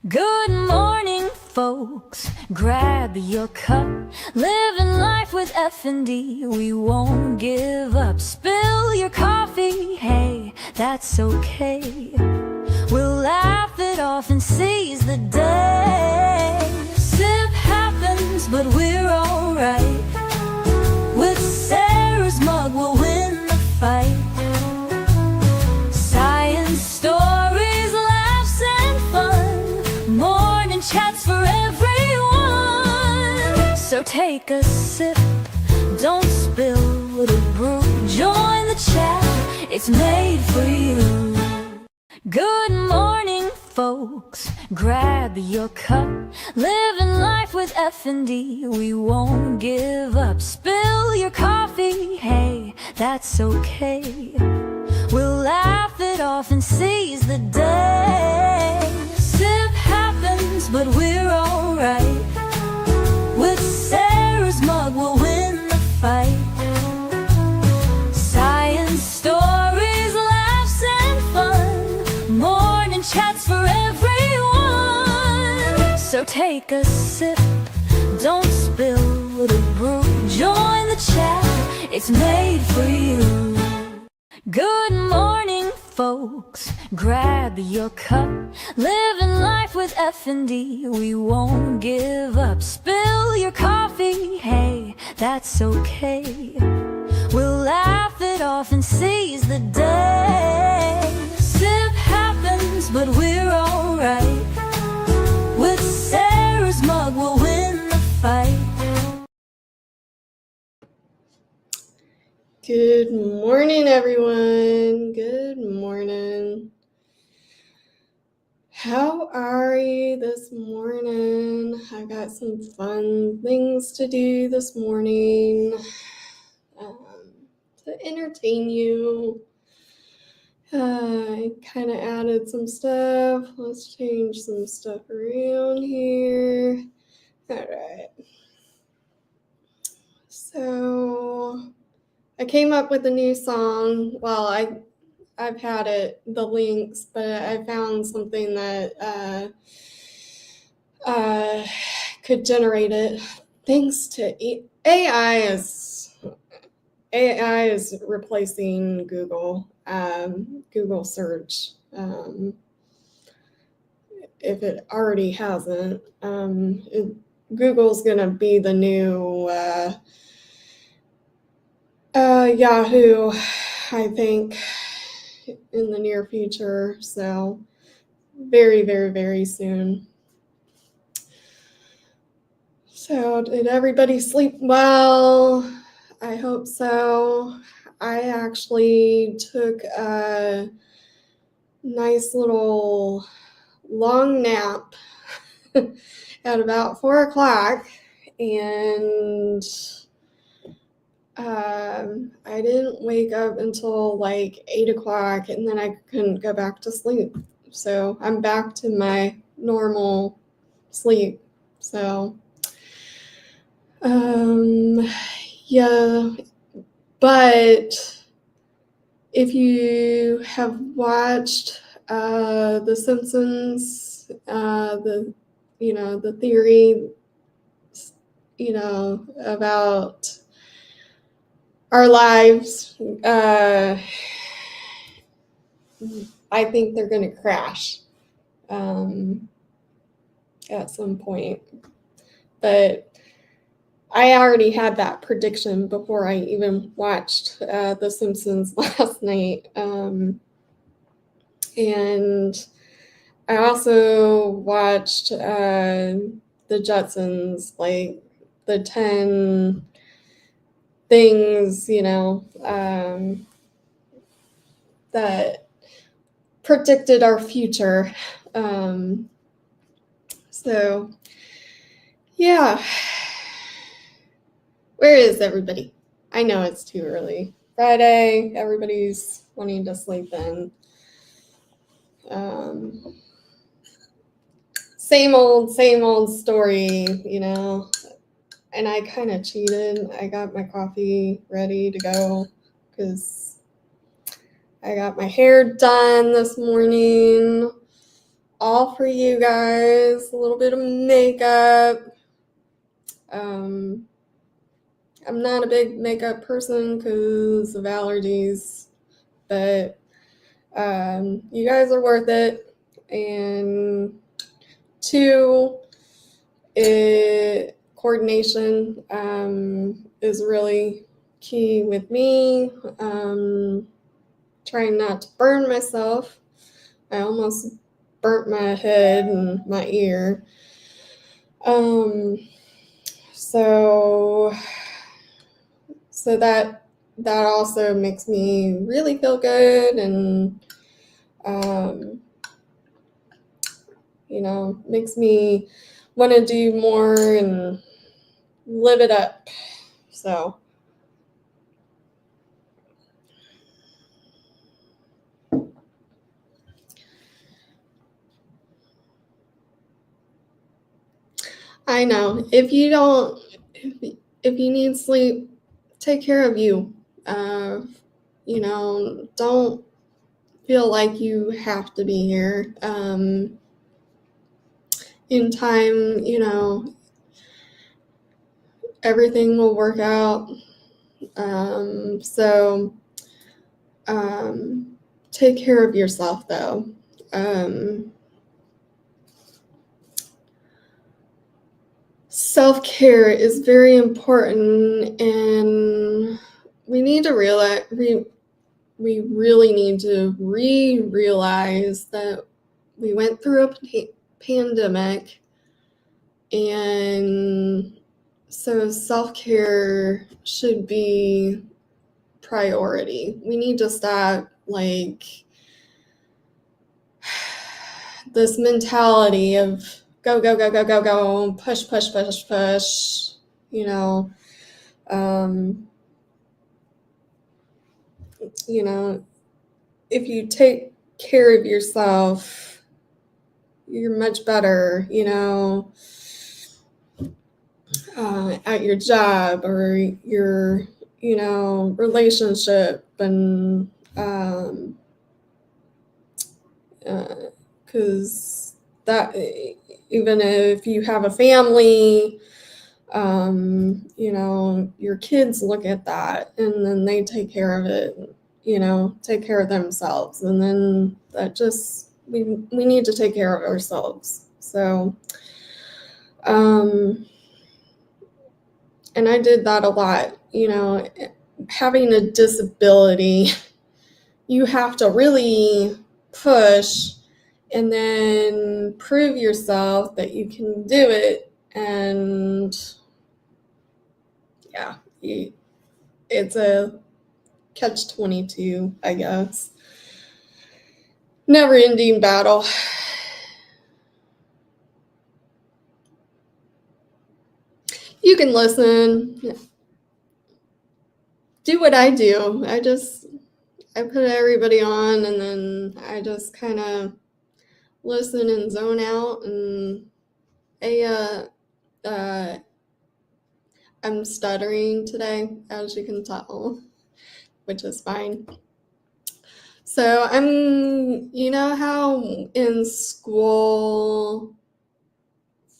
Good morning, folks. Grab your cup. Living life with F&D. We won't give up. Spill your coffee. Hey, that's okay. We'll laugh it off and seize the day. Sip happens, but we're alright. With Sarah's mug, we'll win the fight. Science stories, laughs and fun. Morning chats for everyone. So take a sip, don't spill the brew. Join the chat, it's made for you. Good morning, folks. Grab your cup. Living life with F&D. We won't give up. Spill your coffee. Hey, that's okay. We'll laugh it off and seize the day. Sip happens, but we're alright. With Sarah's mug, we'll win the fight. Science stories, laughs and fun. Morning chats for everyone. So take a sip, don't spill the brew. Join the chat, it's made for you. Good morning, folks. Grab your cup. Living life with F&D. We won't give up. Spill your coffee. Hey, that's okay. We'll laugh it off and seize the day. Sip happens, but we're alright. With Sarah's mug, we'll win the fight. Good morning, everyone. Good morning. How are you this morning? I got some fun things to do this morning to entertain you. I kind of added some stuff. Let's change some stuff around here. All right. So I came up with a new song. Well, I've had the links, but I found something that could generate it. Thanks to AI is replacing Google search. If it already hasn't, Google's gonna be the new Yahoo, I think, in the near future. So very, very, very soon. So did everybody sleep well? I hope so. I actually took a nice little long nap at about 4 o'clock, and I didn't wake up until like 8 o'clock, and then I couldn't go back to sleep. So I'm back to my normal sleep. So, yeah, but if you have watched The Simpsons, the theory, about our lives, I think they're going to crash at some point. But I already had that prediction before I even watched The Simpsons last night. And I also watched the Jetsons, like the 10 things, that predicted our future. So, yeah. Where is everybody? I know it's too early. Friday, everybody's wanting to sleep in. Same old story, and I kind of cheated. I got my coffee ready to go because I got my hair done this morning. all for you guys. A little bit of makeup. I'm not a big makeup person because of allergies, but you guys are worth it. And 2, coordination is really key with me. Trying not to burn myself. I almost burnt my head and my ear. So that also makes me really feel good, and makes me want to do more and live it up. So I know if you need sleep, take care of you. Don't feel like you have to be here. In time, everything will work out. So take care of yourself, though. Self-care is very important, and we need to realize we really need to realize that we went through a pandemic, and so self-care should be priority. We need to stop this mentality of go, go, go, go, go, go, push, push, push, push, if you take care of yourself, you're much better, at your job or your, relationship, and because that, even if you have a family, your kids look at that and then they take care of it, take care of themselves, and then that just we need to take care of ourselves. So and I did that a lot. Having a disability, you have to really push and then prove yourself that you can do it. And yeah, it's a catch-22, I guess. Never-ending battle. You can listen. Do what I do. I put everybody on, and then I just kind of listen and zone out. And I'm stuttering today, as you can tell, which is fine. So how in school,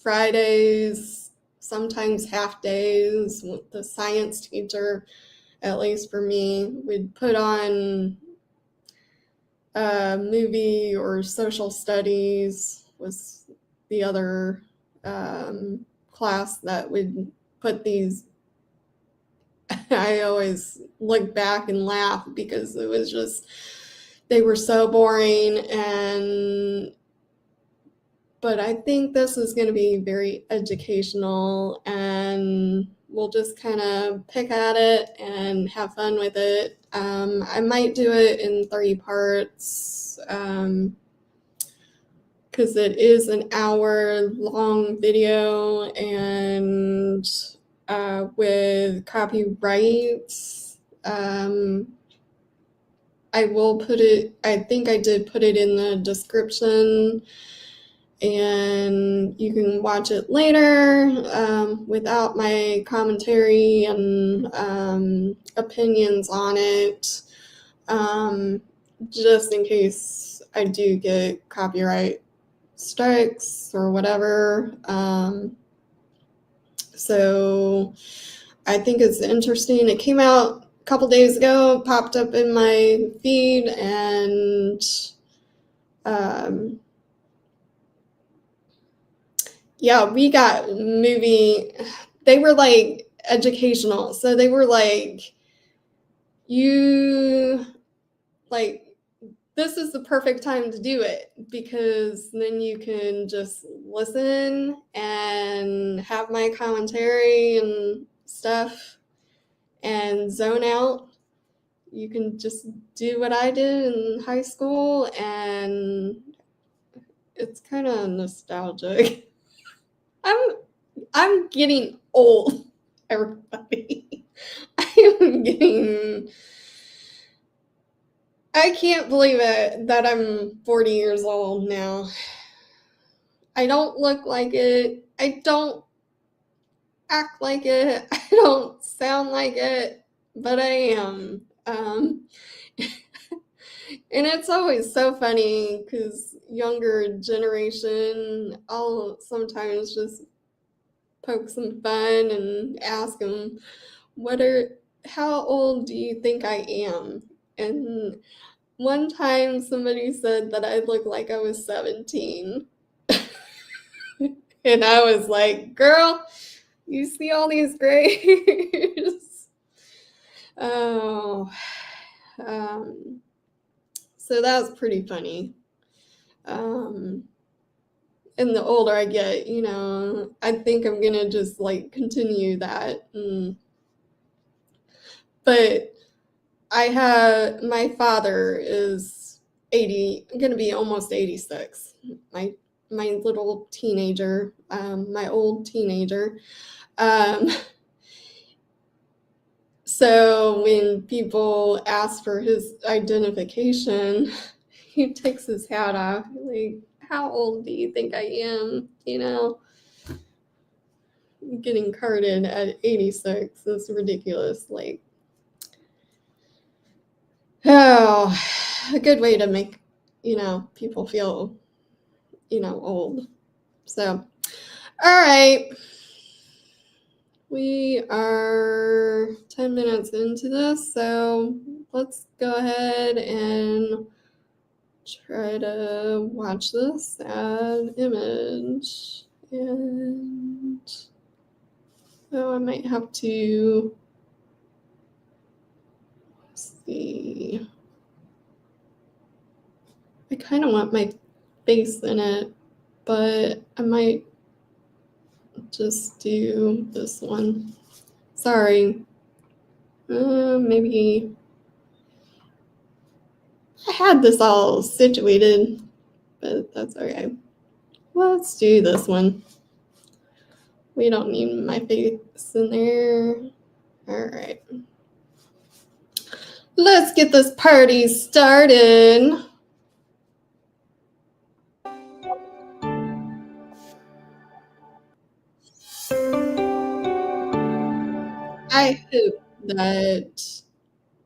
Fridays, sometimes half days, the science teacher, at least for me, would put on a movie, or social studies was the other class that would put these. I always look back and laugh because it was just, they were so boring, but I think this is going to be very educational, and we'll just kind of pick at it and have fun with it. I might do it in 3 parts because it is an hour-long video, and with copyrights, I will put it, I think I did put it in the description, and you can watch it later without my commentary and opinions on it, just in case I do get copyright strikes or whatever. So I think it's interesting. It came out a couple days ago, popped up in my feed, and yeah, we got movie. They were like educational. So they were like, this is the perfect time to do it, because then you can just listen and have my commentary and stuff and zone out. You can just do what I did in high school, and it's kind of nostalgic. I'm getting old, everybody. I can't believe it that I'm 40 years old now. I don't look like it. I don't act like it. I don't sound like it, but I am. And it's always so funny because younger generation, I'll sometimes just poke some fun and ask them, how old do you think I am? And one time somebody said that I looked like I was 17. And I was like, girl, you see all these gray hairs? Oh, so that's pretty funny. And the older I get, I think I'm gonna just like continue that. But my father is 80, gonna be almost 86. My little teenager, my old teenager. So when people ask for his identification, he takes his hat off, like, how old do you think I am? Getting carded at 86 is ridiculous. Like, oh, a good way to make, people feel, old. So, all right. We are 10 minutes into this, so let's go ahead and try to watch this, add image, and I might have to see. I kind of want my face in it, but I might just do this one. Sorry. Maybe I had this all situated, but that's okay. Let's do this one. We don't need my face in there. All right. Let's get this party started. I hope that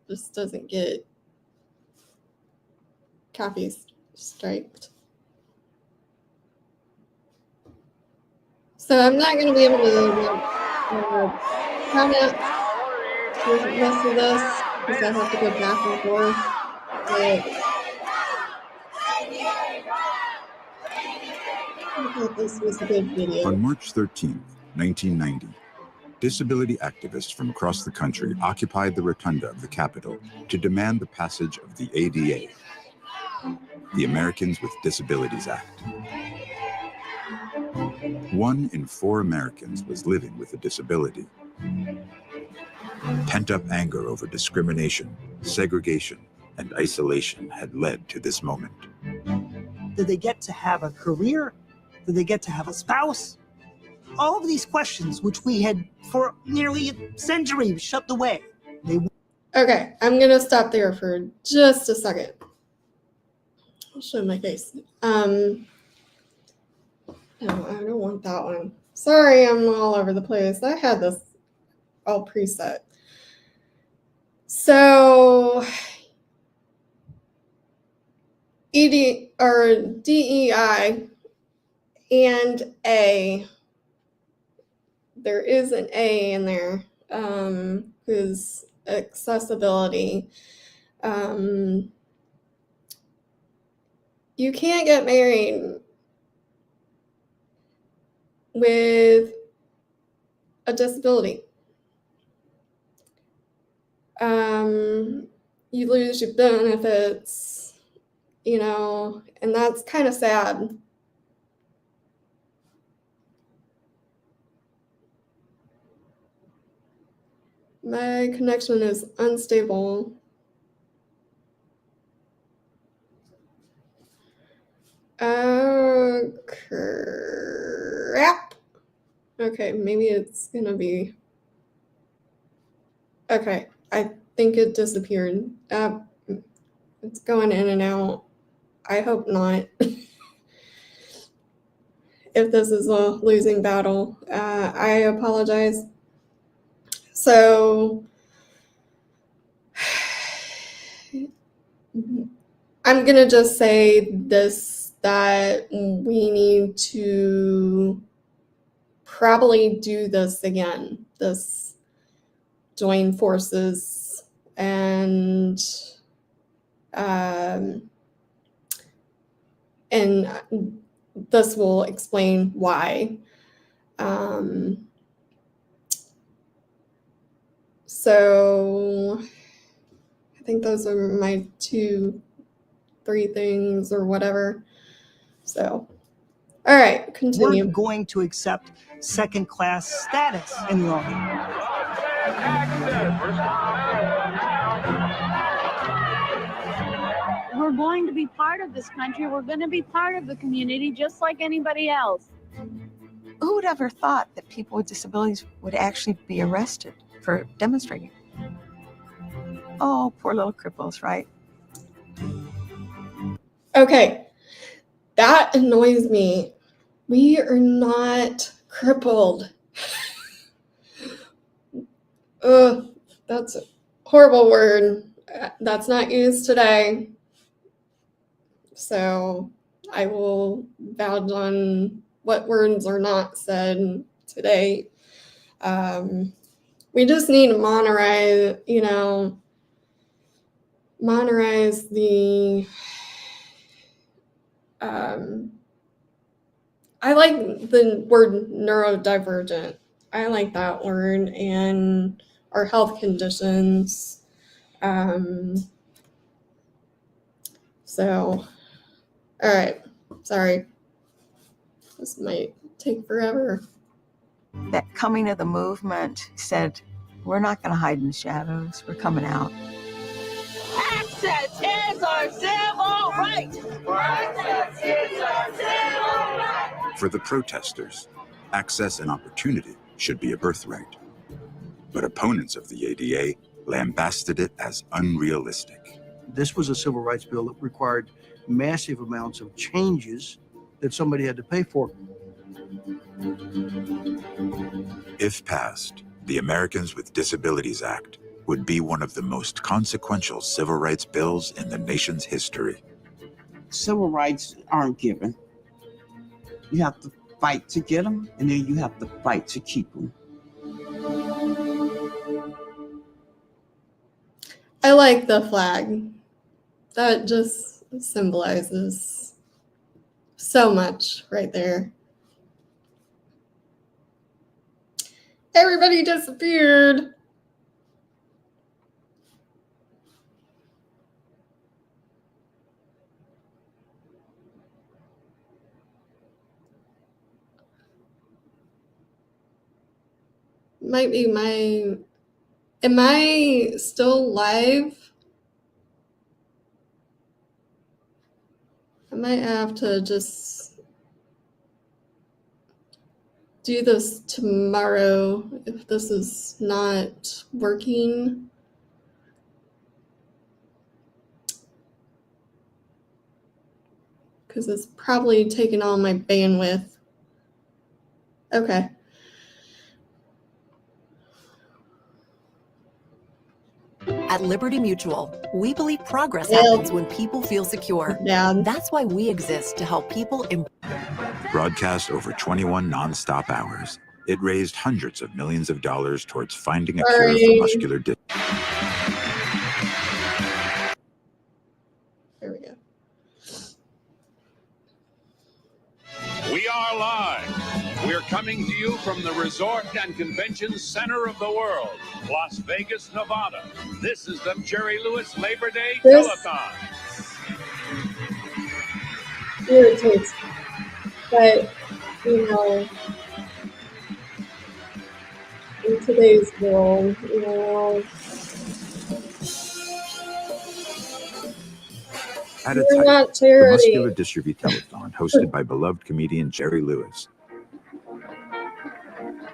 this doesn't get copy striked. So I'm not going to be able to comment with the rest of this because I have to go back and forth. But I thought this was a good video. On March 13, 1990, disability activists from across the country occupied the rotunda of the Capitol to demand the passage of the ADA, the Americans with Disabilities Act. 1 in 4 Americans was living with a disability. Pent-up anger over discrimination, segregation, and isolation had led to this moment. Did they get to have a career? Did they get to have a spouse? All of these questions, which we had for nearly a century shoved away. Okay, I'm going to stop there for just a second. I'll show my face. No, I don't want that one. Sorry, I'm all over the place. I had this all preset. So, DEI And A. There is an A in there, who's accessibility. You can't get married with a disability. You lose your benefits, and that's kind of sad. My connection is unstable. Oh, crap. Okay, maybe it's gonna be... Okay, I think it disappeared. It's going in and out. I hope not. If this is a losing battle, I apologize. So I'm gonna just say this, that we need to probably do this again, this join forces, and this will explain why. So I think those are my 2-3 things or whatever. So, all right, continue. We're going to accept second-class status in the Army. We're going to be part of this country. We're going to be part of the community just like anybody else. Who would ever thought that people with disabilities would actually be arrested for demonstrating? Oh, poor little cripples, right? Okay, that annoys me. We are not crippled. Ugh, that's a horrible word. That's not used today. So I will vouch on what words are not said today. We just need to monetize the... I like the word neurodivergent. I like that word, and our health conditions. So, all right, sorry. This might take forever. That coming of the movement said, we're not going to hide in the shadows. We're coming out. Access is our civil right. Access is our civil right. For the protesters, access and opportunity should be a birthright. But opponents of the ADA lambasted it as unrealistic. This was a civil rights bill that required massive amounts of changes that somebody had to pay for. If passed, the Americans with Disabilities Act would be one of the most consequential civil rights bills in the nation's history. Civil rights aren't given. You have to fight to get them, and then you have to fight to keep them. I like the flag. That just symbolizes so much right there. Everybody disappeared. Might be my... Am I still live? I might have to just do this tomorrow if this is not working. Because it's probably taking all my bandwidth. Okay. At Liberty Mutual, we believe progress happens when people feel secure. Yeah. That's why we exist to help people improve. Broadcast over 21 non-stop hours, it raised hundreds of millions of dollars towards finding a cure Sorry. for muscular dystrophy. There we go. We are live. We're coming to you from the Resort and Convention Center of the world, Las Vegas, Nevada. This is the Jerry Lewis Labor Day Telethon. Irritates me. But, you know, in today's world, you know, At its we're height, not the charity. Muscular Dystrophy Telethon, hosted by beloved comedian Jerry Lewis,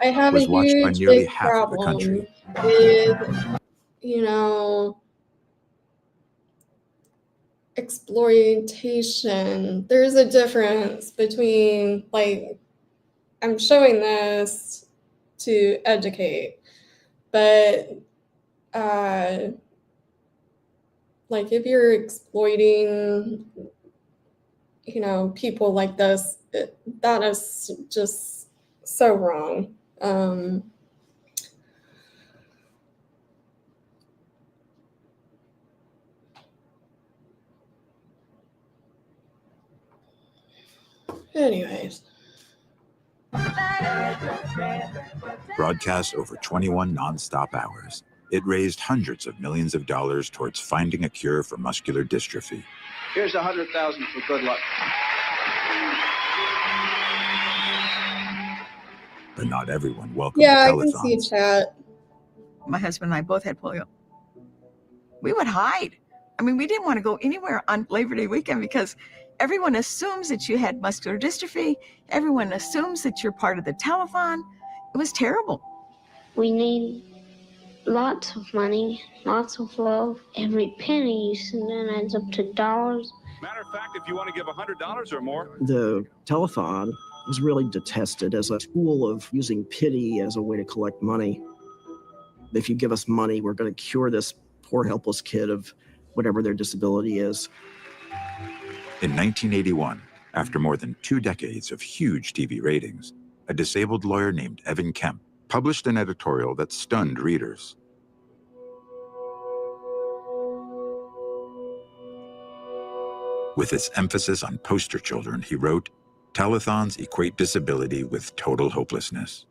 I have was a watched by huge nearly big half of the problem country. with, you know, exploitation. There's a difference between, like, I'm showing this to educate, but like if you're exploiting, you know, people like this, that is just so wrong. Anyways. Broadcast over 21 non-stop hours, it raised hundreds of millions of dollars towards finding a cure for muscular dystrophy. Here's 100,000 for good luck. But not everyone welcomed Yeah, the I can see telethons. chat. My husband and I both had polio. We would hide. I mean, we didn't want to go anywhere on Labor Day weekend because everyone assumes that you had muscular dystrophy. Everyone assumes that you're part of the telethon. It was terrible. We need lots of money, lots of love. Every penny you send in adds up to dollars. Matter of fact, if you want to give $100 or more. The telethon was really detested as a tool of using pity as a way to collect money. If you give us money, we're going to cure this poor, helpless kid of whatever their disability is. In 1981, after more than 2 decades of huge TV ratings, a disabled lawyer named Evan Kemp published an editorial that stunned readers. With its emphasis on poster children, he wrote, "Telethons equate disability with total hopelessness."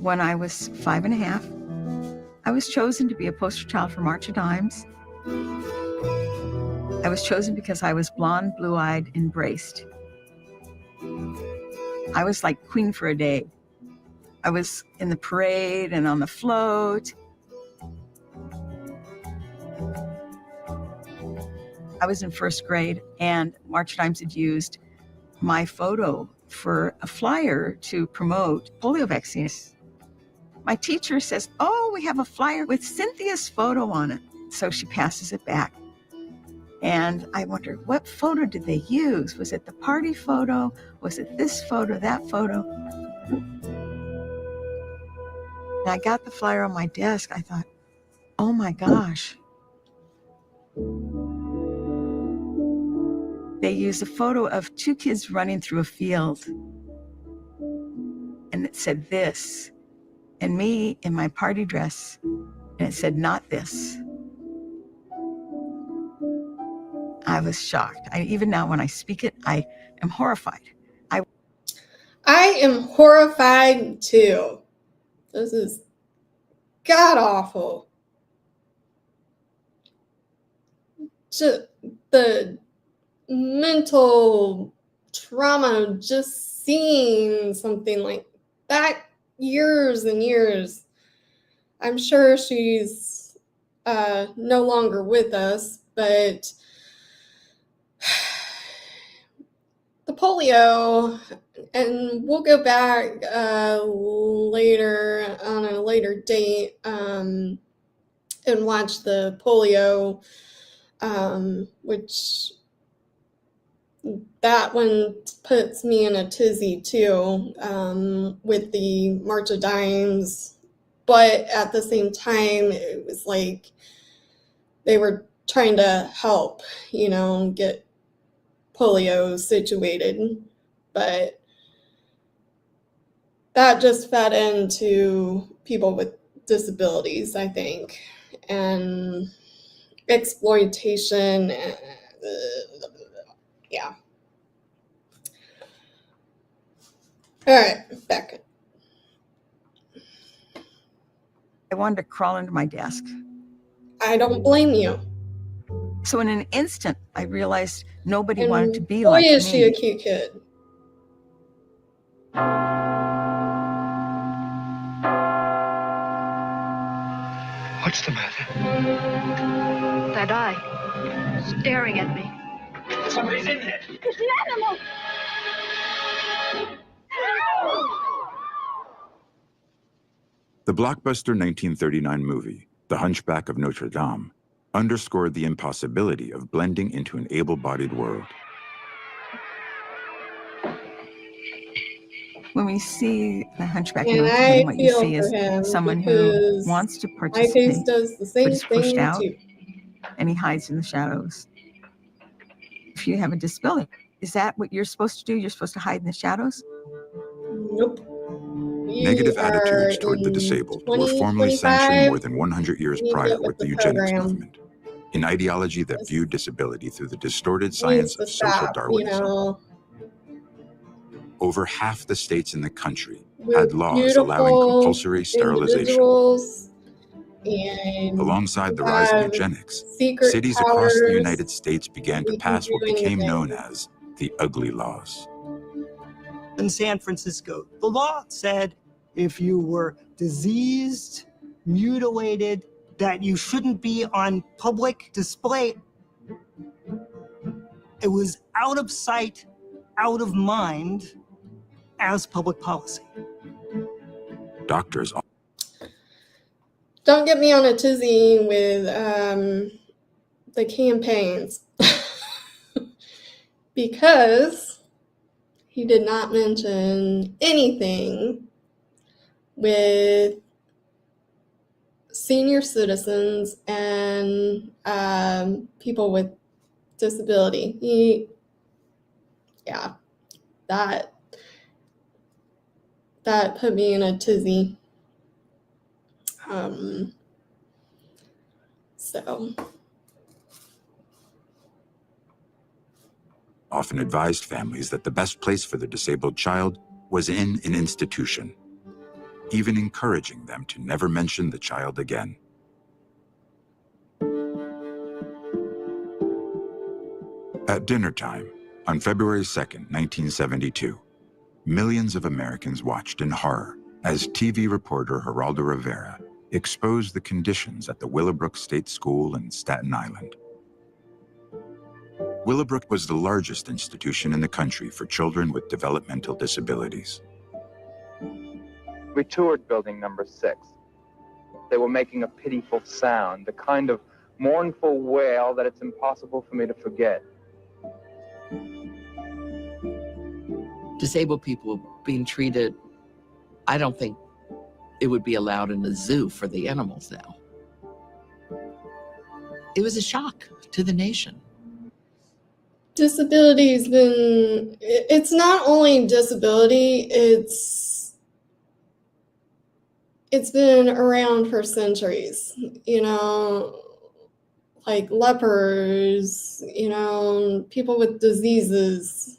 When I was 5 and a half, I was chosen to be a poster child for March of Dimes. I was chosen because I was blonde, blue-eyed, and braced. I was like queen for a day. I was in the parade and on the float. I was in first grade, and March of Dimes had used my photo for a flyer to promote polio vaccines. My teacher says, "Oh, we have a flyer with Cynthia's photo on it." So she passes it back. And I wondered, what photo did they use? Was it the party photo? Was it this photo, that photo? And I got the flyer on my desk. I thought, oh my gosh. They used a photo of 2 kids running through a field. And it said this, and me in my party dress, and it said not this. I was shocked. Even now when I speak it, I am horrified. I am horrified too. This is god awful. Just the mental trauma of just seeing something like that years and years. I'm sure she's no longer with us, but the polio, and we'll go back later on a later date and watch the polio, which that one puts me in a tizzy too, with the March of Dimes. But at the same time, it was like they were trying to help, you know, get polio situated, but that just fed into people with disabilities, I think, and exploitation. Yeah. All right, back. I wanted to crawl into my desk. I don't blame you. So in an instant, I realized nobody And wanted to be boy, like is she a me. cute kid. What's the matter? That eye, staring at me. Somebody's in there. It's an animal! The blockbuster 1939 movie, The Hunchback of Notre Dame, underscored the impossibility of blending into an able-bodied world. When we see the Hunchback of And Notre I Dame, what you feel see for is him someone who because wants to my case participate, does the but same is pushed thing out, too. and he hides in the shadows. If you have a disability, is that what you're supposed to do? You're supposed to hide in the shadows? Nope. Negative attitudes toward the disabled were formally sanctioned more than 100 years prior with the eugenics movement, an ideology that viewed disability through the distorted science of social Darwinism. Over half the states in the country had laws allowing compulsory sterilization. Alongside the rise of eugenics, cities across the United States began to pass what became known as the ugly laws. In San Francisco, the law said if you were diseased, mutilated, that you shouldn't be on public display. It was out of sight, out of mind as public policy. Doctors. Don't get me on a tizzy with the campaigns because he did not mention anything with senior citizens and people with disability. That put me in a tizzy. So Often advised families that the best place for the disabled child was in an institution, even encouraging them to never mention the child again. At dinner time, on February 2nd, 1972, millions of Americans watched in horror as TV reporter Geraldo Rivera exposed the conditions at the Willowbrook State School in Staten Island. Willowbrook was the largest institution in the country for children with developmental disabilities. We toured building number 6. They were making a pitiful sound, the kind of mournful wail that it's impossible for me to forget. Disabled people being treated, I don't think it would be allowed in a zoo for the animals now. It was a shock to the nation. disability's been, it's not only disability, it's been around for centuries, like lepers, people with diseases,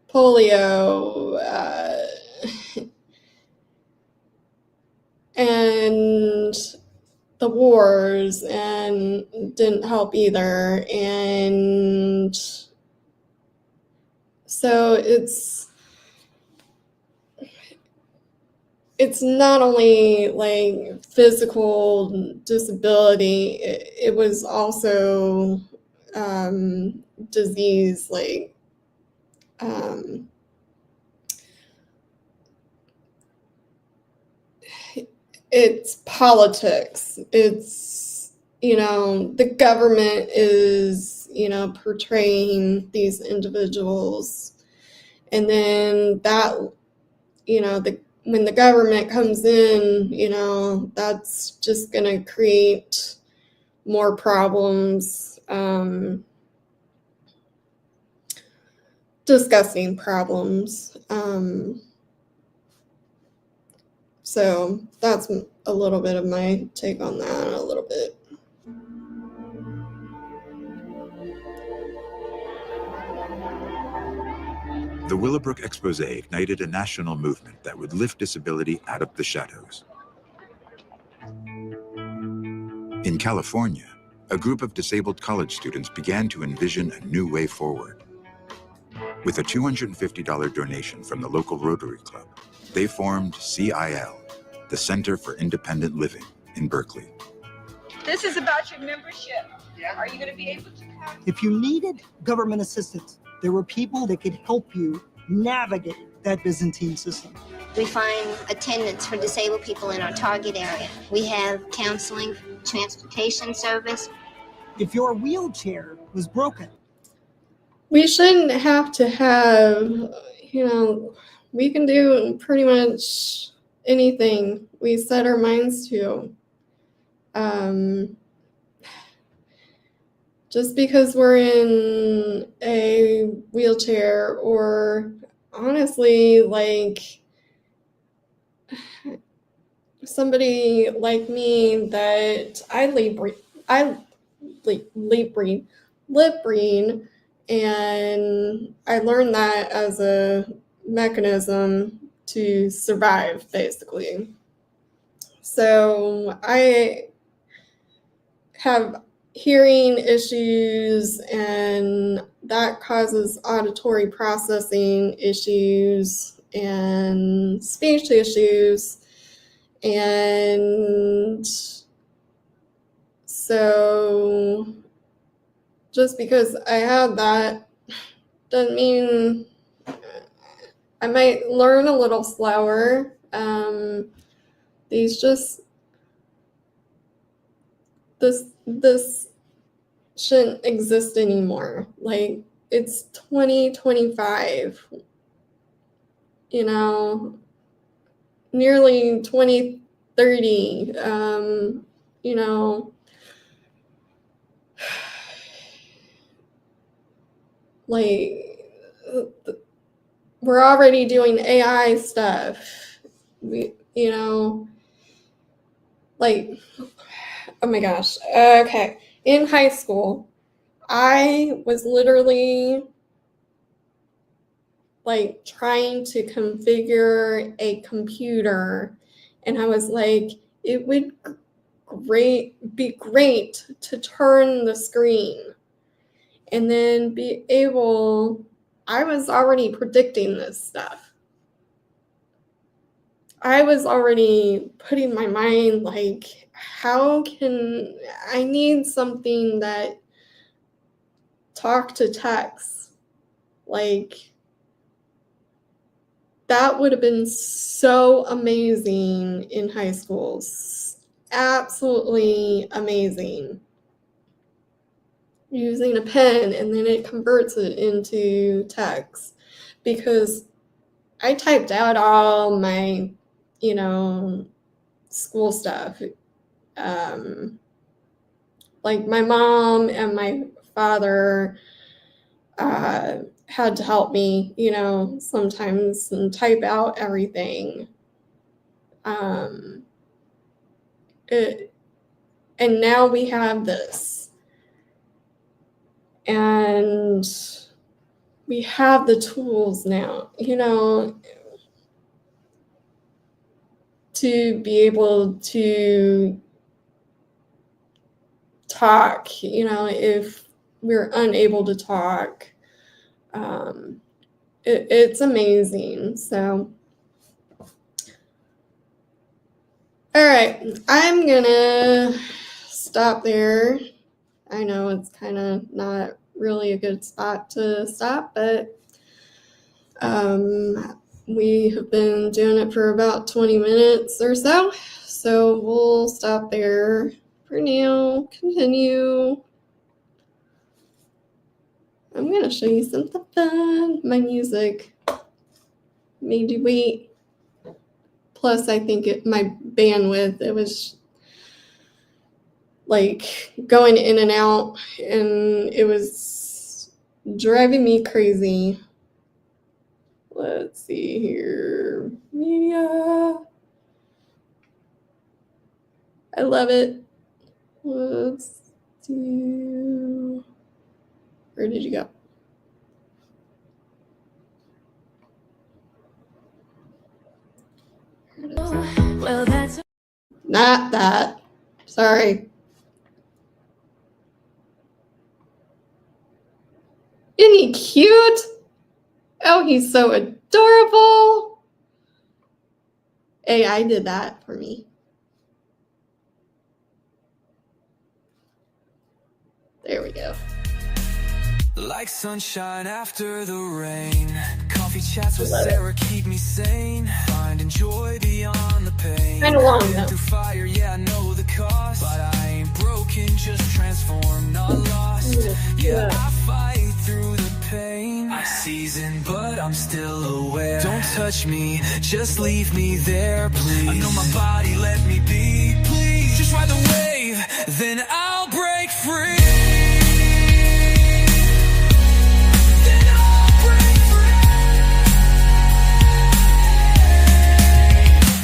polio, and the wars and didn't help either. And so it's not only like physical disability, it was also disease, like it's politics. It's, the government is, portraying these individuals. And then that, when the government comes in, that's just going to create more problems, disgusting problems. So that's a little bit of my take on that, a little bit. The Willowbrook expose ignited a national movement that would lift disability out of the shadows. In California, a group of disabled college students began to envision a new way forward. With a $250 donation from the local Rotary Club, they formed CIL, the Center for Independent Living in Berkeley. This is about your membership. Are you going to be able to come? If you needed government assistance, there were people that could help you navigate that Byzantine system. We find attendants for disabled people in our target area. We have counseling, transportation service. If your wheelchair was broken, we shouldn't have to have, we can do pretty much anything we set our minds to. Just because we're in a wheelchair, or honestly, like somebody like me that I lip read, and I learned that as a mechanism to survive, basically. So I have hearing issues, and that causes auditory processing issues and speech issues. And so just because I have that doesn't mean I might learn a little slower. This shouldn't exist anymore. Like, it's 2025, nearly 2030, like, we're already doing AI stuff. Like, oh my gosh. Okay. In high school, I was literally like trying to configure a computer, and I was like, it would be great to turn the screen and then be able, I was already predicting this stuff. I was already putting my mind like, I need something that talk to text. Like, that would have been so amazing in high school. Absolutely amazing. Using a pen, and then it converts it into text, because I typed out all my, school stuff. Like, my mom and my father had to help me, sometimes, and type out everything. And now we have this. And we have the tools now, to be able to talk, if we're unable to talk. It's amazing. So, all right, I'm gonna stop there. I know it's kind of not really a good spot to stop, but we have been doing it for about 20 minutes or so, so we'll stop there for now. Continue. I'm going to show you something fun. My music made you wait. plus I think my bandwidth, it was like going in and out, and it was driving me crazy. Let's see here. Media. I love it. Let's do. Where did you go? Well, that's Not that. Sorry. Isn't he cute? Oh, he's so adorable. AI did that for me. There we go. Like sunshine after the rain, coffee chats with Sarah keep me sane. Finding joy beyond the pain. Kind of long Been though. through fire, yeah, I know the cost, but I ain't broken, just transformed, not lost. Yeah, I fight through the pain. I season, but I'm still aware. Don't touch me, just leave me there, please. I know my body, let me be, please. Just ride the wave, then I'll break free.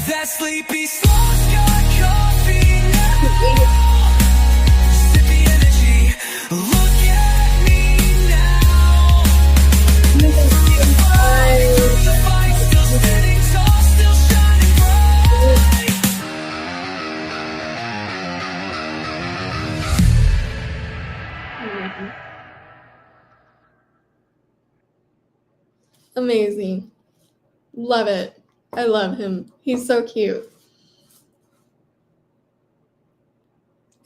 That sleepy sloth's got coffee now. Sippy energy, look at me now. The fight, still standing tall, still shining bright. Amazing. Love it. I love him. He's so cute.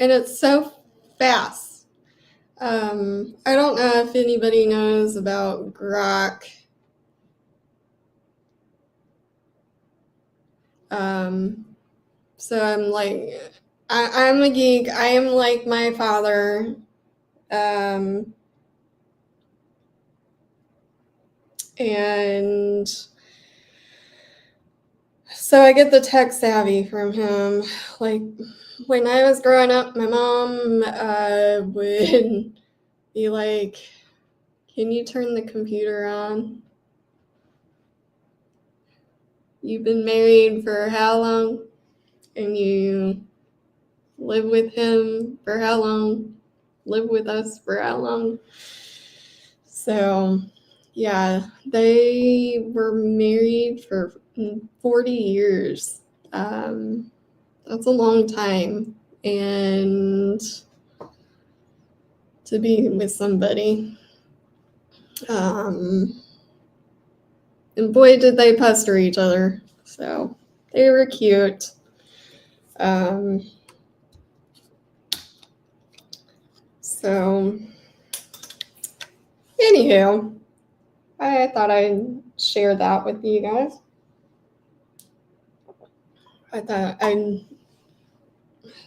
And it's so fast. I don't know if anybody knows about Grok. So I'm like, I'm a geek. I am like my father. And so I get the tech savvy from him. Like when I was growing up, my mom would be like, "Can you turn the computer on? You've been married for how long? And you live with him for how long? Live with us for how long?" So, yeah, they were married for 40 years. That's a long time. And to be with somebody. And boy, did they pester each other. So they were cute. So, anywho, I thought I'd share that with you guys. I thought I'd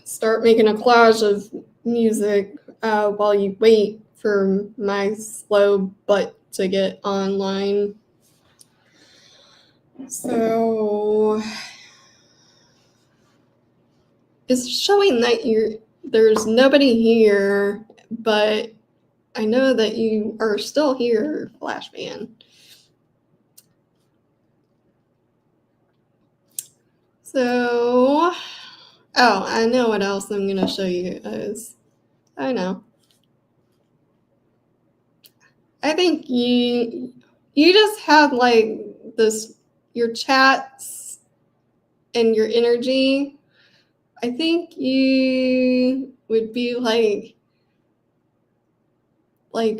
start making a collage of music while you wait for my slow butt to get online. So it's showing that there's nobody here, but I know that you are still here, Flash Fan. So, oh, I know what else I'm going to show you guys. I know. I think you just have like this, your chats and your energy. I think you would be like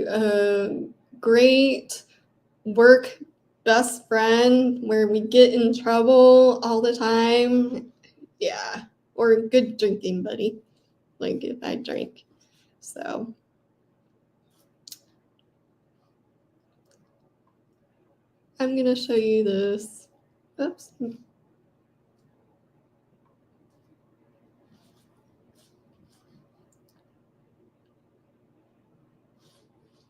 a great work best friend where we get in trouble all the time. Yeah. Or a good drinking buddy, like if I drank. So I'm going to show you this. Oops.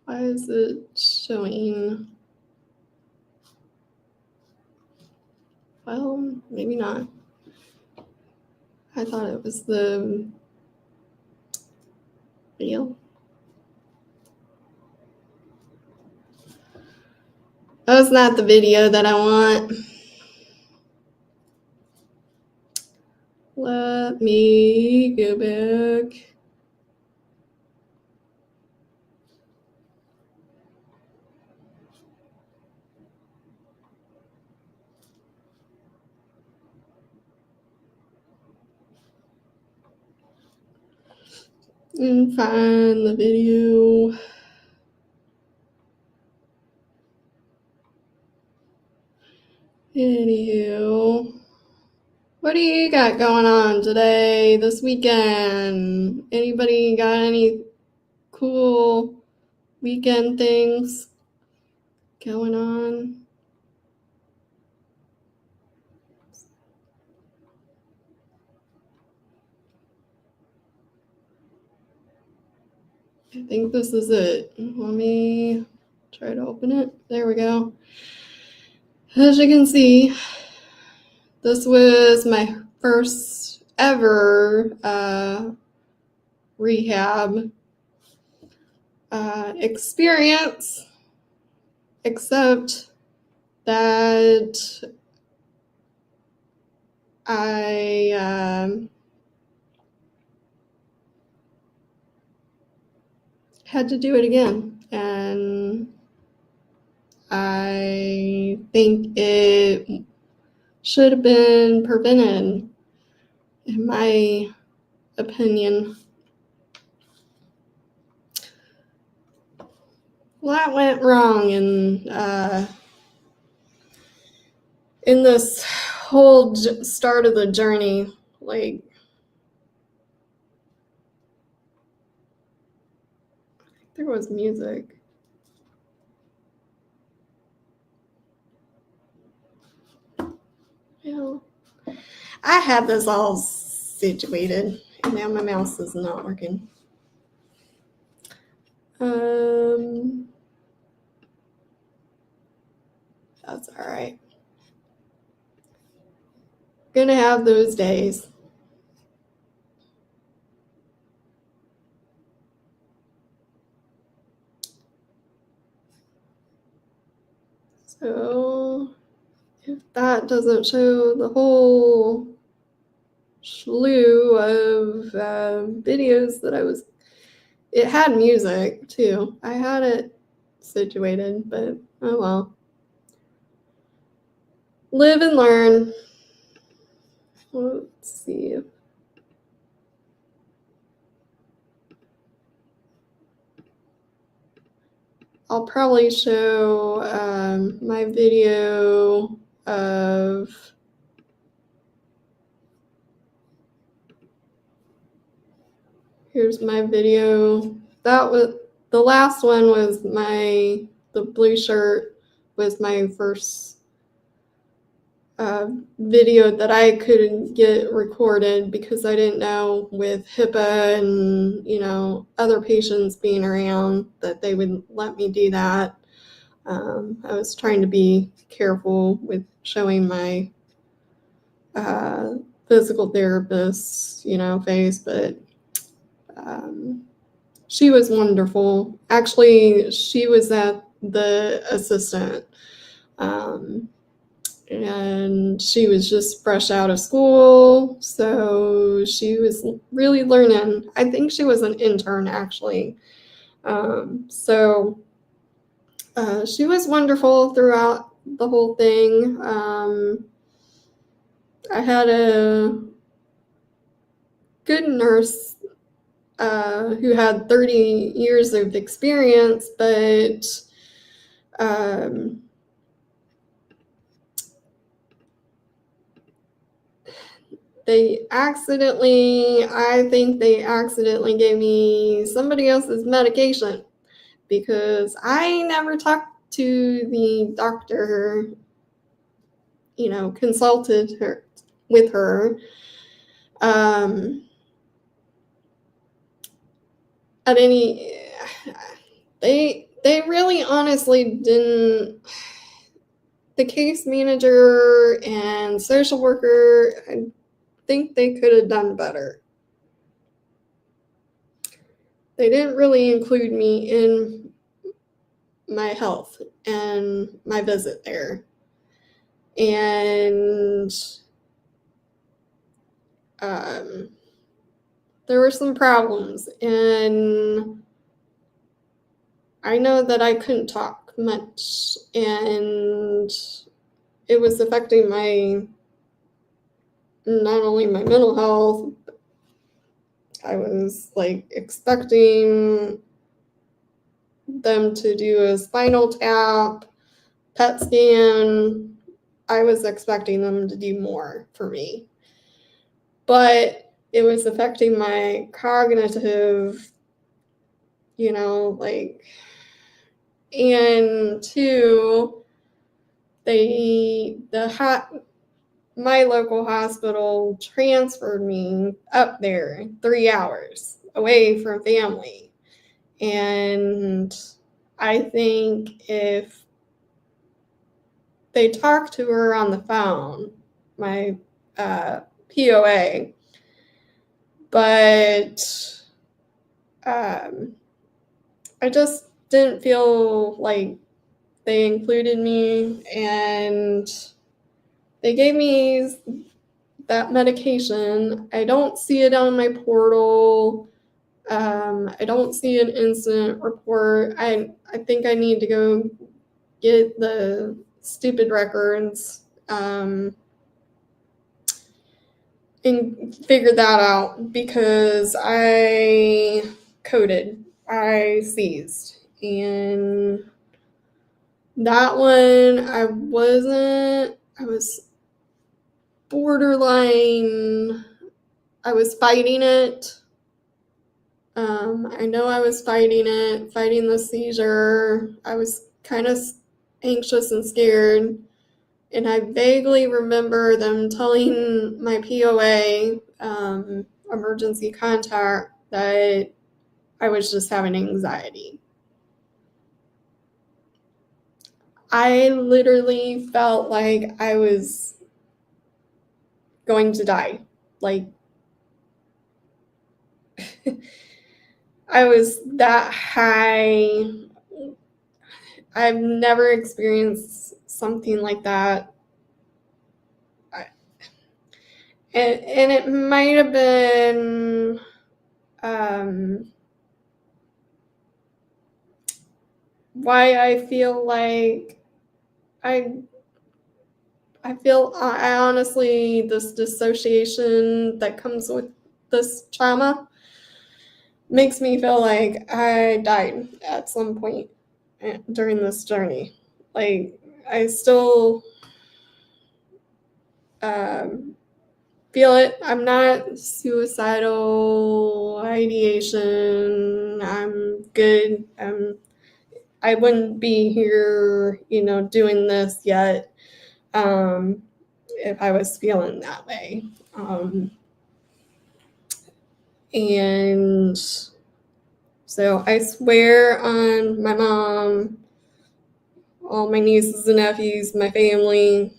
Why is it showing Well, maybe not. I thought it was the video. That's not the video that I want. Let me go back. And find the video. Anywho, what do you got going on today, this weekend? Anybody got any cool weekend things going on? I think this is it. Let me try to open it. There we go. As you can see, this was my first ever rehab experience, except that I had to do it again, and I think it should have been prevented, in my opinion. Well, that went wrong in this whole start of the journey. Like, there was music. Yeah. I had this all situated, and now my mouse is not working. That's all right. Gonna have those days. So if that doesn't show the whole slew of videos that it had music too. I had it situated, but oh well. Live and learn. Let's see. I'll probably show my video of here's my video. That was the last one was the blue shirt was my first video that I couldn't get recorded because I didn't know with HIPAA and other patients being around that they would let me do that. I was trying to be careful with showing my physical therapist face, but she was wonderful. Actually, she was the assistant. And she was just fresh out of school, so she was really learning. I think she was an intern, actually. So she was wonderful throughout the whole thing. I had a good nurse who had 30 years of experience, but I think they accidentally gave me somebody else's medication because I never talked to the doctor, consulted with her. They really honestly didn't. the case manager and social worker, I think they could have done better. They didn't really include me in my health and my visit there. And there were some problems, and I know that I couldn't talk much, and it was affecting not only my mental health. I was like expecting them to do a spinal tap, PET scan. I was expecting them to do more for me, but it was affecting my cognitive, and two, my local hospital transferred me up there 3 hours away from family. And I think if they talked to her on the phone, my POA, but I just didn't feel like they included me, and they gave me that medication. I don't see it on my portal. I don't see an incident report. I think I need to go get the stupid records and figure that out, because I coded, I seized, and that one I was borderline, I was fighting it. I know I was fighting the seizure. I was kind of anxious and scared. And I vaguely remember them telling my POA, emergency contact, that I was just having anxiety. I literally felt like I was going to die. Like, I was that high. I've never experienced something like that. And it might have been why I feel like I honestly, this dissociation that comes with this trauma makes me feel like I died at some point during this journey. Like, I still feel it. I'm not suicidal ideation. I'm good. I wouldn't be here, doing this yet, if I was feeling that way. And so I swear on my mom, all my nieces and nephews, my family,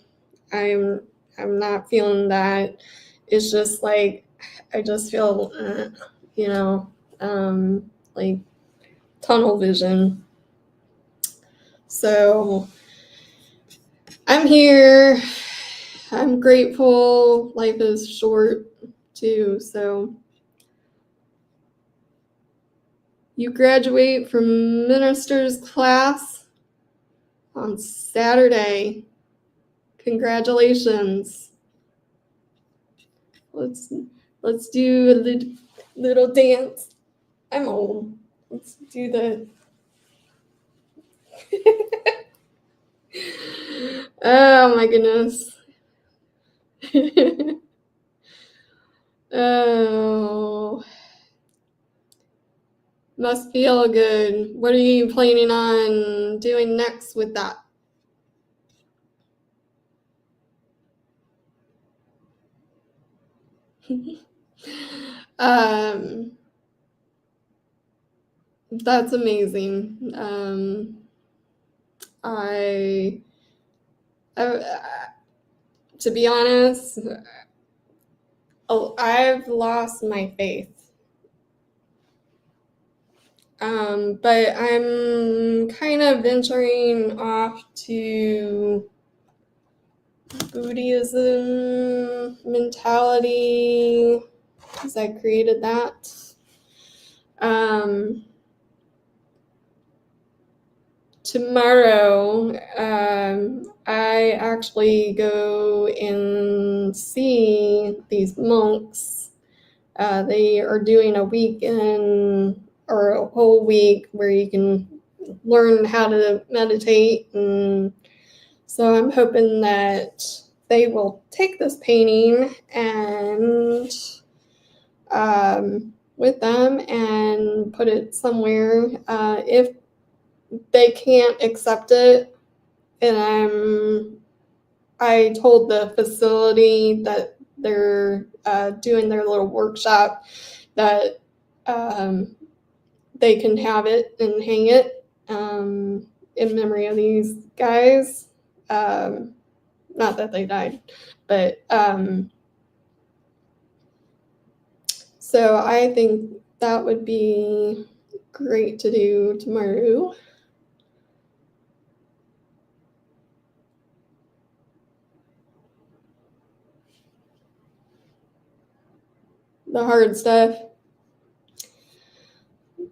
I'm not feeling that. It's just like, I just feel, like tunnel vision. So I'm here. I'm grateful. Life is short too. So you graduate from minister's class on Saturday. Congratulations. Let's do a little dance. I'm old. Let's do the oh my goodness. Oh, must feel good. What are you planning on doing next with that? That's amazing. I To be honest, I've lost my faith. But I'm kind of venturing off to Buddhism mentality, because I created that. Tomorrow, I actually go and see these monks. They are doing a weekend or a whole week where you can learn how to meditate. And so I'm hoping that they will take this painting and with them and put it somewhere. If they can't accept it, and I told the facility that they're doing their little workshop that they can have it and hang it in memory of these guys. Not that they died, but so I think that would be great to do tomorrow. The hard stuff.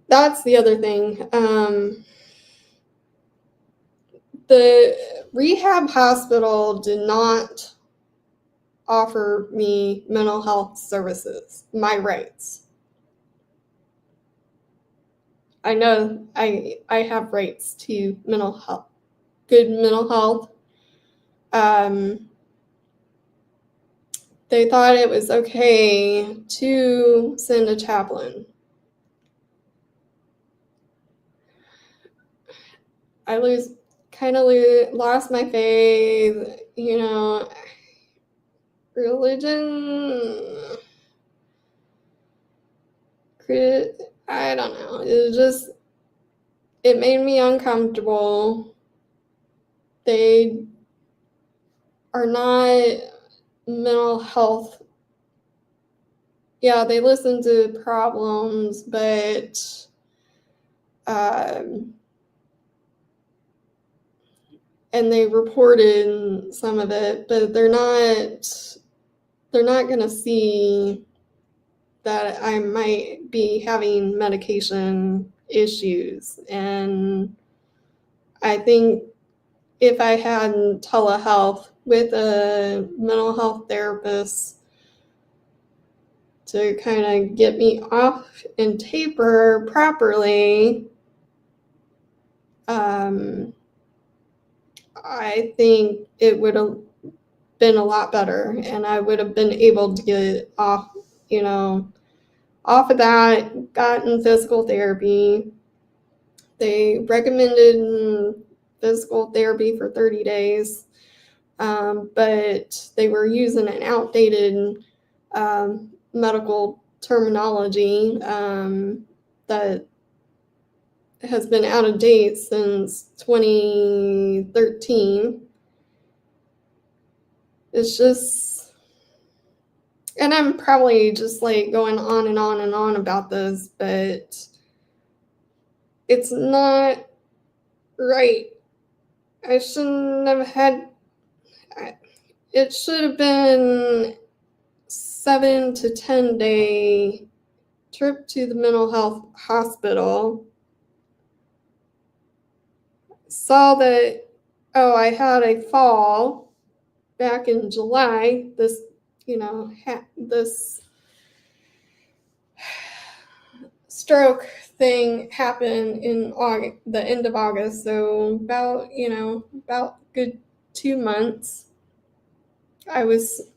That's the other thing. The rehab hospital did not offer me mental health services, my rights. I know I have rights to mental health, good mental health. They thought it was okay to send a chaplain. I lost my faith, religion, I don't know. It made me uncomfortable. They are not mental health. Yeah, they listen to problems, but and they reported some of it, but they're not going to see that I might be having medication issues. And I think if I had telehealth with a mental health therapist to kind of get me off and taper properly, I think it would have been a lot better, and I would have been able to get off of that, gotten physical therapy. They recommended physical therapy for 30 days, but they were using an outdated medical terminology that has been out of date since 2013. It's just, and I'm probably just like going on and on and on about this, but it's not right. I shouldn't have had, it should have been 7 to 10 day trip to the mental health hospital. Saw that, I had a fall back in July. This, this stroke thing happened in August, the end of August. So about good 2 months. I was,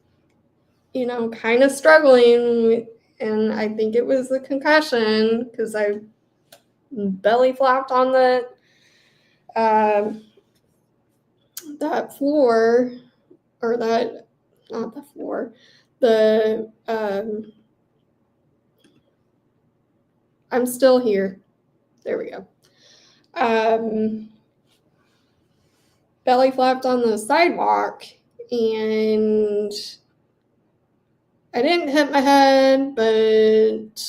kind of struggling, and I think it was a concussion because I belly flopped on that floor, or that, not the floor, I'm still here. There we go. belly flopped on the sidewalk, and I didn't hit my head, but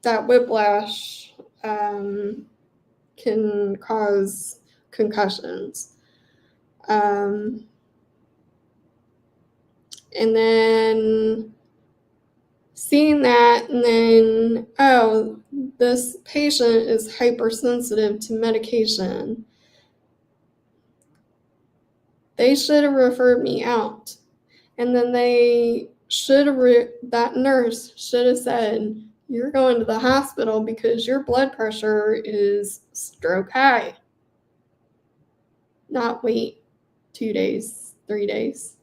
that whiplash can cause concussions. And then seeing that, and then, oh, this patient is hypersensitive to medication. They should have referred me out. And then they should have, that nurse should have said, you're going to the hospital because your blood pressure is stroke high. Not wait 2 days, 3 days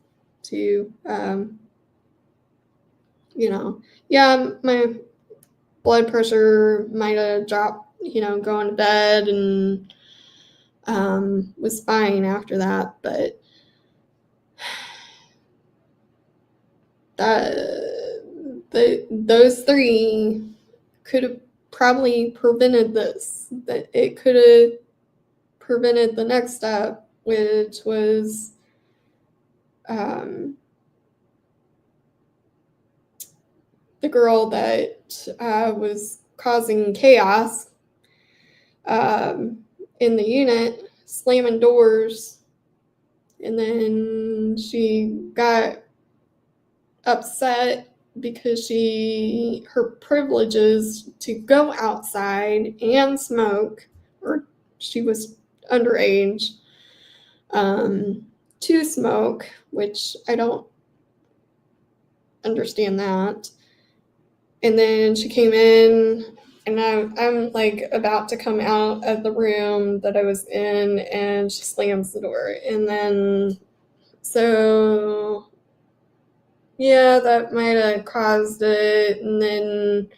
to, yeah, my blood pressure might have dropped, going to bed, and was fine after that, but those three could have probably prevented this. That it could have prevented the next step, which was the girl that was causing chaos in the unit, slamming doors, and then she got upset because her privileges to go outside and smoke, or she was underage to smoke, which I don't understand that. And then she came in, and I'm like about to come out of the room that I was in, and she slams the door. And then, so yeah, that might have caused it. And then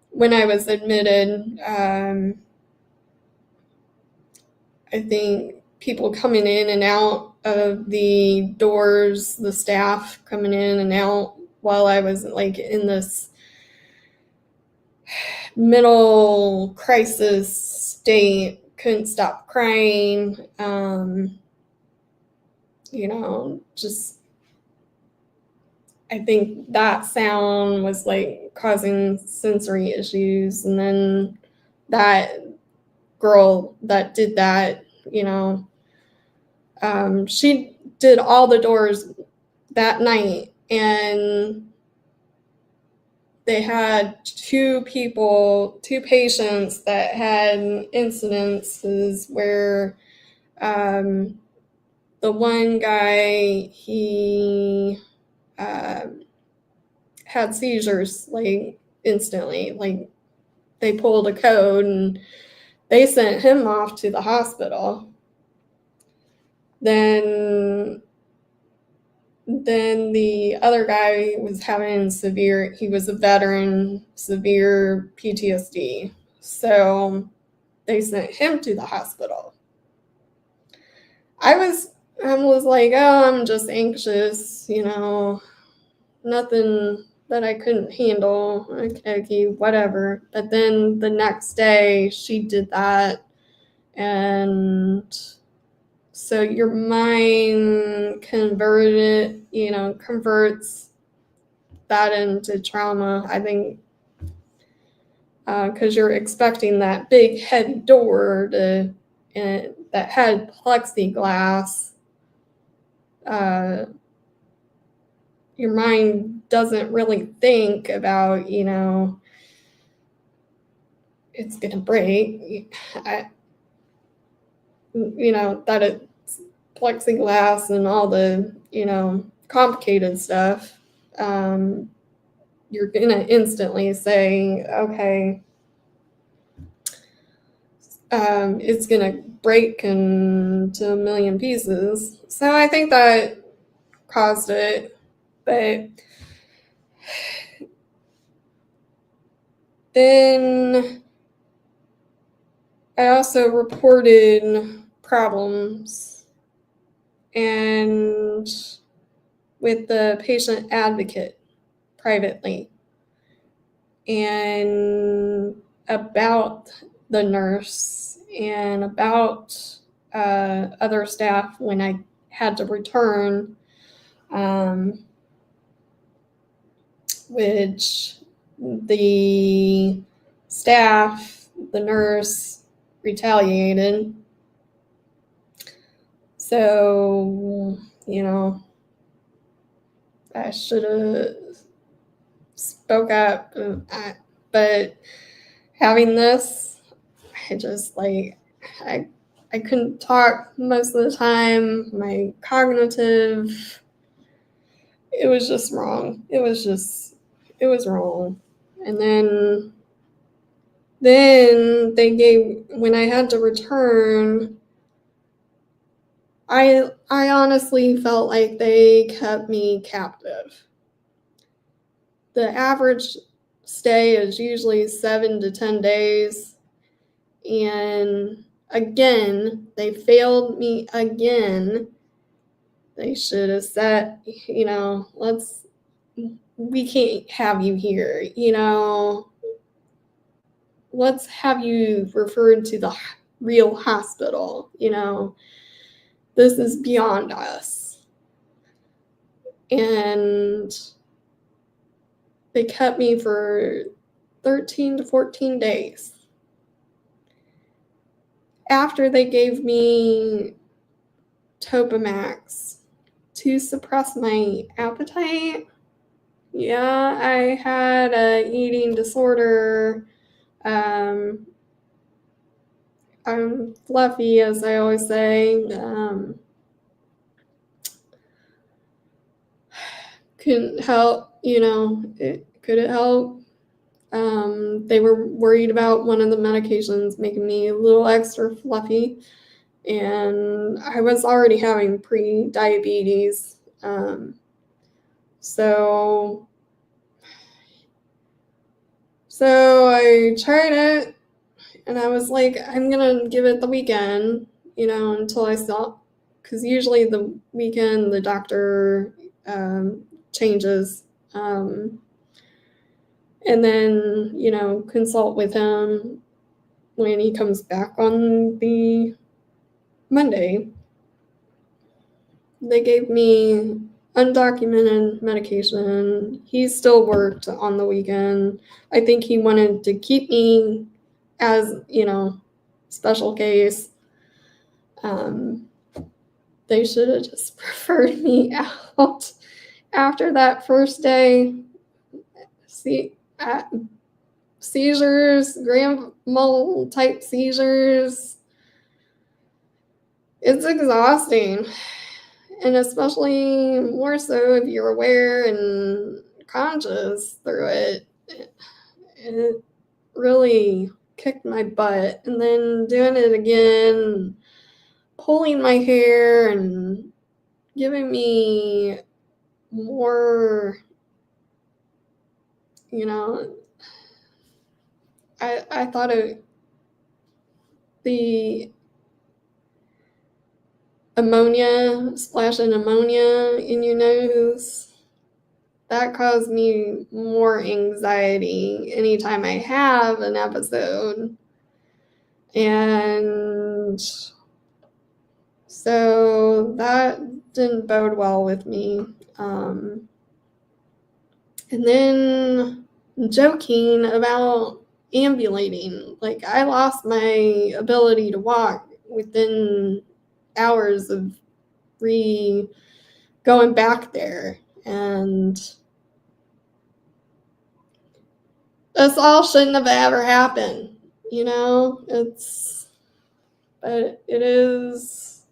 when I was admitted, I think people coming in and out of the doors, the staff coming in and out while I was like in this middle crisis state, couldn't stop crying, just, I think that sound was like causing sensory issues. And then that girl that did that, she did all the doors that night, and they had two patients that had incidences where the one guy, he had seizures like instantly, like they pulled a code and they sent him off to the hospital. Then the other guy was having he was a veteran, severe PTSD. So they sent him to the hospital. I was like, oh, I'm just anxious, nothing that I couldn't handle. Okay, whatever. But then the next day she did that. And so your mind converts that into trauma, I think, because you're expecting that big heavy door that had plexiglass. Your mind doesn't really think about, it's going to break. That it's plexiglass and all the, complicated stuff. You're going to instantly say, okay, it's going to break into a million pieces. So I think that caused it. But then I also reported problems and with the patient advocate privately, and about the nurse, and about other staff when I had to return, which the staff, the nurse, retaliated. So, I should have spoke up, but having this, I just I couldn't talk most of the time. My cognitive, it was just wrong. It was wrong. And then when I had to return, I honestly felt like they kept me captive. The average stay is usually 7 to 10 days. And again, they failed me again. They should have said, we can't have you here, let's have you referred to the real hospital, this is beyond us. And they kept me for 13 to 14 days. After they gave me Topamax to suppress my appetite, yeah, I had an eating disorder. I'm fluffy, as I always say. Couldn't help, it couldn't help. They were worried about one of the medications making me a little extra fluffy, and I was already having pre-diabetes. So I tried it, and I was like, I'm gonna give it the weekend, until I saw, because usually the weekend the doctor changes, and then, consult with him when he comes back on the Monday. They gave me undocumented medication. He still worked on the weekend. I think he wanted to keep me as, special case. They should have just referred me out after that first day. Seizures, grand mal type seizures. It's exhausting. And especially more so if you're aware and conscious through it. It really kicked my butt. And then doing it again, pulling my hair and giving me more, I thought the splashing ammonia in your nose, that caused me more anxiety anytime I have an episode. And so that didn't bode well with me. And then joking about ambulating. I lost my ability to walk within hours of going back there. And this all shouldn't have ever happened, but it is,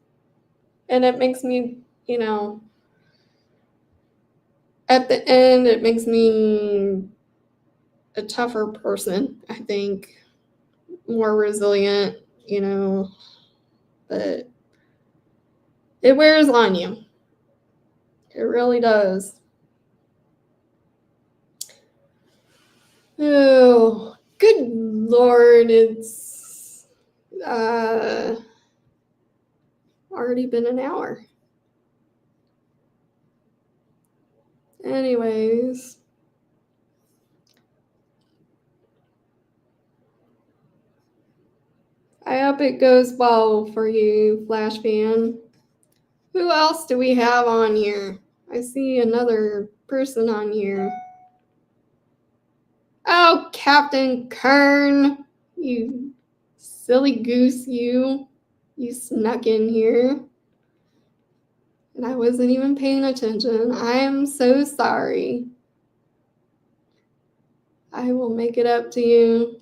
and it makes me, at the end, it makes me a tougher person, I think, more resilient, but it wears on you. It really does. Oh, good Lord, it's already been an hour. Anyways, I hope it goes well for you, Flash fan. Who else do we have on here? I see another person on here. Oh, Captain Kern, you silly goose, you snuck in here. And I wasn't even paying attention. I am so sorry. I will make it up to you.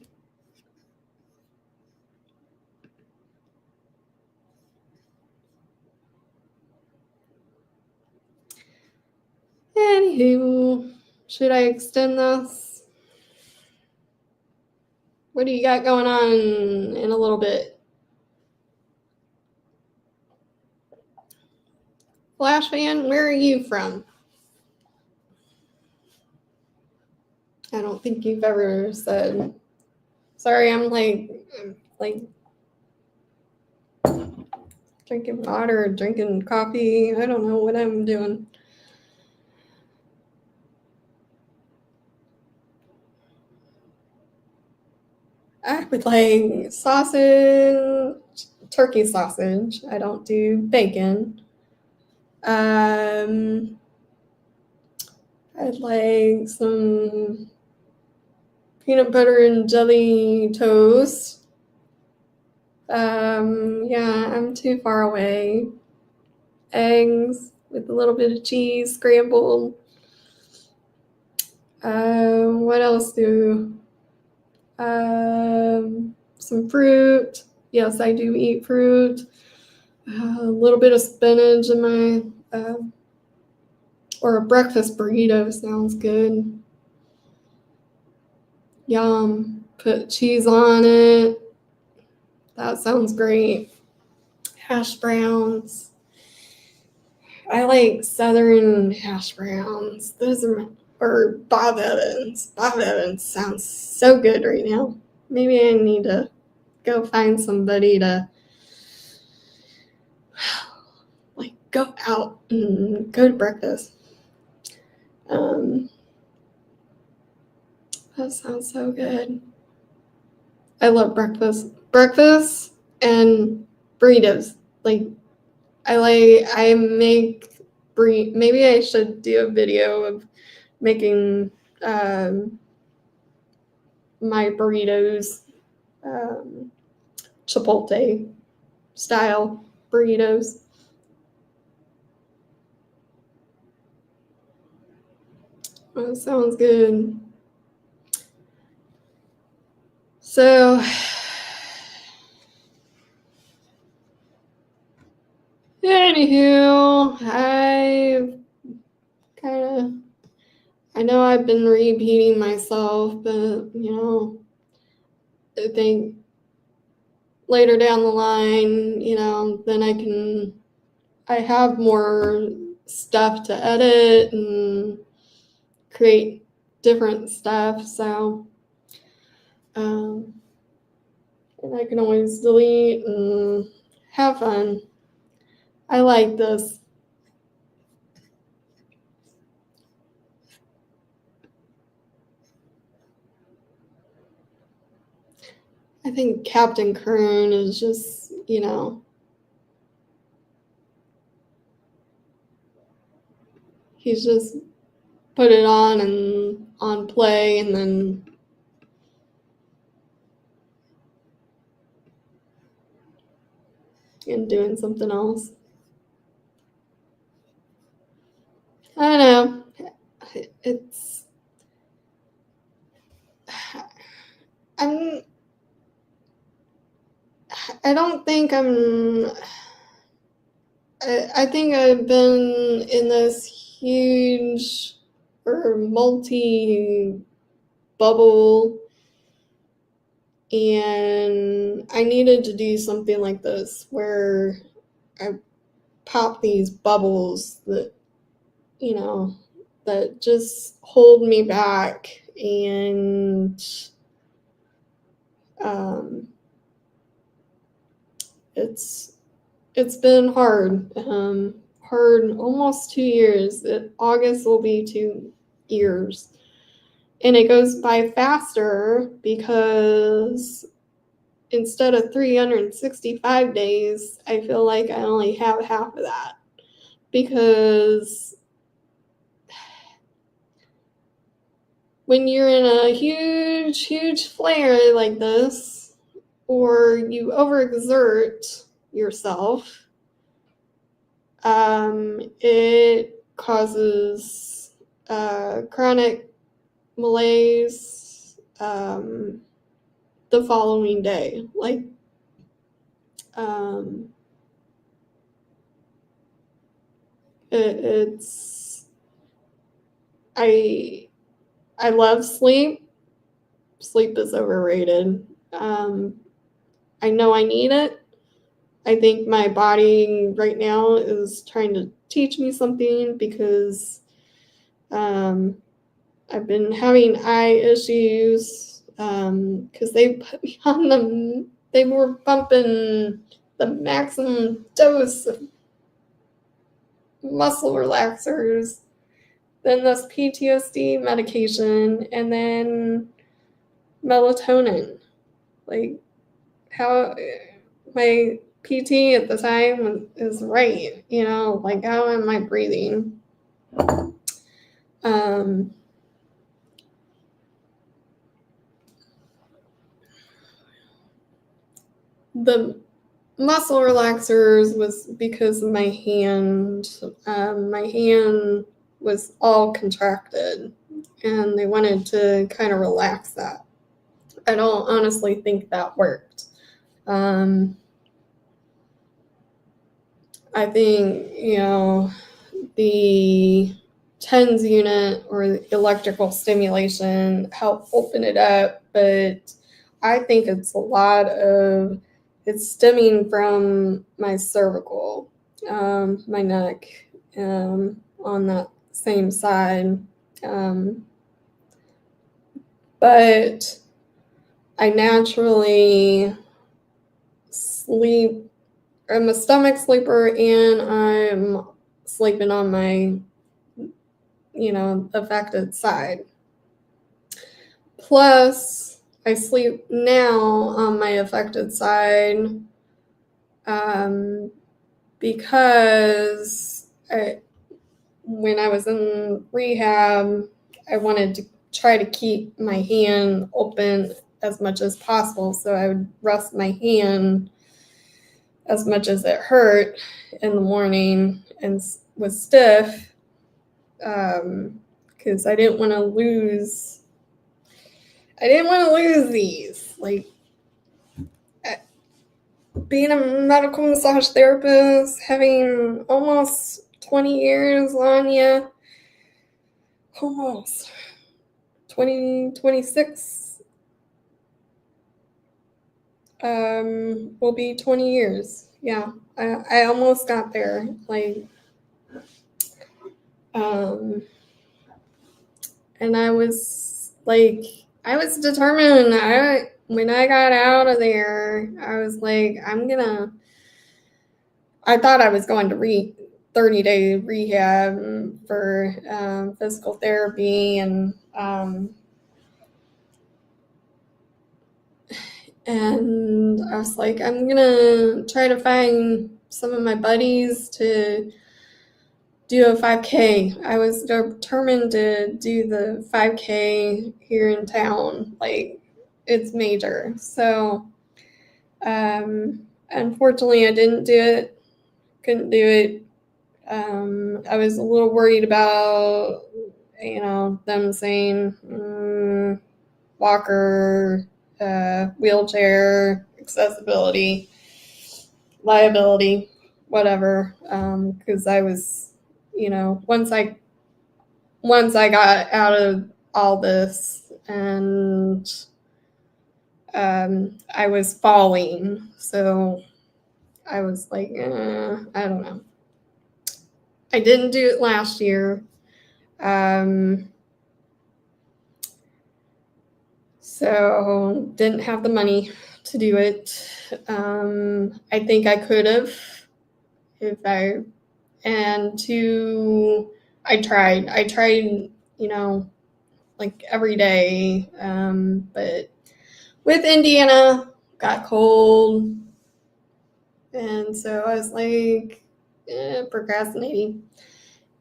Anywho, should I extend this? What do you got going on in a little bit? Flash fan, where are you from? I don't think you've ever said. Sorry, I'm like drinking water, drinking coffee. I don't know what I'm doing. I would like sausage, turkey sausage. I don't do bacon. I'd like some peanut butter and jelly toast. Yeah, I'm too far away. Eggs with a little bit of cheese, scrambled. What else some fruit. Yes, I do eat fruit. A little bit of spinach in my, or a breakfast burrito sounds good. Yum. Put cheese on it. That sounds great. Hash browns. I like Southern hash browns. Those are or Bob Evans. Bob Evans sounds so good right now. Maybe I need to go find somebody to like go out and go to breakfast. That sounds so good. I love breakfast. Breakfast and burritos. I make maybe I should do a video of making my burritos, Chipotle style burritos. That sounds good. So, anywho, I know I've been repeating myself, but I think later down the line, then I have more stuff to edit and create different stuff, so and I can always delete and have fun. I like this. I think Captain Kern is just, he's just put it on and on play and then and doing something else. I don't know. I don't think I think I've been in this huge or multi bubble, and I needed to do something like this where I pop these bubbles that that just hold me back, and it's been hard. Hard almost 2 years. August will be 2 years. And it goes by faster because instead of 365 days, I feel like I only have half of that, because when you're in a huge flare like this, or you overexert yourself, it causes chronic malaise the following day. Like, I love sleep. Sleep is overrated. I know I need it. I think my body right now is trying to teach me something, because I've been having eye issues, because they put me on they were bumping the maximum dose of muscle relaxers, then this PTSD medication, and then melatonin. Like, how my PT at the time is right, like, how am I breathing? The muscle relaxers was because of my hand. My hand was all contracted, and they wanted to kind of relax that. I don't honestly think that worked. I think, the TENS unit or the electrical stimulation helped open it up, but I think it's stemming from my cervical, my neck, on that same side. But I naturally sleep. I'm a stomach sleeper, and I'm sleeping on my, affected side. Plus, I sleep now on my affected side, because when I was in rehab, I wanted to try to keep my hand open as much as possible, so I would rest my hand as much as it hurt in the morning and was stiff, because I didn't want to lose these. Like, being a medical massage therapist, having almost 20 years on you, almost 26, will be 20 years. Yeah, I almost got there. Like, and I was determined. When I got out of there, I was like, I thought I was going to 30-day rehab for physical therapy, and I was like, I'm gonna try to find some of my buddies to do a 5K. I was determined to do the 5K here in town. Like, it's major. So, unfortunately, I didn't do it. Couldn't do it. I was a little worried about, them saying walker, wheelchair, accessibility, liability, whatever. Because I was, once I got out of all this, and I was falling, so I was like, I don't know. I didn't do it last year. So didn't have the money to do it. I think I could have I tried, like every day. But with Indiana, got cold. And so I was like procrastinating.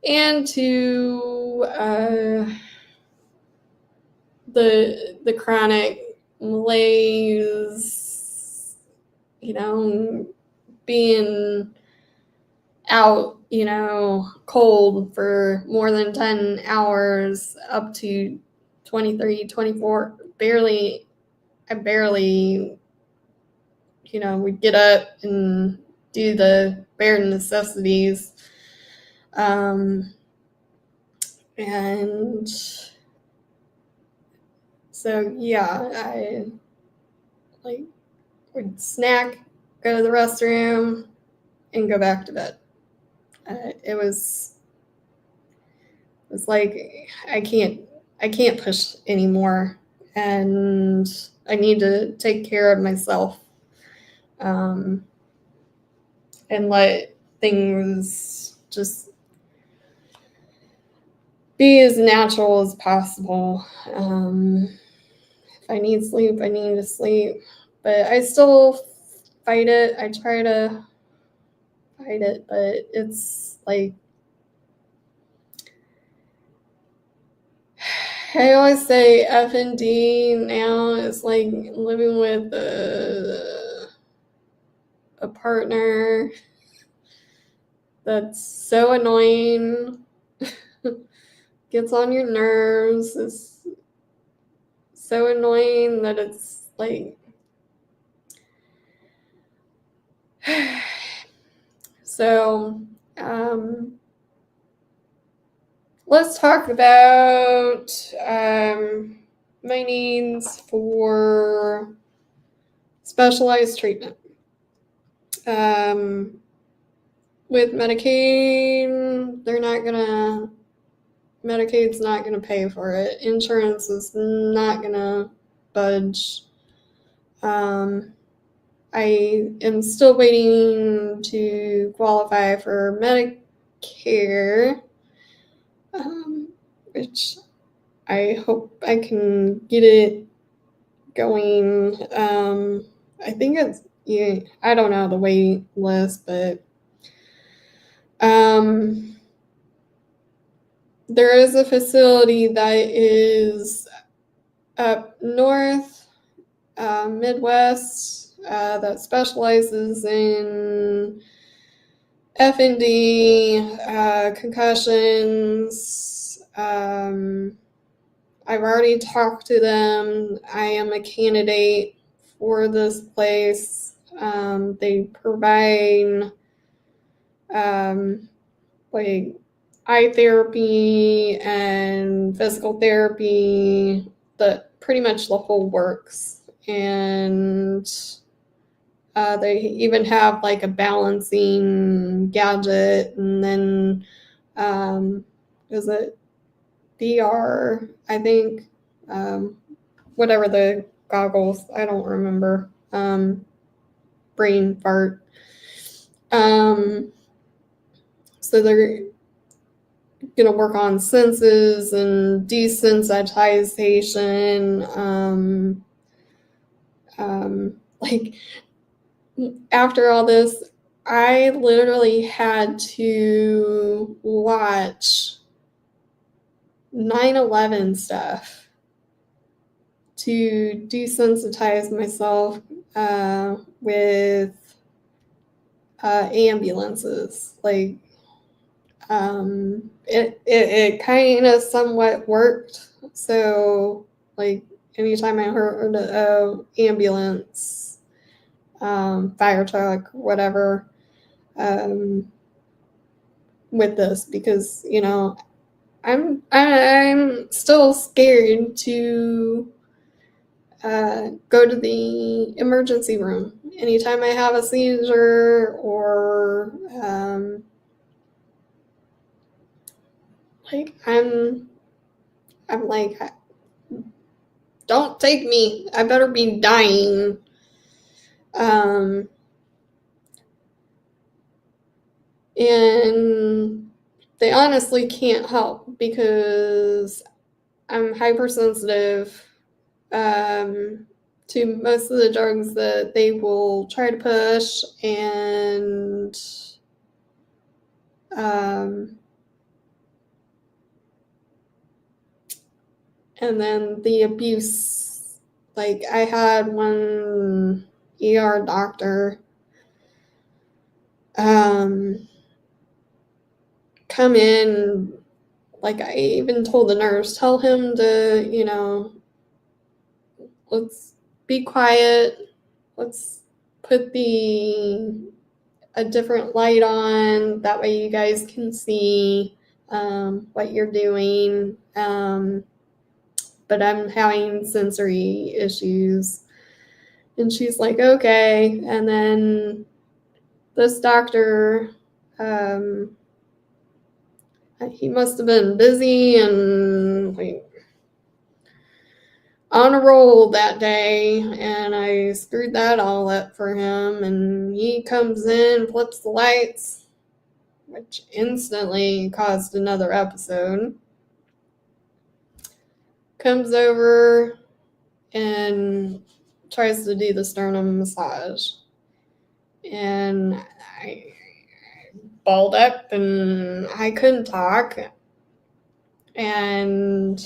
And to the chronic malaise, being out, cold for more than 10 hours, up to 23, 24, I barely, would get up and do the bare necessities. And so, yeah, I would snack, go to the restroom, and go back to bed. It was like I can't push anymore, and I need to take care of myself, and let things just be as natural as possible. If I need sleep, I need to sleep, but I still fight it. I try to fight it, but it's like, I always say F&D now is like living with a partner that's so annoying, gets on your nerves, is so annoying that it's like, so let's talk about my needs for specialized treatment. With Medicaid, Medicaid's not gonna pay for it. Insurance is not gonna budge. I am still waiting to qualify for Medicare, which I hope I can get it going. I think it's, I don't know the wait list, but there is a facility that is up north, Midwest, that specializes in F&D, concussions. I've already talked to them. I am a candidate for this place. They provide like eye therapy and physical therapy, pretty much the whole works. And they even have like a balancing gadget, and then is it VR, I think, whatever the goggles, I don't remember, brain fart. So they're going to work on senses and desensitization. Like, after all this, I literally had to watch 9/11 stuff to desensitize myself with ambulances. Like, it kind of somewhat worked. So, like, anytime I heard an ambulance, fire truck, whatever, with this, because I'm still scared to go to the emergency room anytime I have a seizure, or like I'm like, don't take me. I better be dying. And they honestly can't help because I'm hypersensitive. to most of the drugs that they will try to push, and then the abuse. Like, I had one ER doctor come in, like, I even told the nurse, tell him to, let's be quiet, let's put a different light on, that way you guys can see what you're doing, but I'm having sensory issues. And she's like, okay. And then this doctor, he must have been busy and like on a roll that day, and I screwed that all up for him, and he comes in, flips the lights, which instantly caused another episode. Comes over and tries to do the sternum massage, and I balled up and I couldn't talk, and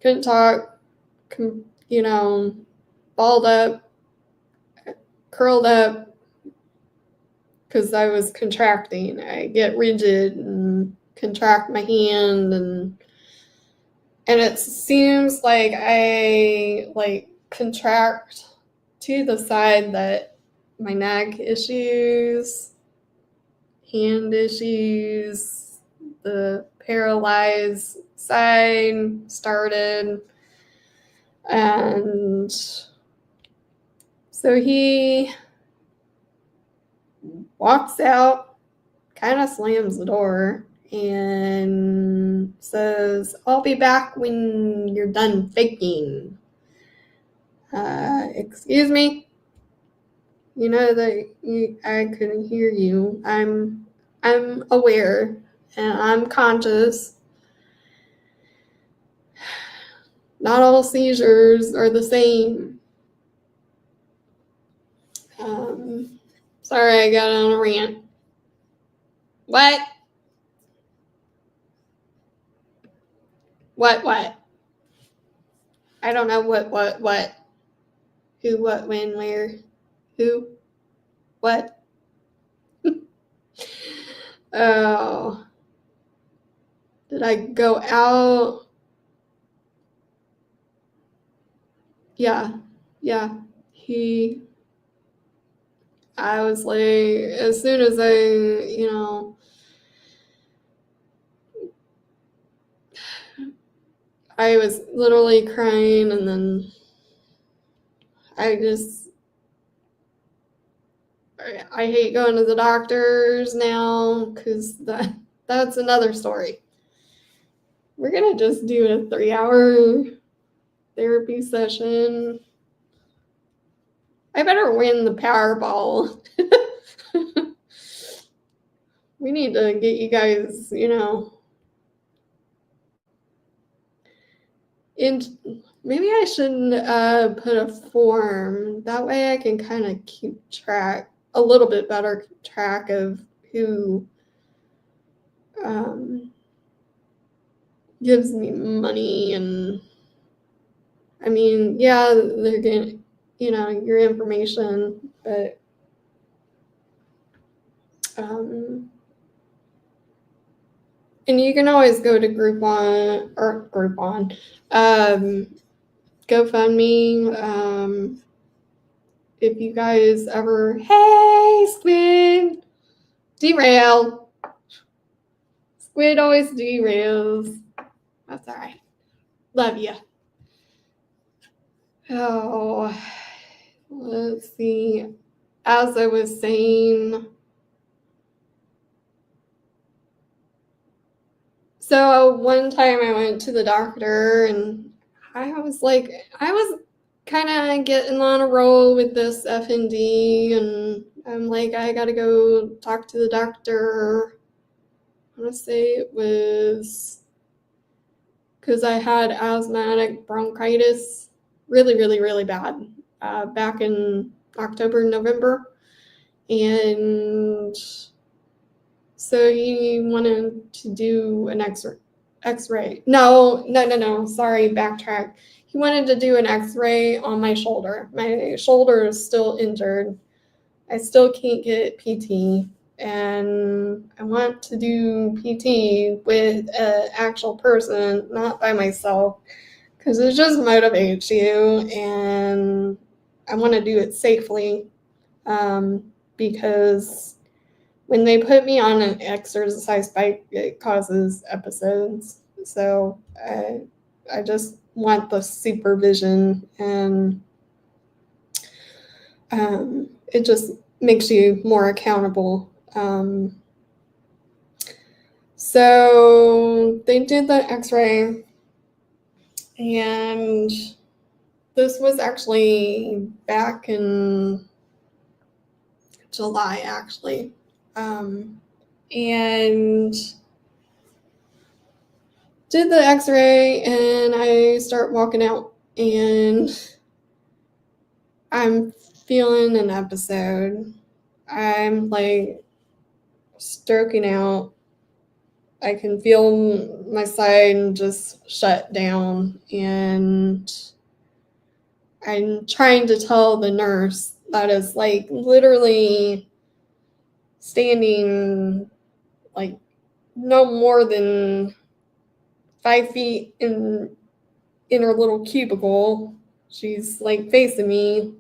couldn't talk, balled up, curled up, because I was contracting. I get rigid and contract my hand, and it seems like I contract to the side that my neck issues, hand issues, the paralyzed side started. And so he walks out, kind of slams the door, and says, I'll be back when you're done faking. Excuse me? You know that I couldn't hear you. I'm aware and I'm conscious. Not all seizures are the same. Sorry, I got on a rant. What? What? I don't know what. Who, what, when, where, who, what? Oh. Did I go out? Yeah. I was like, as soon as I was literally crying, and then I hate going to the doctors now, because that's another story. We're going to just do a 3-hour therapy session. I better win the Powerball. We need to get you guys, and maybe I should put a form. That way I can kind of keep a little bit better track of who gives me money. And I mean, yeah, they're getting, your information, but and you can always go to GroupOn, GoFundMe. If you guys ever, hey, Squid, derail. Squid always derails. That's all right. Love you. Oh, let's see. As I was saying, so one time I went to the doctor, and I was kind of getting on a roll with this FND, and I'm like, I gotta go talk to the doctor. I want to say it was because I had asthmatic bronchitis really, really, really bad back in October, November. And so he wanted to do an X-ray. No, sorry, backtrack. He wanted to do an X-ray on my shoulder. My shoulder is still injured. I still can't get PT, and I want to do PT with an actual person, not by myself, because it just motivates you, and I want to do it safely, because when they put me on an exercise bike, it causes episodes. So I just want the supervision, and it just makes you more accountable. So they did the X-ray, and this was actually back in July, actually. And did the X-ray, and I start walking out, and I'm feeling an episode. I'm like stroking out. I can feel my side just shut down, and I'm trying to tell the nurse that is like literally standing like no more than 5 feet in her little cubicle. She's like facing me,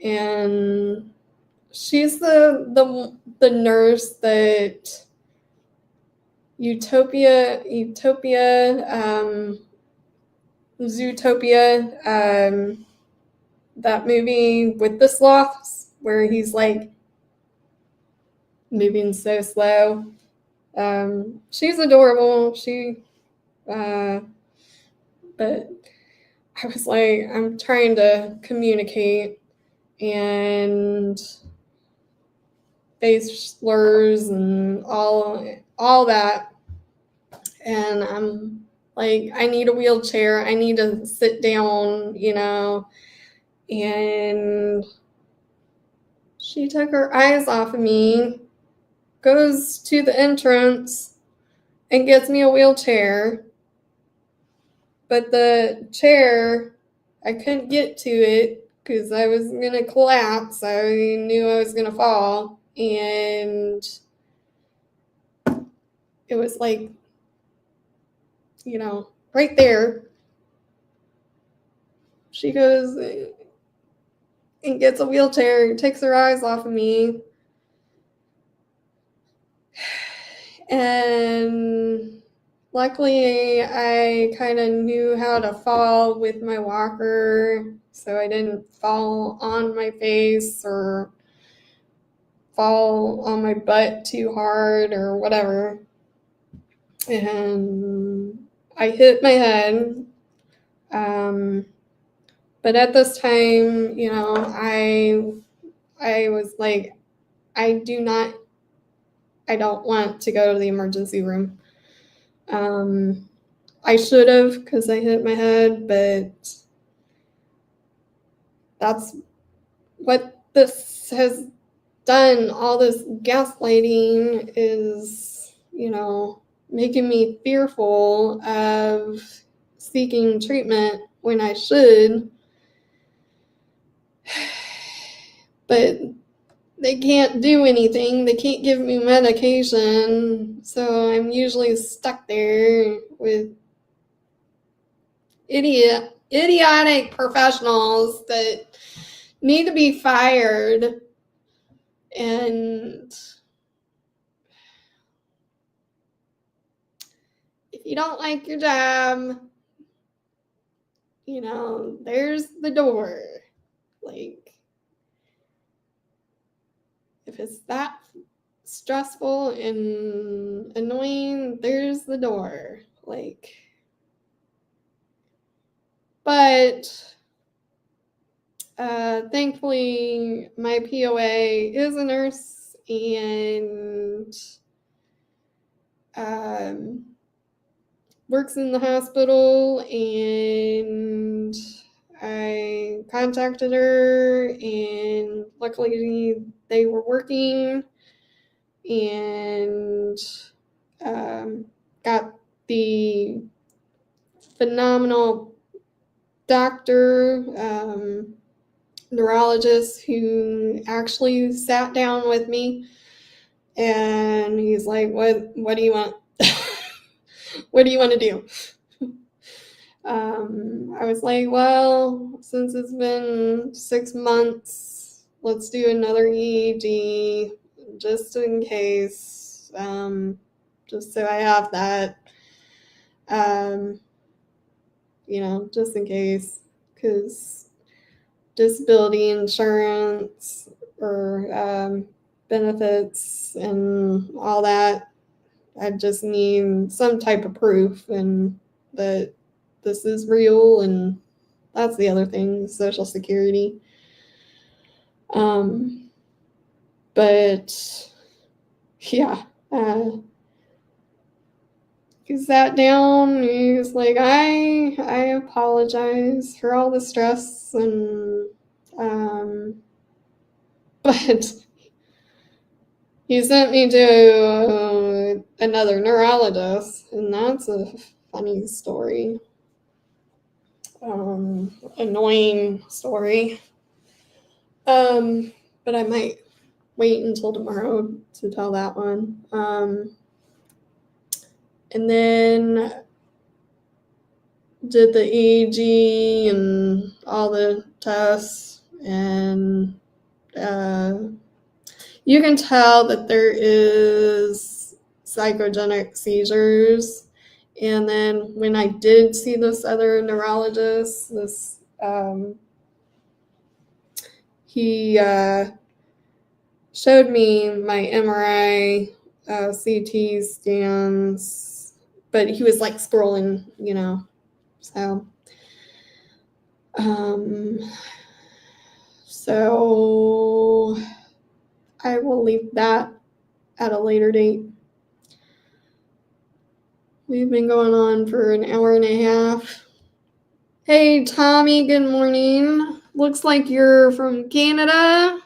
and she's the nurse that Zootopia, that movie with the sloths where he's like moving so slow. She's adorable. But I was like, I'm trying to communicate, and face slurs and all that. And I'm like, I need a wheelchair. I need to sit down, And she took her eyes off of me, goes to the entrance, and gets me a wheelchair. But the chair, I couldn't get to it because I was going to collapse. I knew I was going to fall. And it was like, right there. She goes and gets a wheelchair, takes her eyes off of me. And luckily, I kind of knew how to fall with my walker, so I didn't fall on my face or fall on my butt too hard or whatever. And I hit my head. But at this time, I was like, I don't want to go to the emergency room. I should have, because I hit my head, but that's what this has done. All this gaslighting is, making me fearful of seeking treatment when I should. But they can't do anything. They can't give me medication. So I'm usually stuck there with idiotic professionals that need to be fired. And if you don't like your job, there's the door. Like, if it's that stressful and annoying, there's the door. Like, but thankfully, my POA is a nurse, and works in the hospital, and I contacted her, and luckily they were working, and got the phenomenal doctor, neurologist, who actually sat down with me, and he's like, what do you want? What do you want to do? I was like, well, since it's been 6 months, let's do another EEG just in case, just so I have that, just in case, because disability insurance or benefits and all that, I just need some type of proof and that this is real, and that's the other thing, Social Security. But yeah, he sat down, and he was like, I apologize for all the stress, and but he sent me to another neurologist, and that's a funny story. Annoying story. But I might wait until tomorrow to tell that one. And then did the EEG and all the tests, and you can tell that there is psychogenic seizures. And then when I did see this other neurologist, he showed me my MRI, CT scans, but he was like scrolling, so. So I will leave that at a later date. We've been going on for an hour and a half. Hey, Tommy, good morning. Looks like you're from Canada.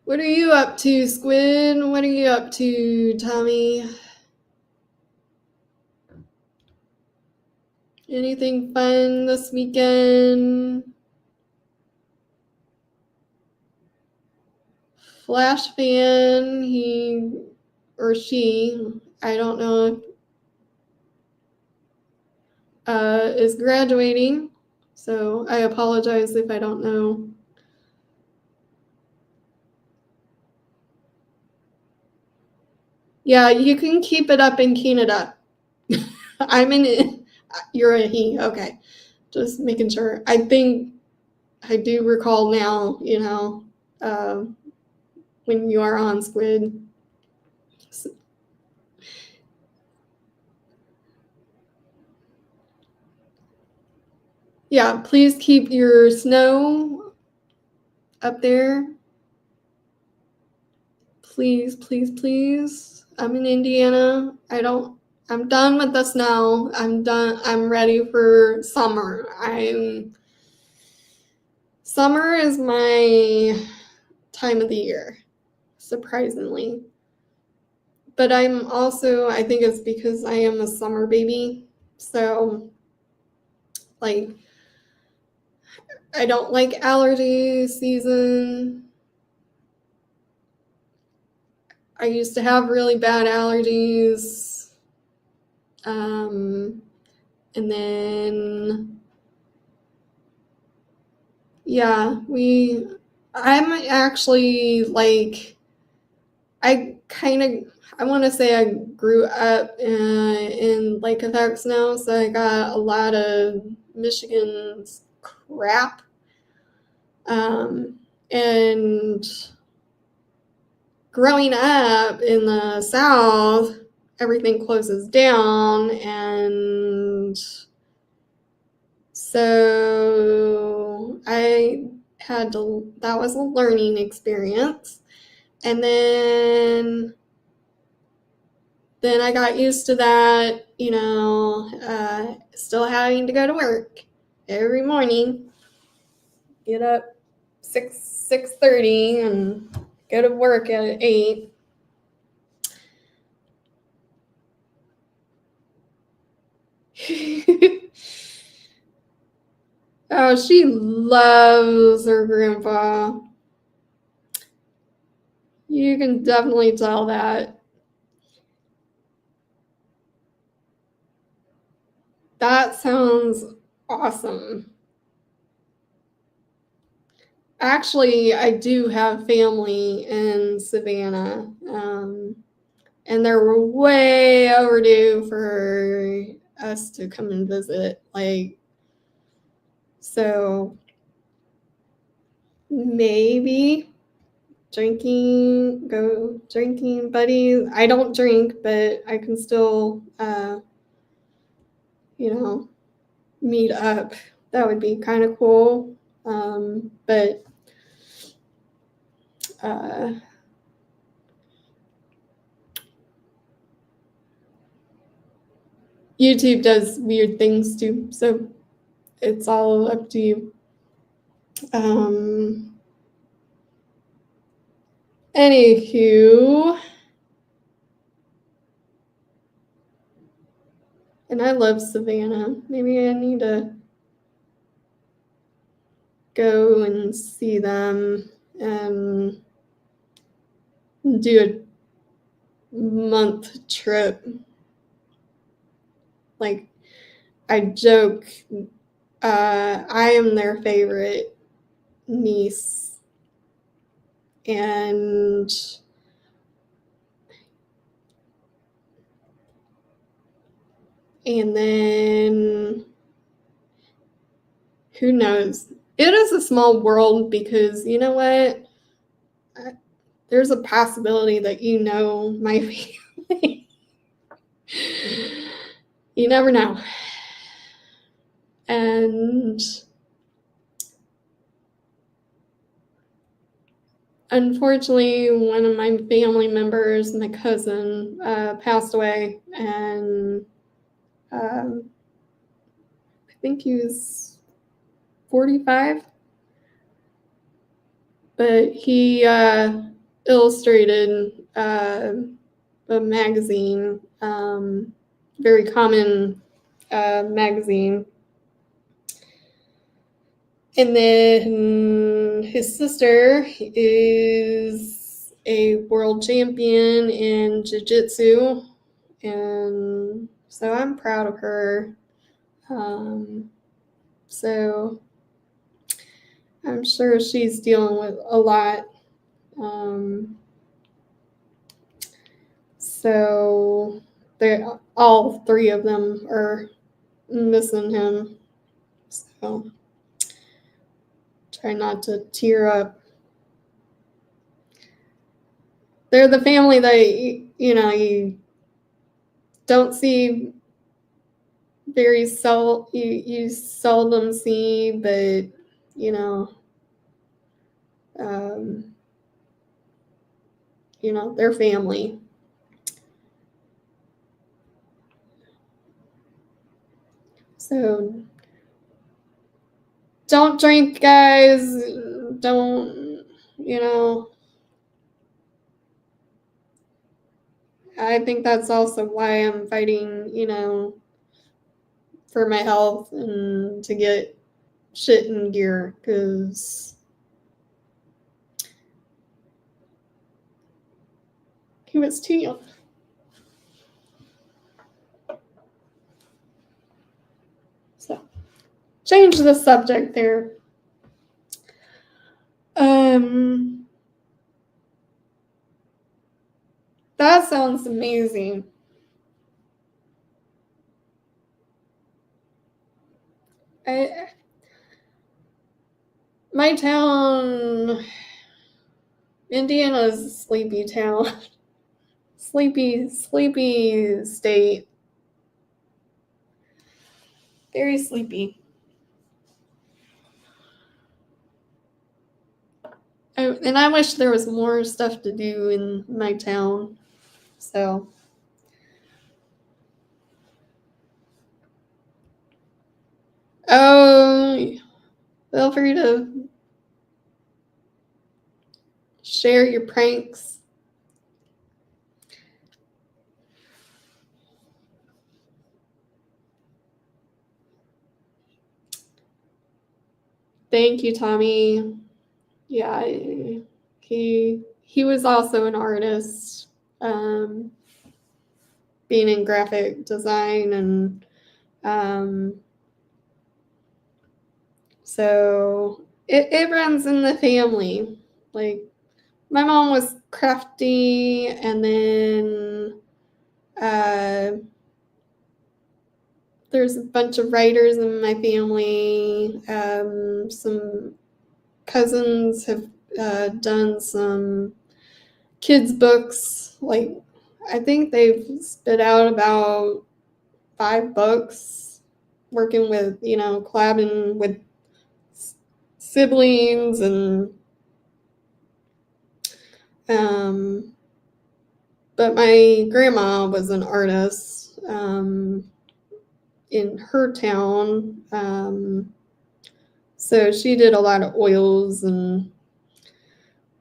What are you up to, Squid? What are you up to, Tommy? Anything fun this weekend? Flash fan, he or she, I don't know, is graduating, so I apologize if I don't know. Yeah, you can keep it up in Canada. You're a he, okay. Just making sure. I think I do recall now, when you are on, Squid. Yeah, please keep your snow up there. Please, please, please. I'm in Indiana. I'm done with the snow. I'm done. I'm ready for summer. Summer is my time of the year, surprisingly. But I think it's because I am a summer baby. So, like, I don't like allergy season. I used to have really bad allergies. And then, yeah, I'm actually like, I want to say I grew up in Lake Effects now, so I got a lot of Michigan's crap. And growing up in the South, everything closes down, and so I that was a learning experience. And then I got used to that, still having to go to work every morning, get up 6:30 and go to work at 8. Oh, she loves her grandpa. You can definitely tell that. That sounds awesome. Actually, I do have family in Savannah, and they're way overdue for us to come and visit. So maybe drinking buddies. I don't drink, but I can still, meet up. That would be kind of cool. But YouTube does weird things too, so it's all up to you. Anywho, and I love Savannah. Maybe I need to go and see them and do a month trip. Like, I joke, I am their favorite niece, and then who knows? It is a small world because you know what? There's a possibility that my family. You never know. And unfortunately, one of my family members, my cousin, passed away, and I think he was 45. But he illustrated a magazine, very common magazine. And then his sister is a world champion in jiu-jitsu, and so I'm proud of her. So I'm sure she's dealing with a lot. So all three of them are missing him. So try not to tear up. They're the family that you don't see very you seldom see, but they're family. So don't drink, guys. Don't, I think that's also why I'm fighting, for my health and to get shit in gear, because he was too young. So, change the subject there. That sounds amazing. My town, Indiana's a sleepy town. Sleepy state. Very sleepy. And I wish there was more stuff to do in my town. So, feel free to share your pranks. Thank you, Tommy. Yeah, he was also an artist, being in graphic design, and so it runs in the family. Like, my mom was crafty, and then there's a bunch of writers in my family. Some cousins have done some kids' books. Like, I think they've spit out about 5 books, working with, collabing with siblings, and but my grandma was an artist in her town, so she did a lot of oils, and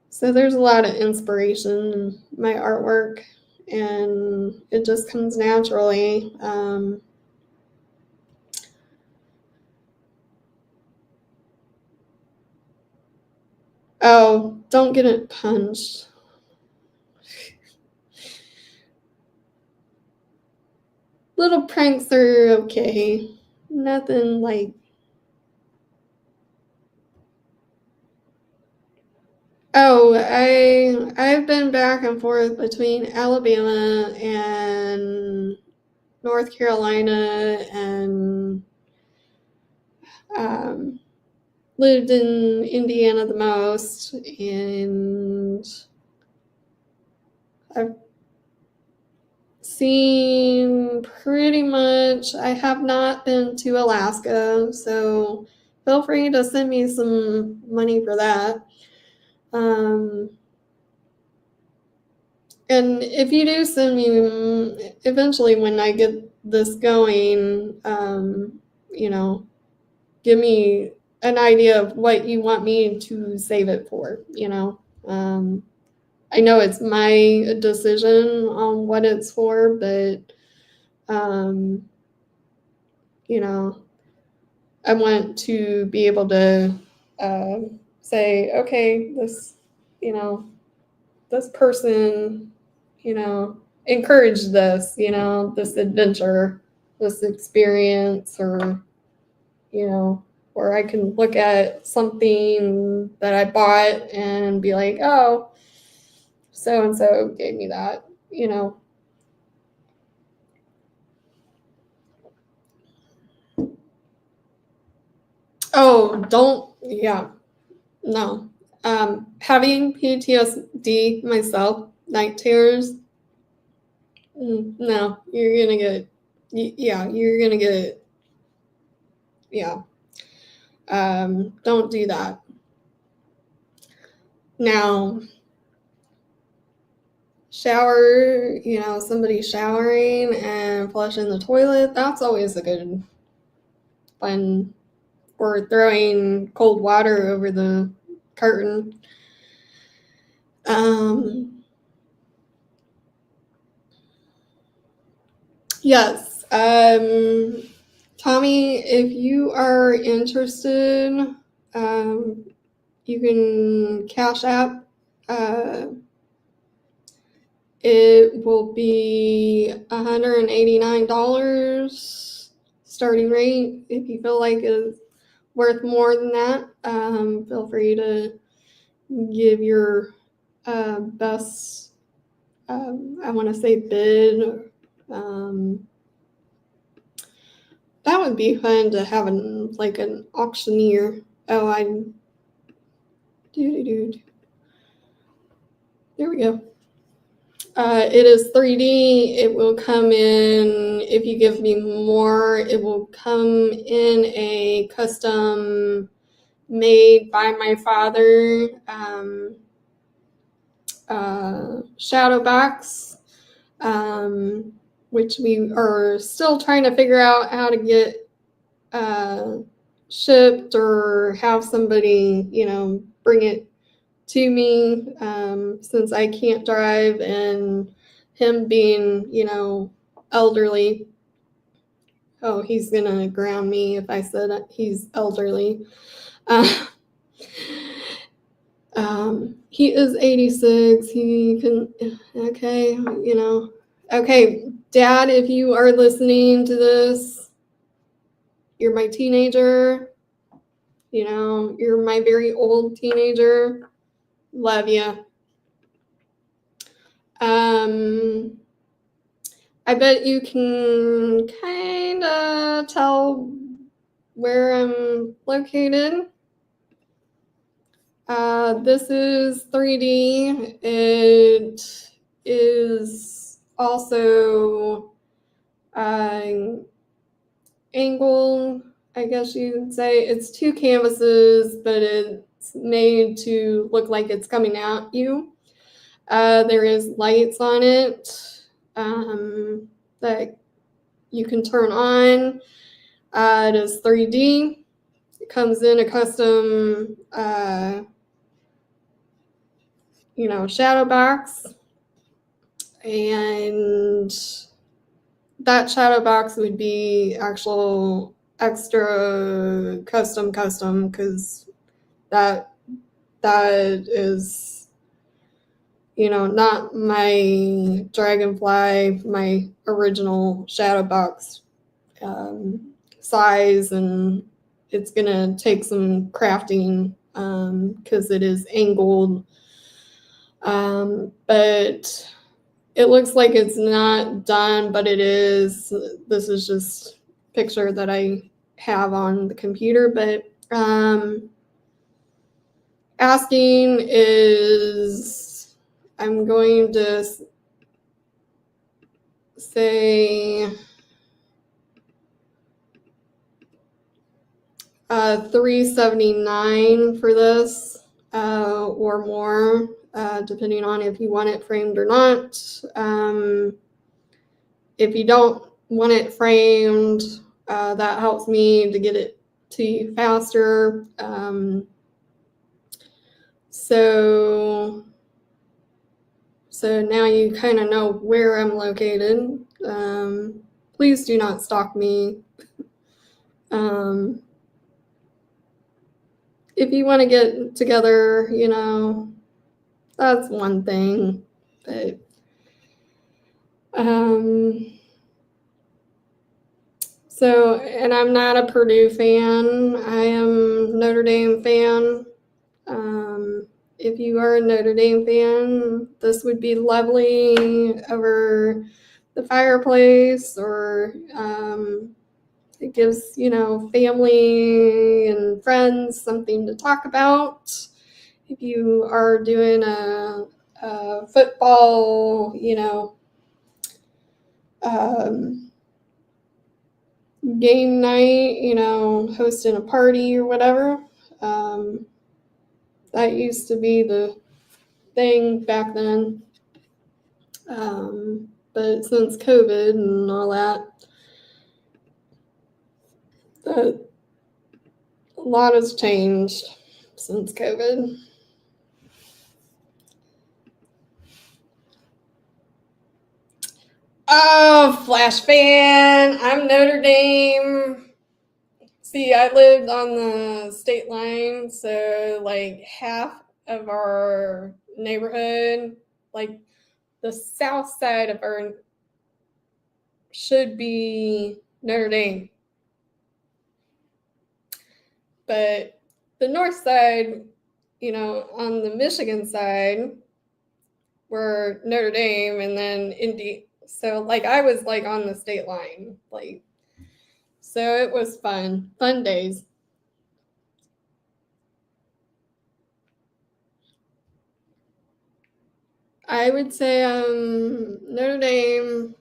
so there's a lot of inspiration in my artwork, and it just comes naturally. Oh, don't get it punched. Little pranks are okay. Nothing like... Oh, I've been back and forth between Alabama and North Carolina, and lived in Indiana the most, and I've seen pretty much... I have not been to Alaska, so feel free to send me some money for that. And if you do send me, eventually when I get this going, give me an idea of what you want me to save it for, I know it's my decision on what it's for, but, I want to be able to say, okay, this person, encourage this, this adventure, this experience, or, or I can look at something that I bought and be like, oh, so-and-so gave me that, Oh, don't, yeah, no. Having PTSD myself, night terrors, no, you're gonna get, you're gonna get, yeah. Don't do that. Now, shower, somebody showering and flushing the toilet, that's always a good fun, or throwing cold water over the curtain. Yes. Tommy, if you are interested, you can Cash App. It will be $189 starting rate. If you feel like it's worth more than that, feel free to give your best, I want to say, bid. That would be fun to have an auctioneer. Oh, there we go. It is 3D. It will come in, if you give me more, it will come in a custom made by my father shadow box, which we are still trying to figure out how to get shipped or have somebody, bring it to me, since I can't drive, and him being, elderly. Oh, he's gonna ground me if I said he's elderly. He is 86. He can, okay, Okay, Dad, if you are listening to this, you're my teenager. You're my very old teenager. Love you. I bet you can kind of tell where I'm located. This is 3D. It is also angled, I guess you could say. It's two canvases, but it's made to look like it's coming at you. There is lights on it that you can turn on. It is 3D. It comes in a custom, shadow box. And that shadow box would be actual extra custom because that is, not my Dragonfly, my original shadow box size, and it's gonna take some crafting because it is angled, but it looks like it's not done, but it is. This is just a picture that I have on the computer, but asking is, I'm going to say $379 for this, or more, depending on if you want it framed or not. If you don't want it framed, that helps me to get it to you faster. So now you kind of know where I'm located. Please do not stalk me. If you want to get together, that's one thing. But and I'm not a Purdue fan. I am Notre Dame fan. If you are a Notre Dame fan, this would be lovely over the fireplace, or it gives, family and friends something to talk about. If you are doing a football, game night, hosting a party or whatever. That used to be the thing back then. But since COVID and all that, a lot has changed since COVID. Oh, Flash fan. I'm Notre Dame. See, I lived on the state line, so like half of our neighborhood, like the south side of our should be Notre Dame. But the north side, on the Michigan side, were Notre Dame, and then Indy. So like I was like on the state line, like, so it was fun days. I would say Notre Dame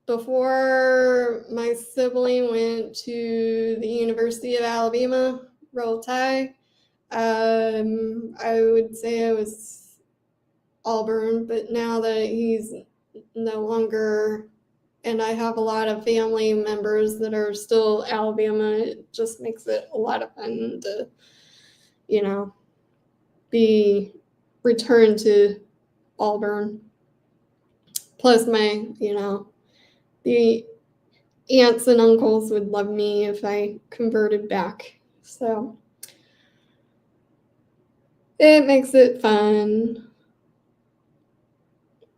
before my sibling went to the University of Alabama, Roll Tide, I would say I was Auburn, but now that he's no longer, and I have a lot of family members that are still Alabama, it just makes it a lot of fun to, be returned to Auburn. Plus my, the aunts and uncles would love me if I converted back. So it makes it fun.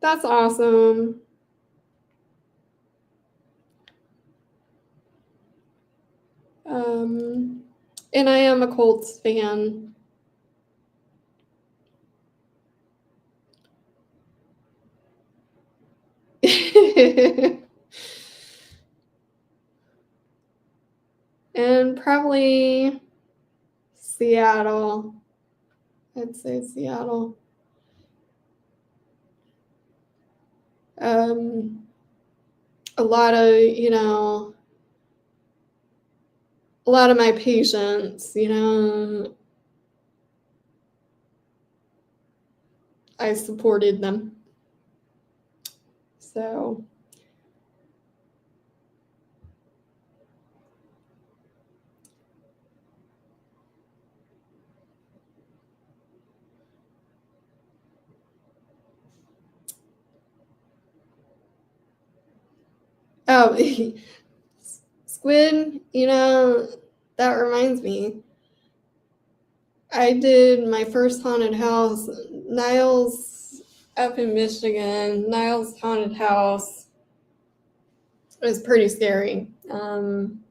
That's awesome. And I am a Colts fan. And probably Seattle. I'd say Seattle. A lot of, a lot of my patients, I supported them. So oh, Squid, that reminds me. I did my first haunted house, Niles up in Michigan, Niles Haunted House. It was pretty scary. And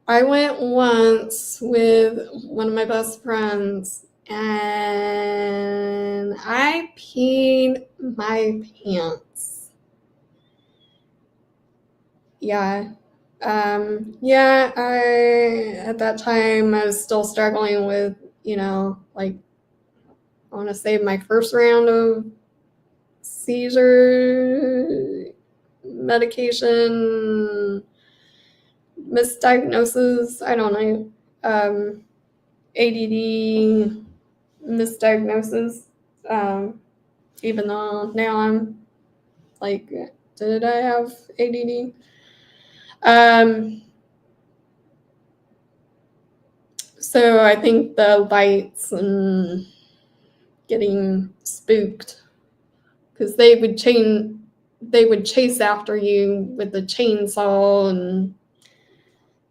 I went once with one of my best friends, and I peed my pants. Yeah. At that time I was still struggling with, I want to say my first round of seizure medication, misdiagnosis, I don't know, ADD misdiagnosis, even though now I'm like, did I have ADD? So I think the lights and getting spooked, because they would chase after you with the chainsaw and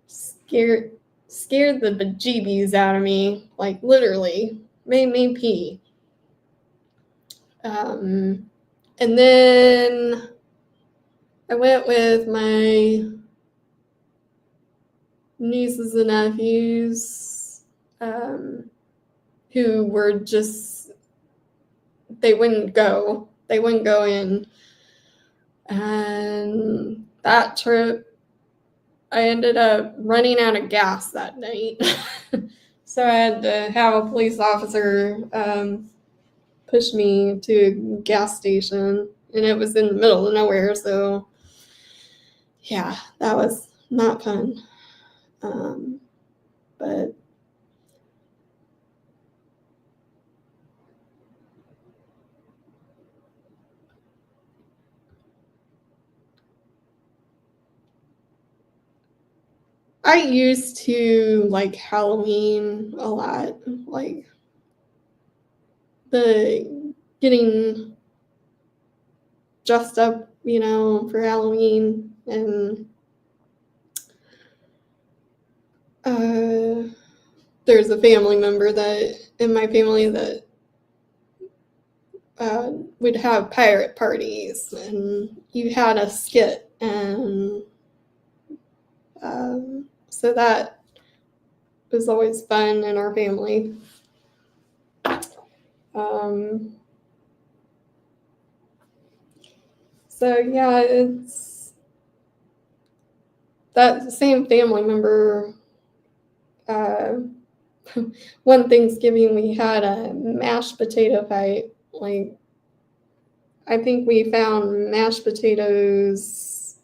scared the bejeebies out of me, like literally made me pee. And then I went with my nieces and nephews, who were just, they wouldn't go in. And that trip, I ended up running out of gas that night. So I had to have a police officer push me to a gas station, and it was in the middle of nowhere, so yeah, that was not fun. But I used to like Halloween a lot, like the getting dressed up, for Halloween. And there's a family member that in my family that would have pirate parties, and you had a skit, and so that was always fun in our family. So yeah, it's that same family member. One Thanksgiving we had a mashed potato fight, like I think we found mashed potatoes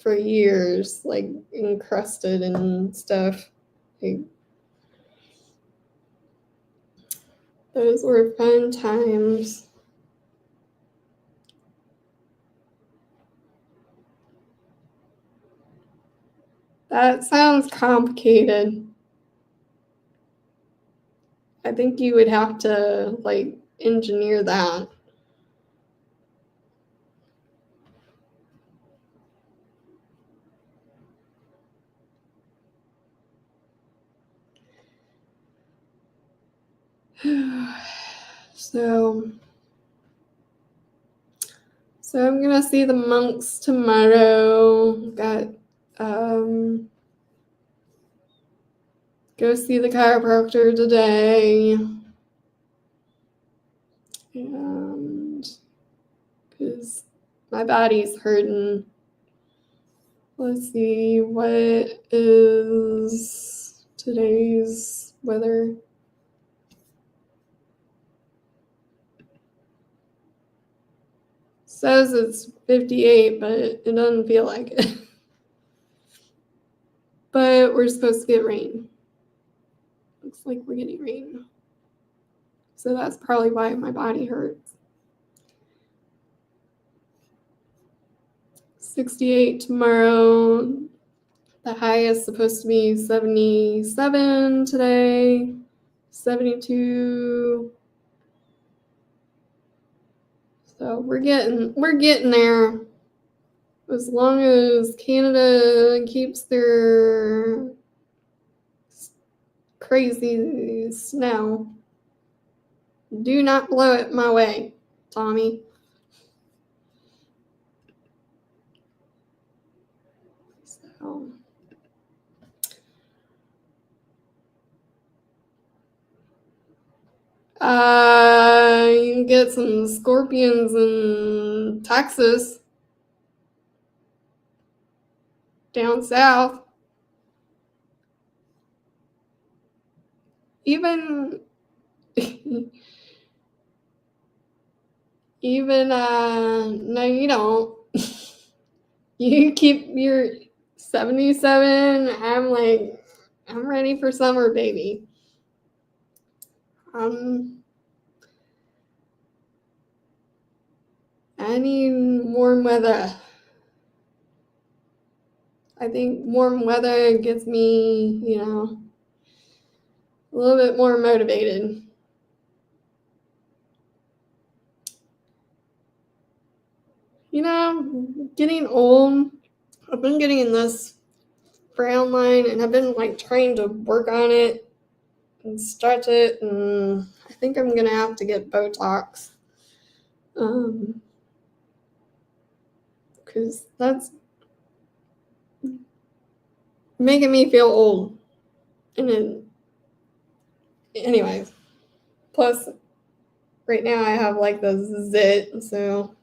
for years, like encrusted and stuff. Like, those were fun times. That sounds complicated. I think you would have to, like, engineer that. So I'm gonna see the monks tomorrow. Got go see the chiropractor today. And because my body's hurting. Let's see, what is today's weather? Says it's 58, but it doesn't feel like it. But we're supposed to get rain. Looks like we're getting rain. So that's probably why my body hurts. 68 tomorrow. The high is supposed to be 77 today. 72. So we're getting there. As long as Canada keeps their crazy snow. Do not blow it my way, Tommy. So you can get some scorpions in Texas, down south. Even no, you don't. You keep your 77. I'm ready for summer, baby. I need warm weather. I think warm weather gets me, a little bit more motivated. Getting old, I've been getting in this frown line, and I've been trying to work on it and stretch it, and I think I'm gonna have to get Botox. Because that's making me feel old. And then, anyways, plus right now I have the zit, so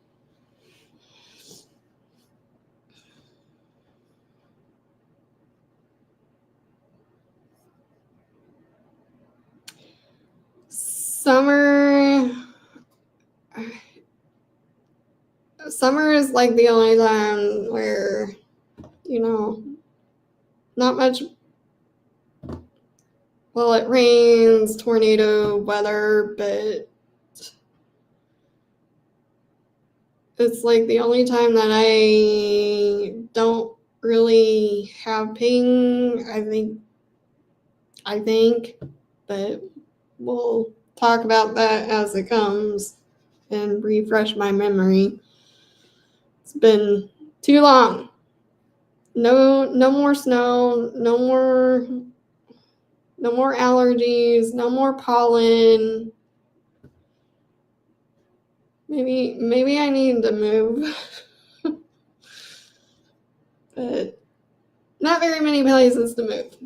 summer is the only time where, not much, well, it rains, tornado weather, but it's the only time that I don't really have pain, I think, but we'll talk about that as it comes and refresh my memory. It's been too long. No more snow, no more allergies, no more pollen. Maybe I need to move. But not very many places to move.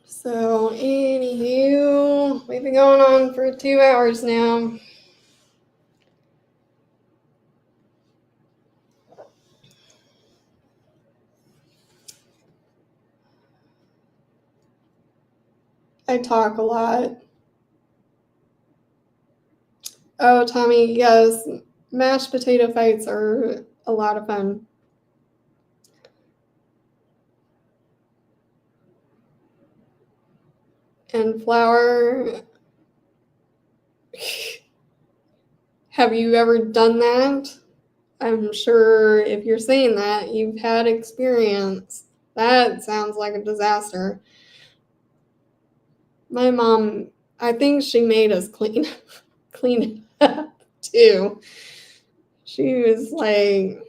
So anywho, we've been going on for 2 hours now. I talk a lot. Oh, Tommy, yes, mashed potato fights are a lot of fun. And flour, have you ever done that? I'm sure if you're saying that, you've had experience. That sounds like a disaster. My mom, I think she made us clean it up too. She was like,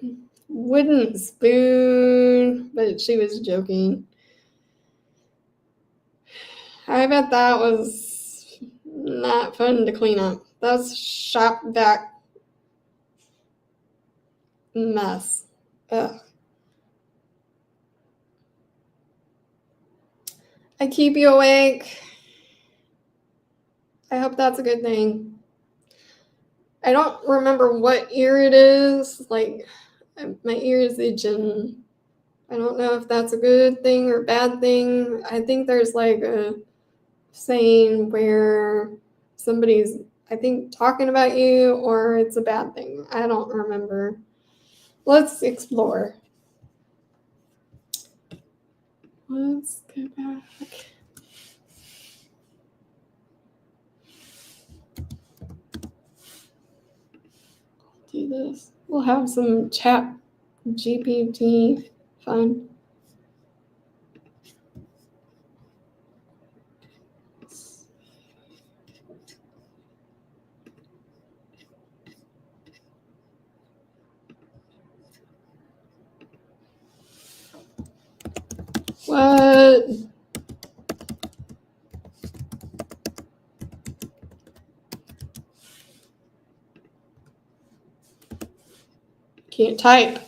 wooden spoon, but she was joking. I bet that was not fun to clean up. That's shop vac mess. Ugh. I keep you awake. I hope that's a good thing. I don't remember what ear it is. Like, my ear is itching. I don't know if that's a good thing or bad thing. I think there's like a saying where somebody's, I think, talking about you, or it's a bad thing. I don't remember. Let's explore. Let's go back. Do this. We'll have some chat GPT fun. What? Can't type.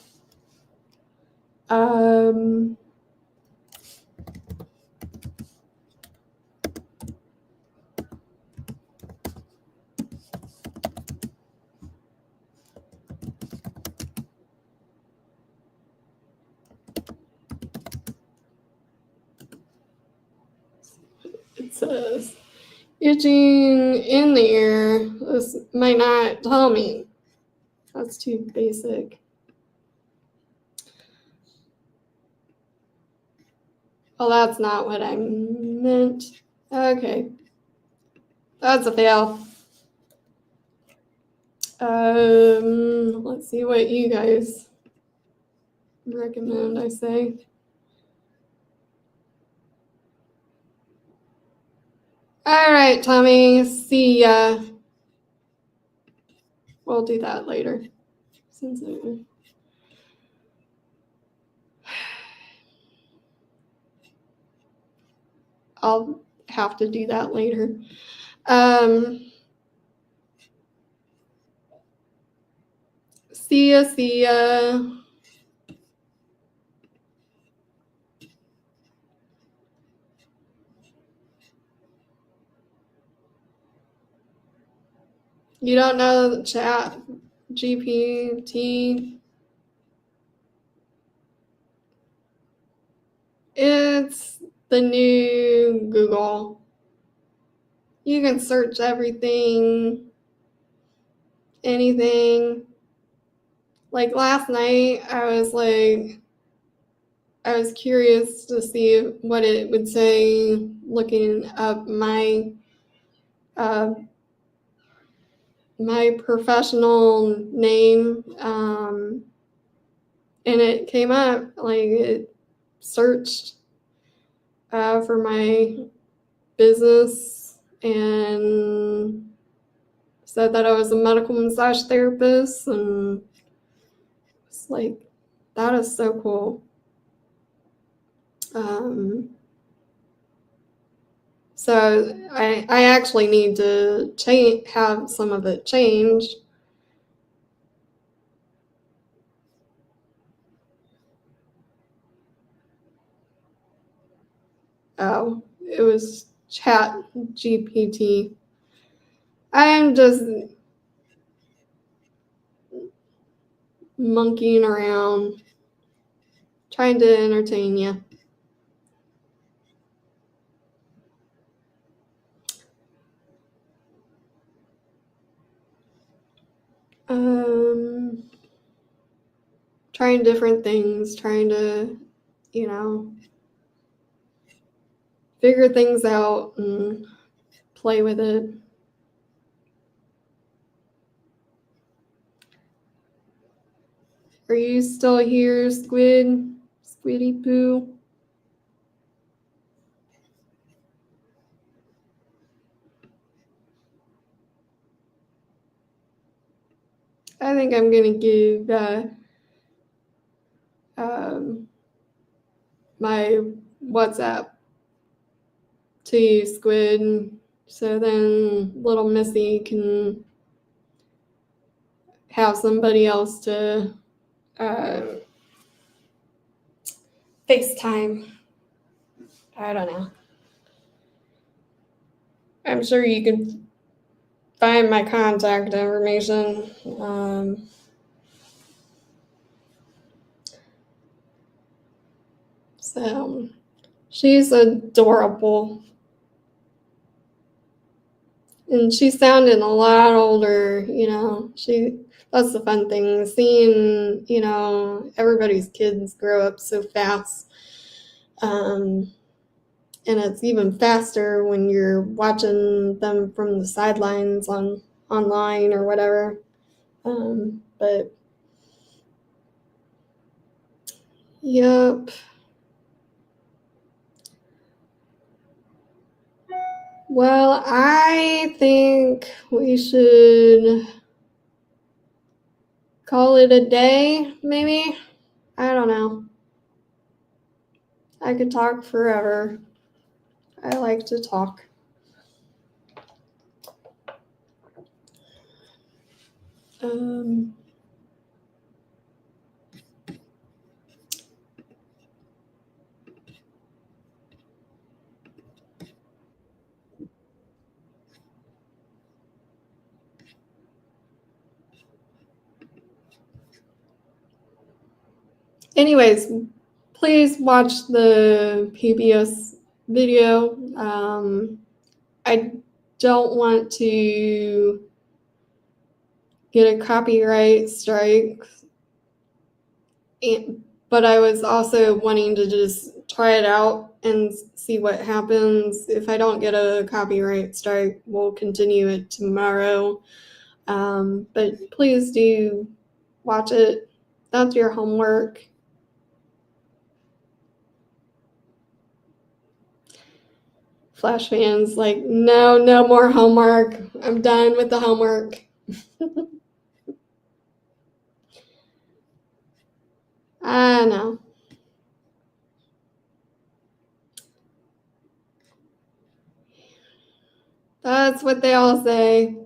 It says itching in the ear. This might not tell me. That's too basic. Well, that's not what I meant. Okay. That's a fail. Let's see what you guys recommend, I say. All right, Tommy, see ya. We'll do that later. I'll have to do that later. See ya. You don't know the chat GPT? It's the new Google. You can search everything, anything. Like last night, I was curious to see what it would say looking up my my professional name, and it came up, like it searched for my business and said that I was a medical massage therapist, and it's like, that is so cool. So I actually need to have some of it changed. Oh, it was Chat GPT. I am just monkeying around, trying to entertain you. trying different things, trying to, you know, figure things out and play with it. Are you still here, Squid? Squiddy Poo? I think I'm gonna give my WhatsApp to you, Squid, so then little Missy can have somebody else to FaceTime. I don't know. I'm sure you can find my contact information. So she's adorable. And she sounded a lot older, you know. That's the fun thing, seeing, you know, everybody's kids grow up so fast. And it's even faster when you're watching them from the sidelines online or whatever. But yep. Well, I think we should call it a day, maybe? I don't know. I could talk forever. I like to talk. Anyways, please watch the PBS video. I don't want to get a copyright strike, but I was also wanting to just try it out and see what happens. If I don't get a copyright strike, we'll continue it tomorrow. But please do watch it. That's your homework. Flash fans like, no more homework. I'm done with the homework. I know. That's what they all say.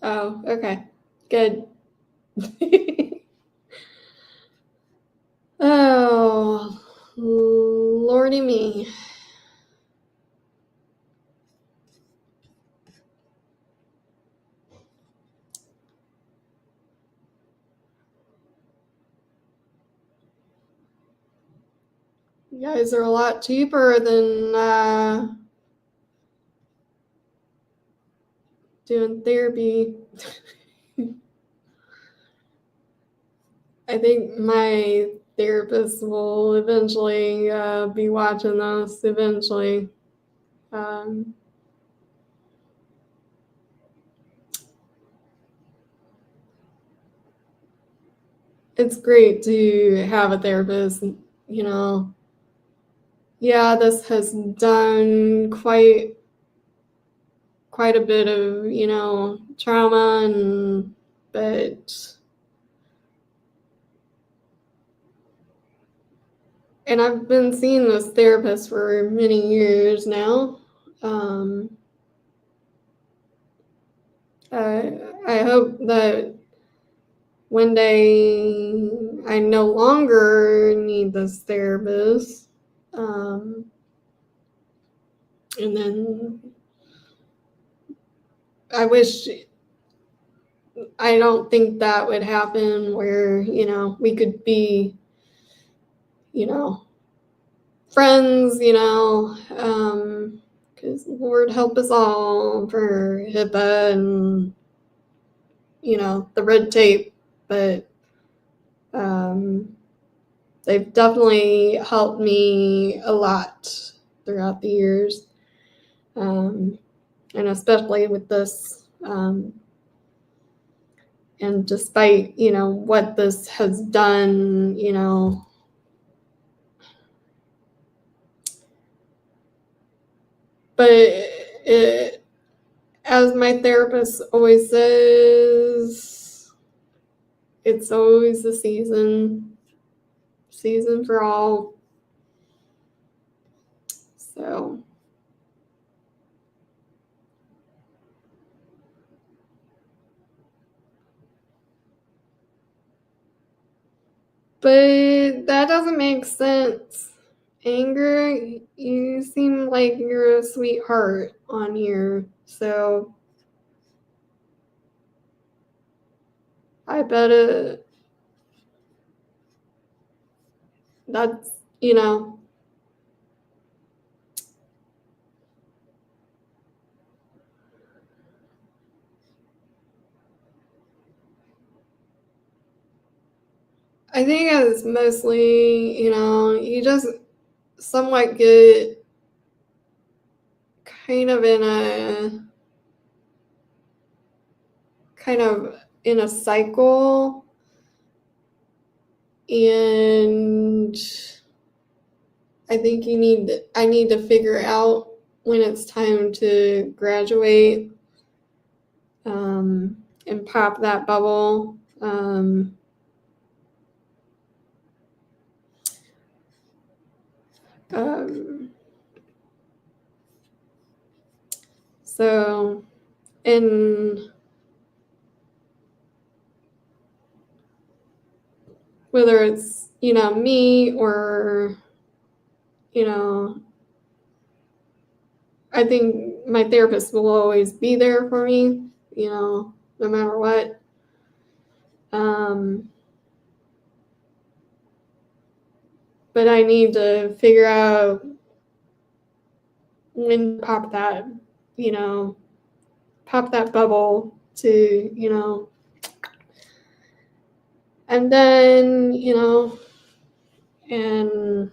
Oh, okay. Good. Oh, lordy me. You guys are a lot cheaper than doing therapy. I think my therapist will eventually be watching this eventually. It's great to have a therapist, you know. Yeah, this has done quite a bit of, you know, trauma, and I've been seeing this therapist for many years now. I hope that one day I no longer need this therapist. And then I wish I don't think that would happen where, you know, we could be, you know, friends, you know, because Lord help us all for HIPAA and, you know, the red tape, but they've definitely helped me a lot throughout the years, and especially with this. And despite, you know, what this has done, you know, but as my therapist always says, it's always a season for all. So, but that doesn't make sense. Anger, you seem like you're a sweetheart on here, so I bet that's, you know, I think it's mostly, you know, you just somewhat get kind of in a cycle, and I think I need to figure out when it's time to graduate, and pop that bubble. So, and whether it's, you know, me or, you know, I think my therapist will always be there for me, you know, no matter what. But I need to figure out when to pop that, you know, pop that bubble to, you know, and then, you know, and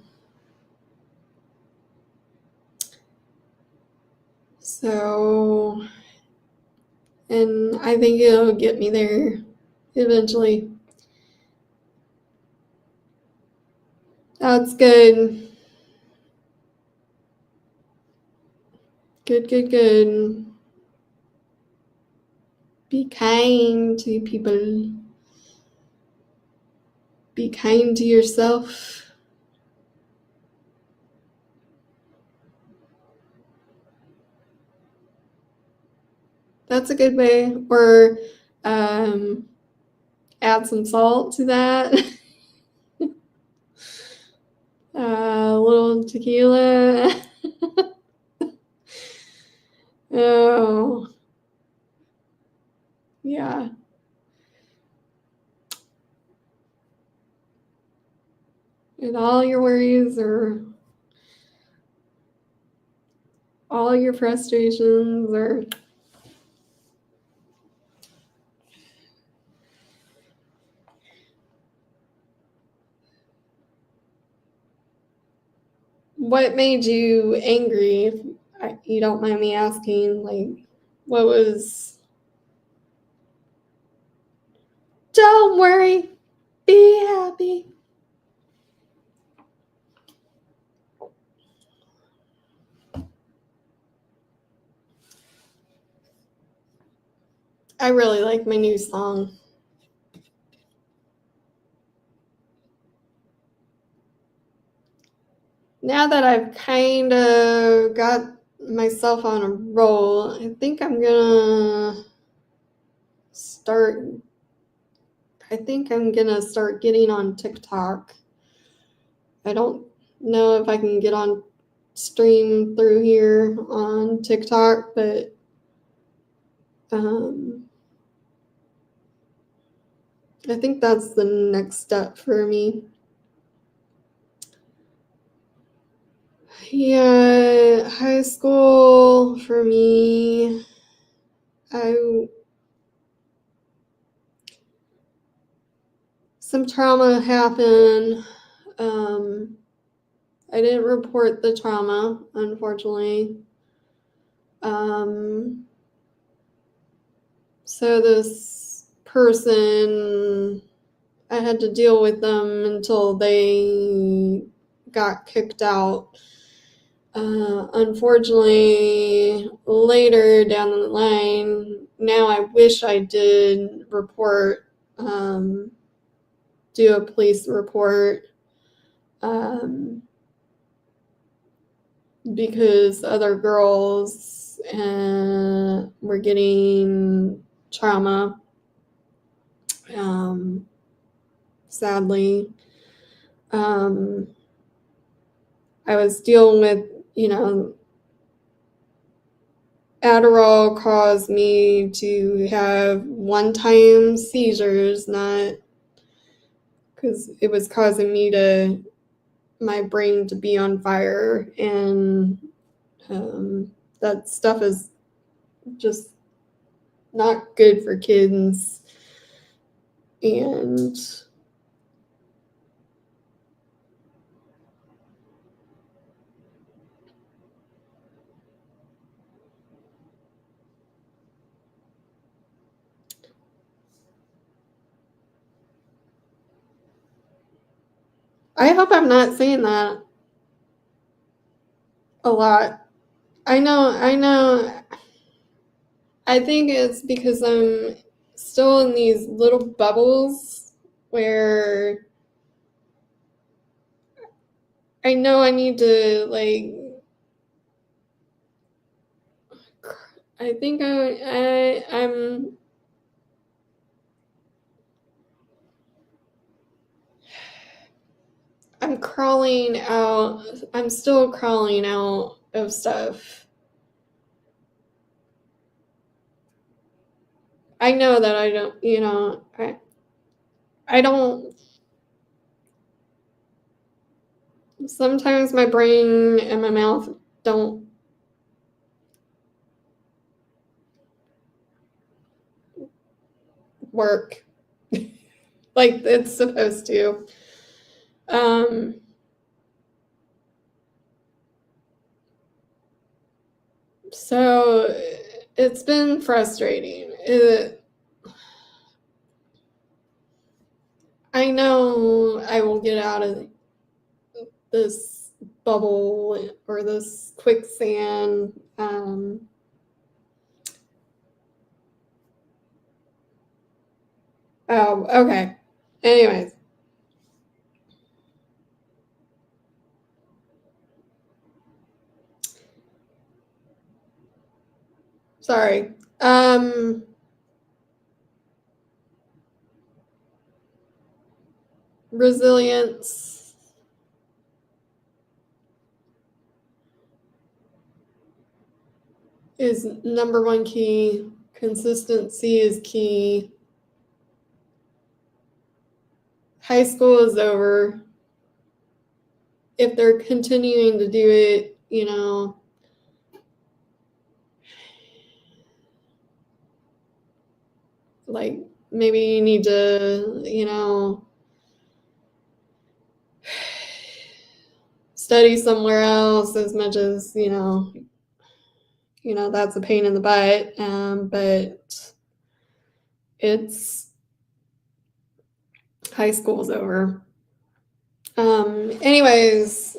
so, and I think it'll get me there eventually. That's good. Good. Be kind to people. Be kind to yourself. That's a good way. Or add some salt to that. A little tequila. Oh, yeah. And all your worries or all your frustrations or what made you angry, if you don't mind me asking, like, what was... Don't worry, be happy. I really like my new song. Now that I've kind of got myself on a roll, I think I'm gonna start getting on TikTok. I don't know if I can get on stream through here on TikTok, but I think that's the next step for me. Yeah, high school for me, some trauma happened. I didn't report the trauma, unfortunately. So this person, I had to deal with them until they got kicked out. Unfortunately, later down the line, now I wish I did report, do a police report, because other girls were getting trauma, sadly. I was dealing with, Adderall caused me to have one-time seizures, not because it was causing my brain to be on fire, and that stuff is just not good for kids. And I hope I'm not saying that a lot. I know. I think it's because I'm still in these little bubbles where I know I need to, I think I'm crawling out. I'm still crawling out of stuff. I know that I don't, I don't, sometimes my brain and my mouth don't work like it's supposed to. So it's been frustrating. I know I will get out of this bubble or this quicksand. Oh, okay. Anyways. Sorry. Resilience. Is number one key. Consistency is key. High school is over. If they're continuing to do it, maybe you need to, study somewhere else as much as, that's a pain in the butt. But high school's over. Anyways,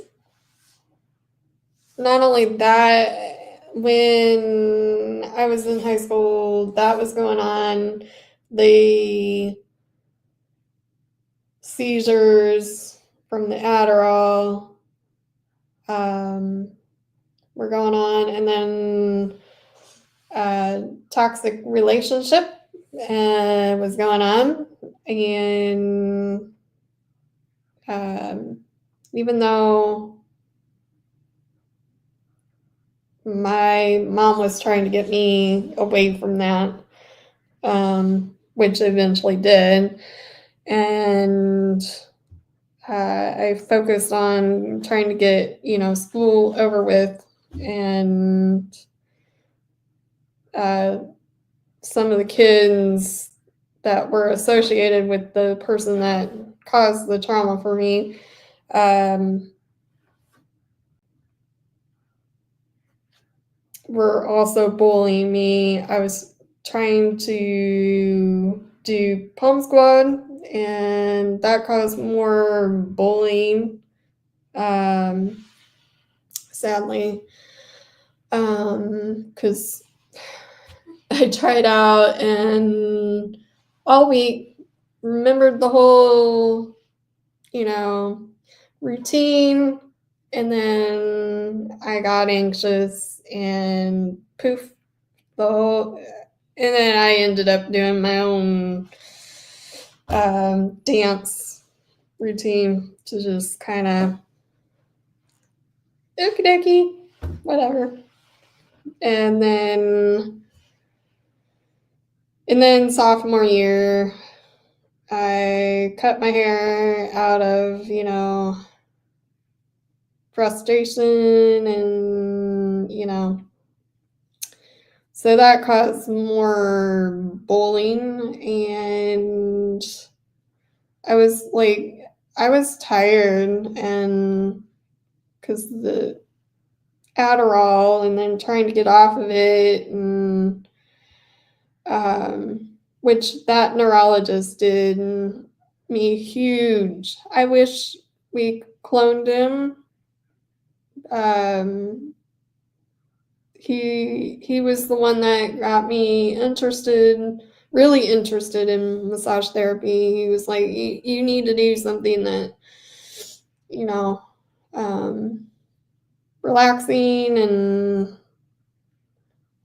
not only that, when I was in high school, that was going on. The seizures from the Adderall were going on, and then toxic relationship was going on, and even though my mom was trying to get me away from that, which eventually did, and I focused on trying to get, school over with, and some of the kids that were associated with the person that caused the trauma for me, were also bullying me. I was trying to do Palm Squad, and that caused more bullying, sadly, because I tried out and all week remembered the whole, routine, and then I got anxious and poof, and then I ended up doing my own dance routine to just kind of okie dokie, whatever. And then sophomore year, I cut my hair out of, frustration, and, so that caused more bullying, and I was tired, and because the Adderall, and then trying to get off of it, and which that neurologist did me huge. I wish we cloned him. He was the one that got me really interested in massage therapy. He was like, you need to do something that, relaxing, and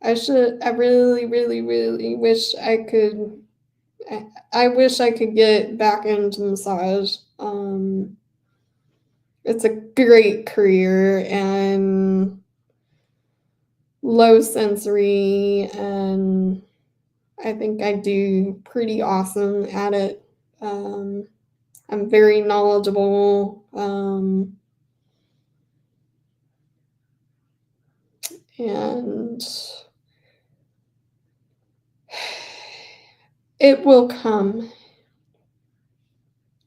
I really, really, really wish I could get back into massage. It's a great career and low sensory, and I think I do pretty awesome at it. I'm very knowledgeable, and it will come.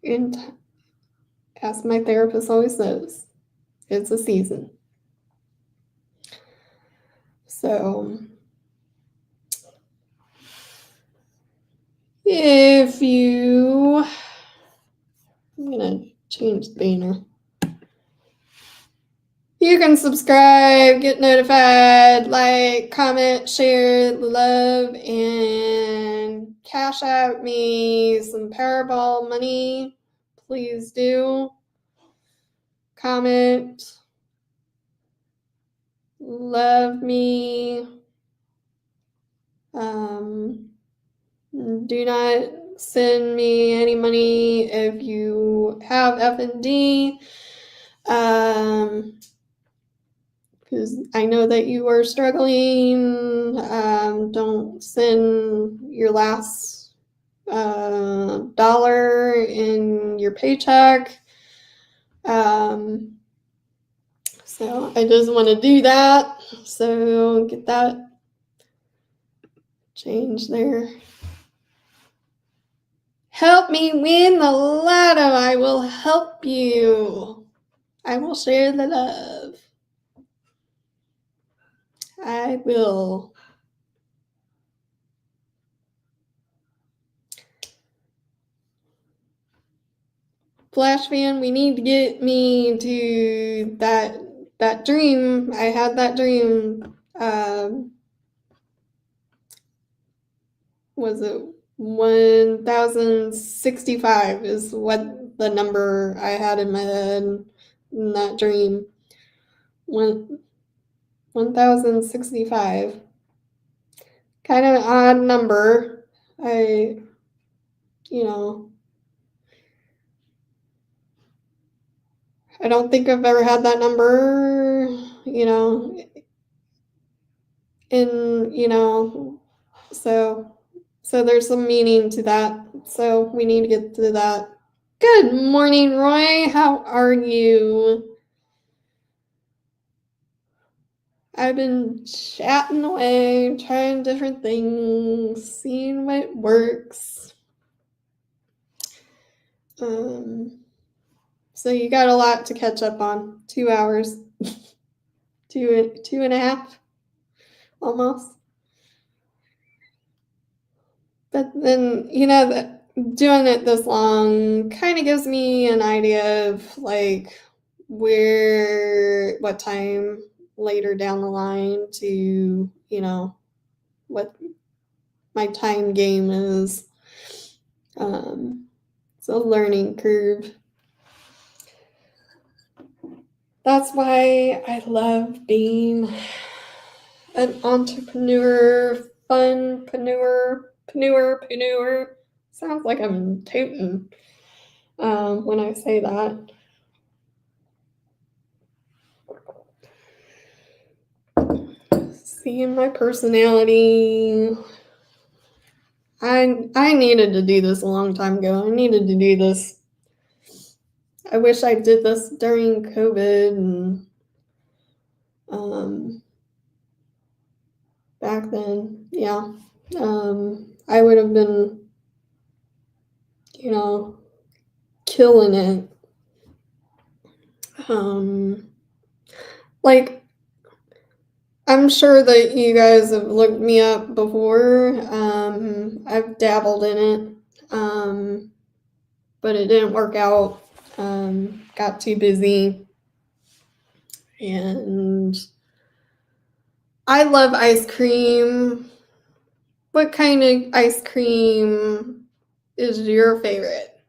And as my therapist always says, it's a season. So I'm gonna change the banner. You can subscribe, get notified, like, comment, share, love, and cash out me some Powerball money. Please do. Comment. Love me. Do not send me any money if you have F&D. Because I know that you are struggling. Don't send your last dollar in your paycheck. So I just want to do that. So get that change there. Help me win the lotto. I will help you. I will share the love. I will. Flash fan, we need to get me to that dream. I had that dream. Was it 1065 is what the number I had in my head in that dream. 1065. Kind of an odd number. I don't think I've ever had that number, and, so there's some meaning to that So we need to get to that. Good morning, Roy. How are you? I've been chatting away, trying different things, seeing what works. So you got a lot to catch up on. 2 hours. two and a half, almost. But then, that doing it this long kind of gives me an idea of like what time later down the line to, what my time game is. It's a learning curve. That's why I love being an entrepreneur, funpreneur. Sounds like I'm tooting when I say that. Seeing my personality. I needed to do this a long time ago. I needed to do this. I wish I did this during COVID and back then. Yeah. I would have been, killing it. Like, I'm sure that you guys have looked me up before. I've dabbled in it, but it didn't work out. Got too busy. And I love ice cream. What kind of ice cream is your favorite?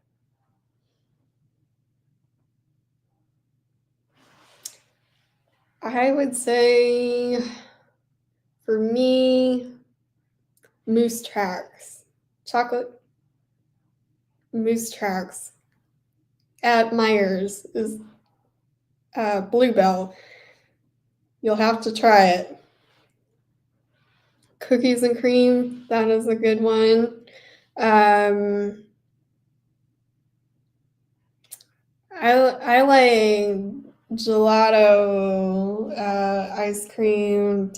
I would say, for me, Moose Tracks. Chocolate Moose Tracks at Myers is Bluebell. You'll have to try it. Cookies and cream, that is a good one. I like gelato ice cream,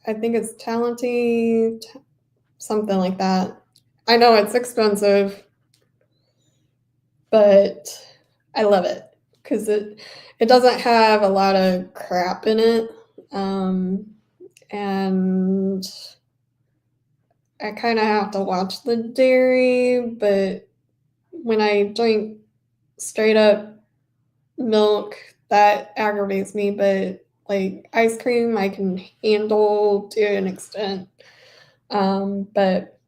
I think it's Talenti, something like that. I know it's expensive, but I love it because it doesn't have a lot of crap in it. And I kind of have to watch the dairy, but when I drink straight up milk, that aggravates me. But like ice cream, I can handle to an extent. But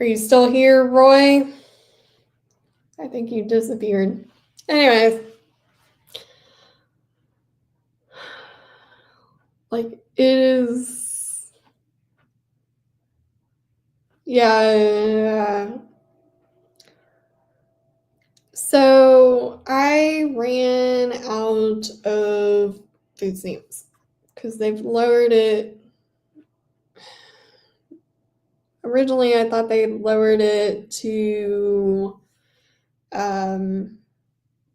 are you still here, Roy? I think you disappeared. Anyways, like it is, yeah. So I ran out of food stamps because they've lowered it. Originally, I thought they lowered it to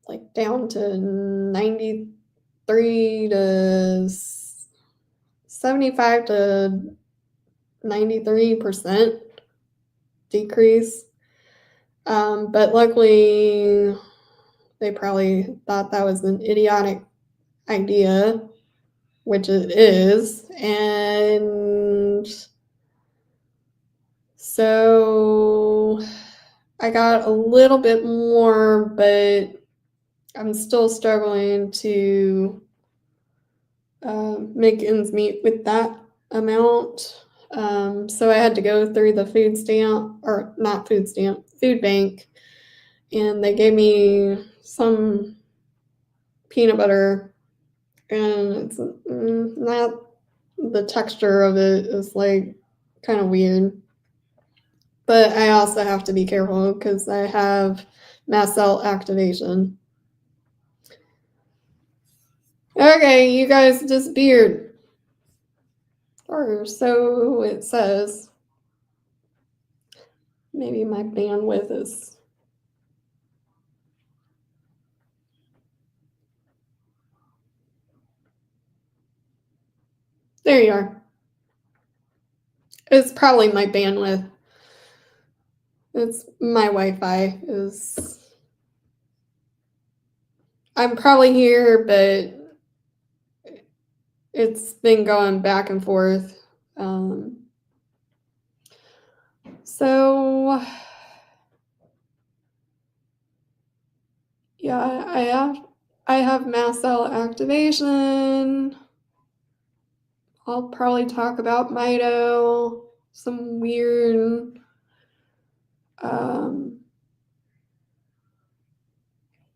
like down to 93 to 75 to 93% decrease. But luckily, they probably thought that was an idiotic idea, which it is. And so I got a little bit more, but I'm still struggling to make ends meet with that amount. So I had to go through the food bank, and they gave me some peanut butter, and it's not, the texture of it is like kind of weird. But I also have to be careful because I have mast cell activation. Okay, you guys disappeared. or so it says. Maybe my bandwidth is... There you are. It's probably my bandwidth. It's my Wi-Fi is... I'm probably here, but it's been going back and forth. So yeah, I have mast cell activation. I'll probably talk about mito, some weird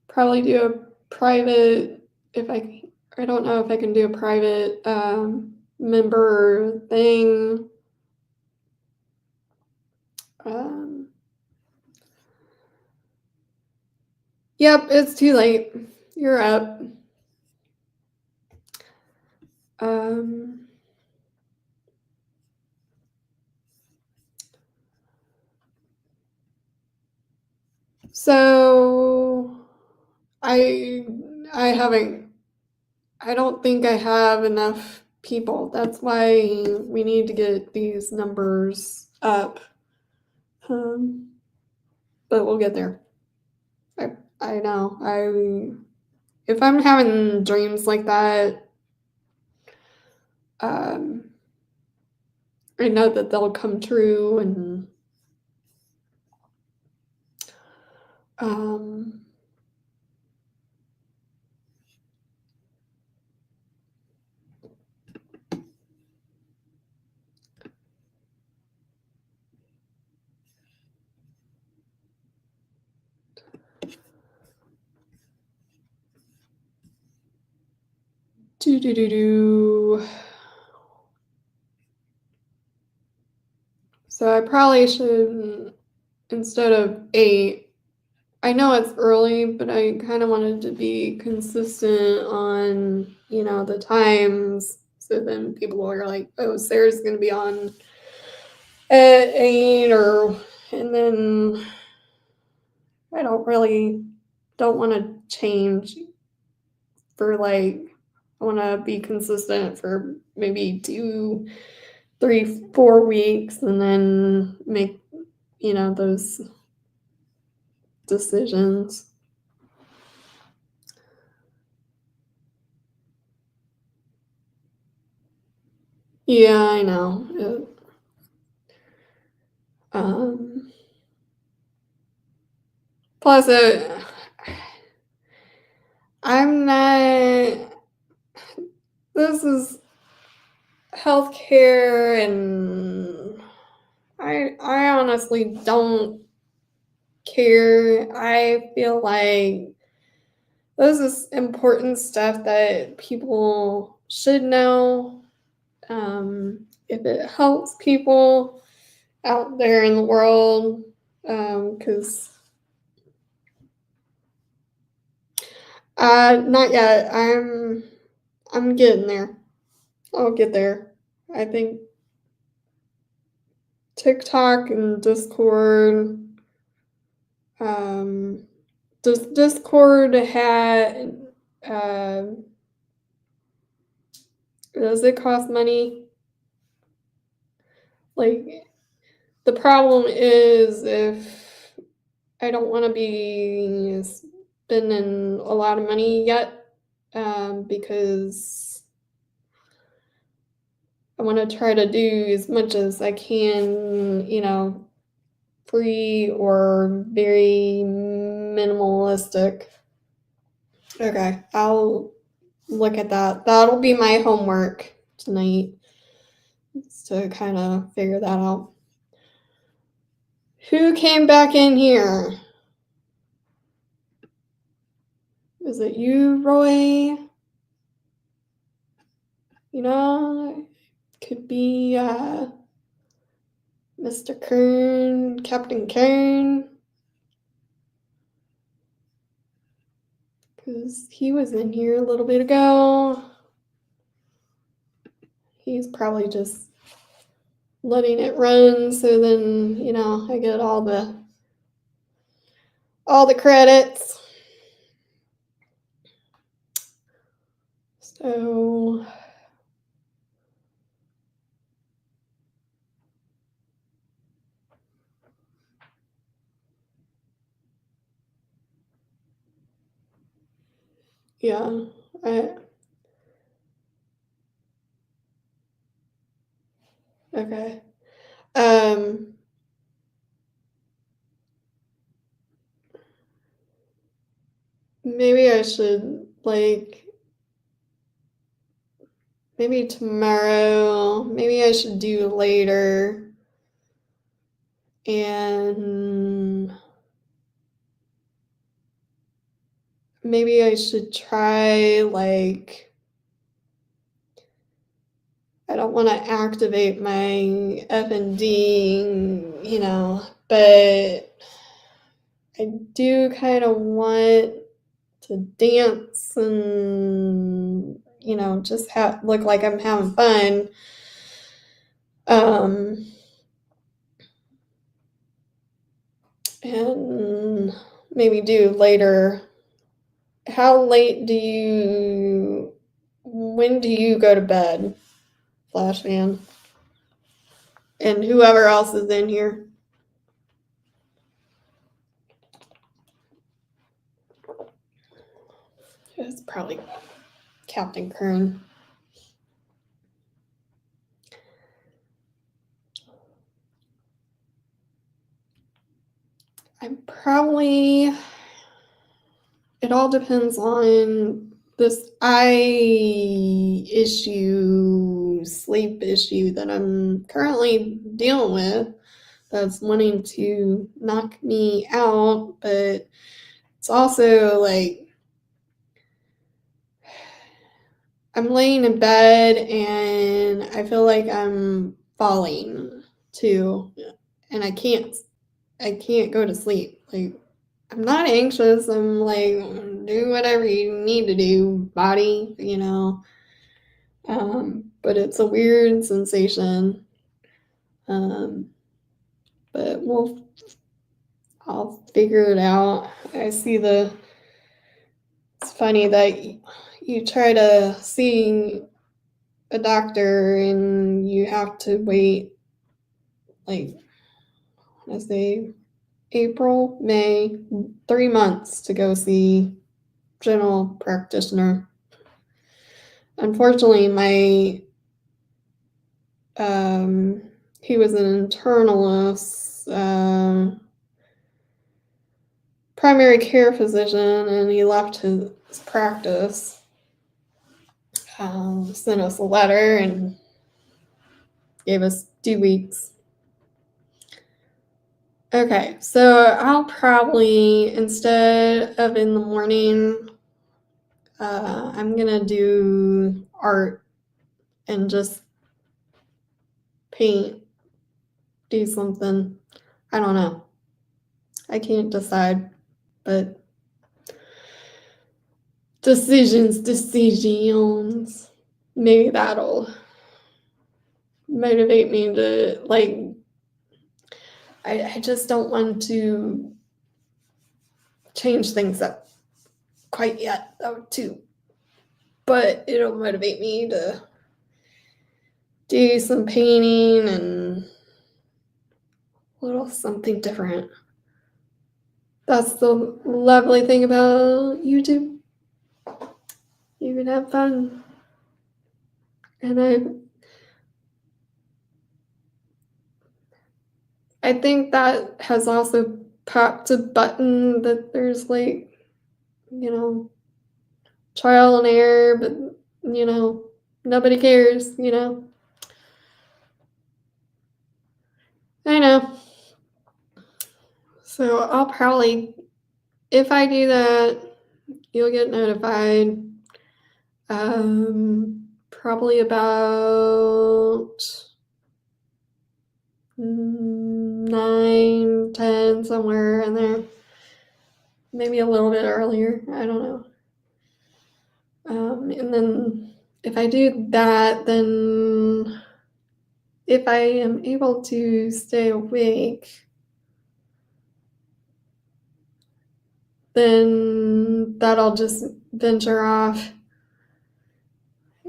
probably do a private, if I don't know if I can do a private member thing. Yep, it's too late. You're up. So I don't think I have enough people. That's why we need to get these numbers up. But we'll get there. I know. If I'm having dreams like that, I know that they'll come true, and So I probably should, instead of 8, I know it's early, but I kind of wanted to be consistent on, the times. So then people are like, oh, Sarah's going to be on at 8, and then I don't want to change for I want to be consistent for maybe 2, 3, 4 weeks, and then make, those decisions. Yeah, I know. Plus, I'm not. This is healthcare, and I honestly don't care. I feel like this is important stuff that people should know. If it helps people out there in the world, because not yet. I'm getting there. I'll get there. I think TikTok and Discord. Discord had. Does it cost money? The problem is, if I don't want to be spending a lot of money yet, because I want to try to do as much as I can, free or very minimalistic. Okay, I'll look at that. That'll be my homework tonight, to kind of figure that out. Who came back in here? Is it you, Roy? Could be Mr. Kern, Captain Kern. Because he was in here a little bit ago. he's probably just letting it run, so then, you know, I get all the credits. So yeah, okay. Maybe I should, like, maybe tomorrow, maybe I should do later, and maybe I should try, like, I don't want to activate my F&D, you know, but I do kind of want to dance and, you know, just look like I'm having fun. And maybe do later. When do you go to bed, Flashman? And whoever else is in here. It's probably Captain Kern. It all depends on this eye issue, sleep issue that I'm currently dealing with, that's wanting to knock me out, but it's also like I'm laying in bed and I feel like I'm falling too, and I can't go to sleep. Like, I'm not anxious. I'm like, do whatever you need to do, body, you know. But it's a weird sensation. But I'll figure it out. It's funny that you try to see a doctor and you have to wait, like, I say April, May, 3 months to go see general practitioner. Unfortunately, he was an internalist, primary care physician, and he left his practice. Sent us a letter and gave us 2 weeks. Okay, so I'll probably, instead of in the morning, I'm gonna do art and just paint, do something. I don't know. I can't decide, but decisions. Maybe that'll motivate me to, like, I just don't want to change things up quite yet, though, too. But it'll motivate me to do some painting and a little something different. That's the lovely thing about YouTube. You can have fun. And I think that has also popped a button that there's, like, you know, trial and error, but, you know, nobody cares, you know. I know. So I'll probably, if I do that, you'll get notified. Probably about 9, 10, somewhere in there. Maybe a little bit earlier. I don't know. And then if I do that, then if I am able to stay awake, then that'll just venture off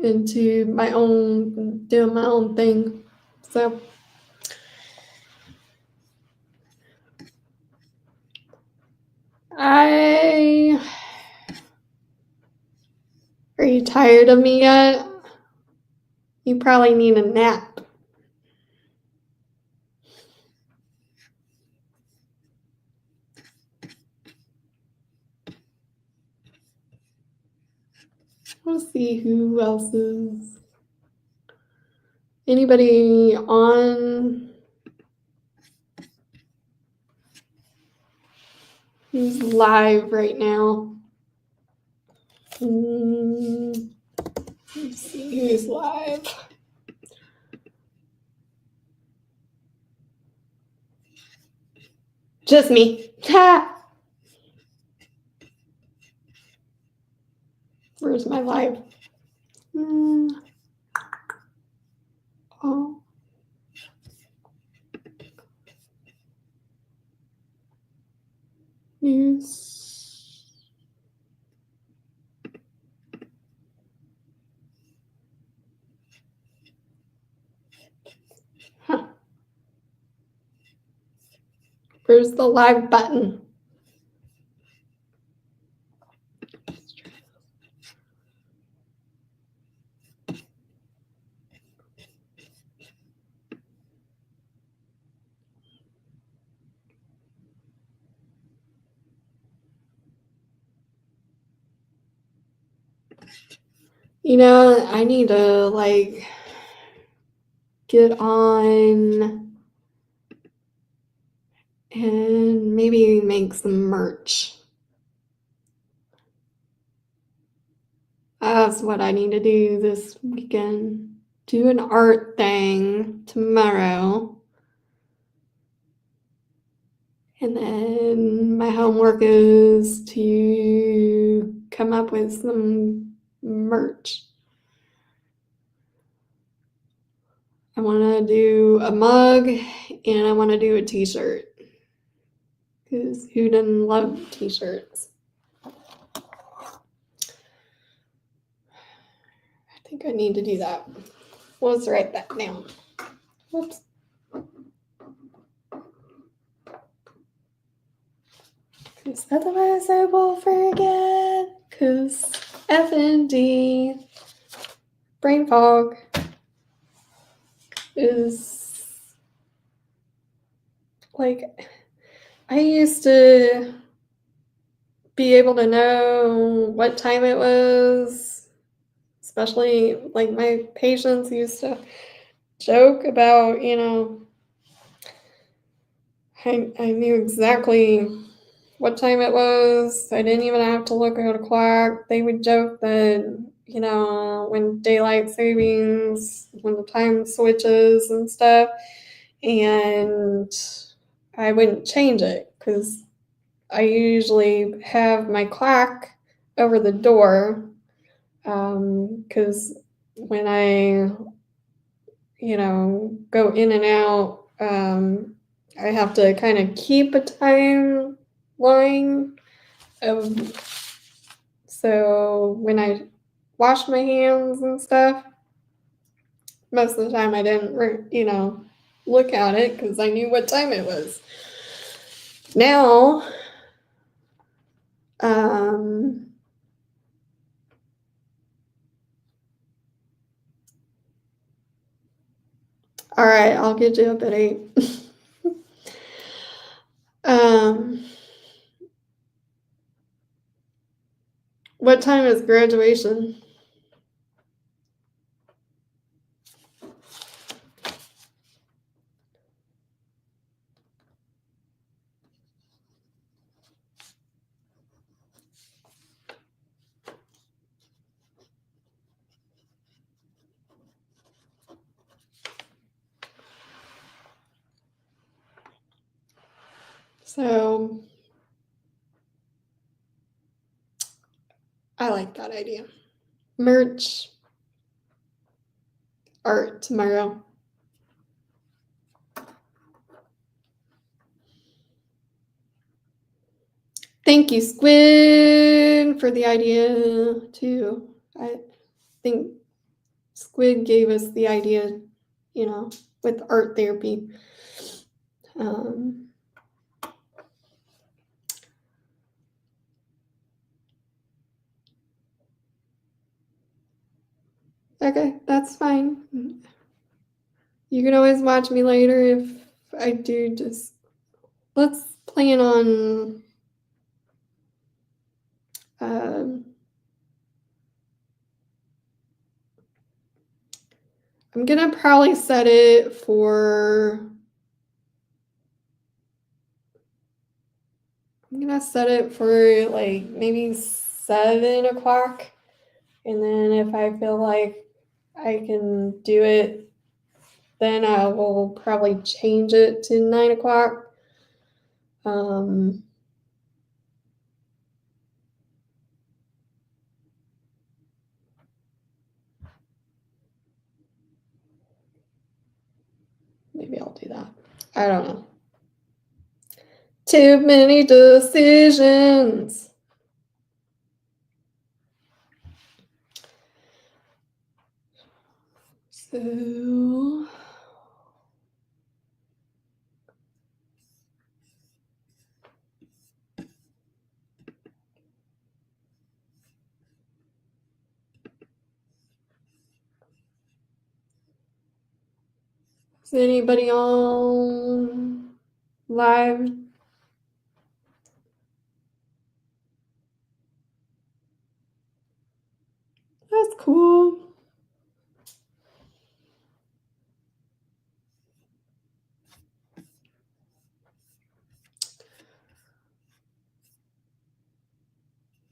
into doing my own thing. So are you tired of me yet? You probably need a nap. Let's see who else is. Anybody on who's live right now? Let's see who's live. Just me. Ha! Where's my live? Oh. News. Huh. Where's the live button? You know, I need to like get on and maybe make some merch. That's what I need to do this weekend. Do an art thing tomorrow. And then my homework is to come up with some merch. I want to do a mug and I want to do a t-shirt. Because who doesn't love t-shirts? I think I need to do that. Let's write that down. Whoops. Because otherwise I will forget. Because FND, brain fog, is like, I used to be able to know what time it was, especially like my patients used to joke about, you know, I knew exactly what time it was. I didn't even have to look at a clock. They would joke that, you know, when daylight savings, when the time switches and stuff, and I wouldn't change it because I usually have my clock over the door because when I, you know, go in and out, I have to kind of keep a timeline of, so when I wash my hands and stuff, most of the time I didn't, you know, look at it because I knew what time it was. Now, all right, I'll get you up at 8. What time is graduation? So I like that idea. Merch. art tomorrow. Thank you, Squid, for the idea, too. I think Squid gave us the idea, with art therapy. Okay, that's fine. You can always watch me later if I do. Just let's plan on I'm gonna probably set it for like maybe 7 o'clock, and then if I feel like I can do it, then I will probably change it to 9 o'clock. Maybe I'll do that. I don't know. Too many decisions. So is anybody on live? That's cool.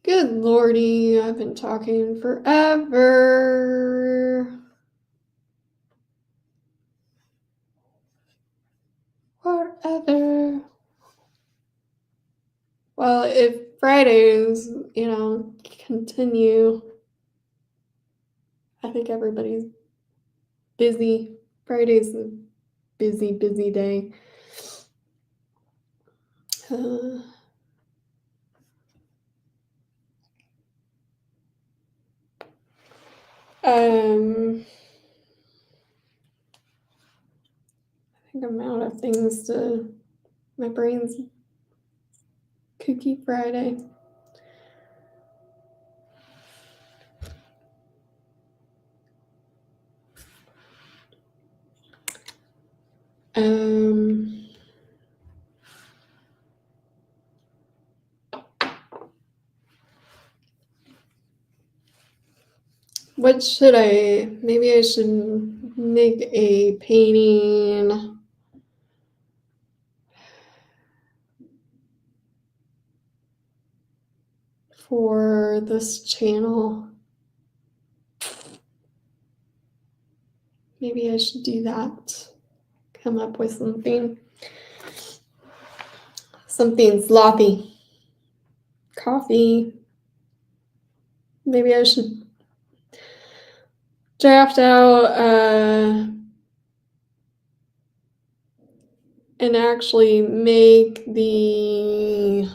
Good lordy, I've been talking forever. Forever. Well, if Fridays, continue, I think everybody's busy. Friday's a busy, busy day. I think I'm out of things my brain's cookie Friday. What should maybe I should make a painting for this channel. Maybe I should do that. Come up with something slothy. Coffee. Maybe I should draft out and actually make the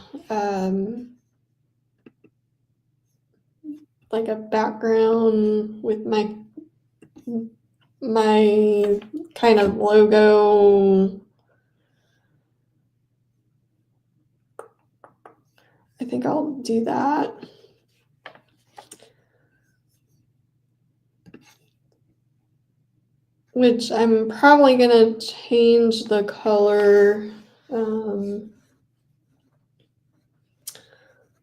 like a background with my kind of logo. I think I'll do that. Which I'm probably gonna change the color.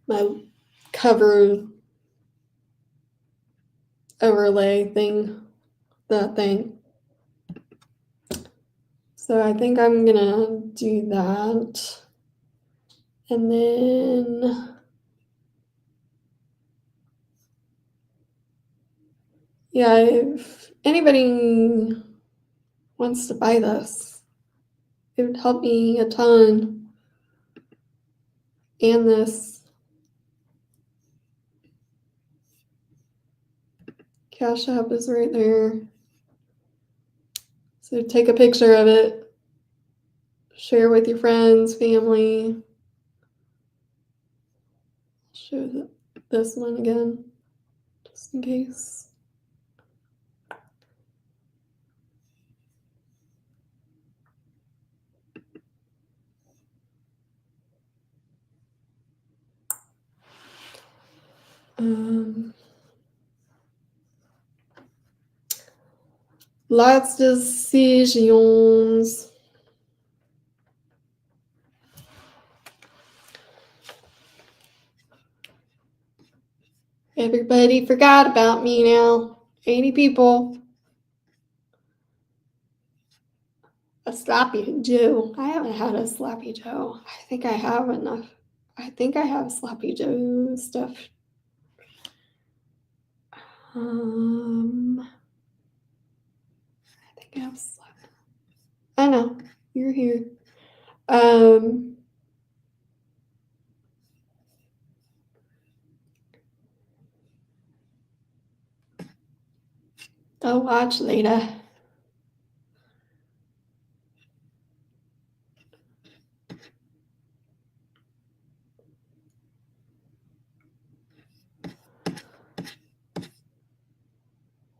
My cover overlay thing, that thing. So I think I'm gonna do that. And then, yeah, if anybody wants to buy this, it would help me a ton. And this Cash App is right there. So take a picture of it, share with your friends, family. Show this one again, just in case. Lots of decisions. Everybody forgot about me now. 80 people. A sloppy Joe. I haven't had a sloppy Joe. I think I have enough. I think I have sloppy Joe stuff. I think I have sloppy. I know. You're here. I'll watch later.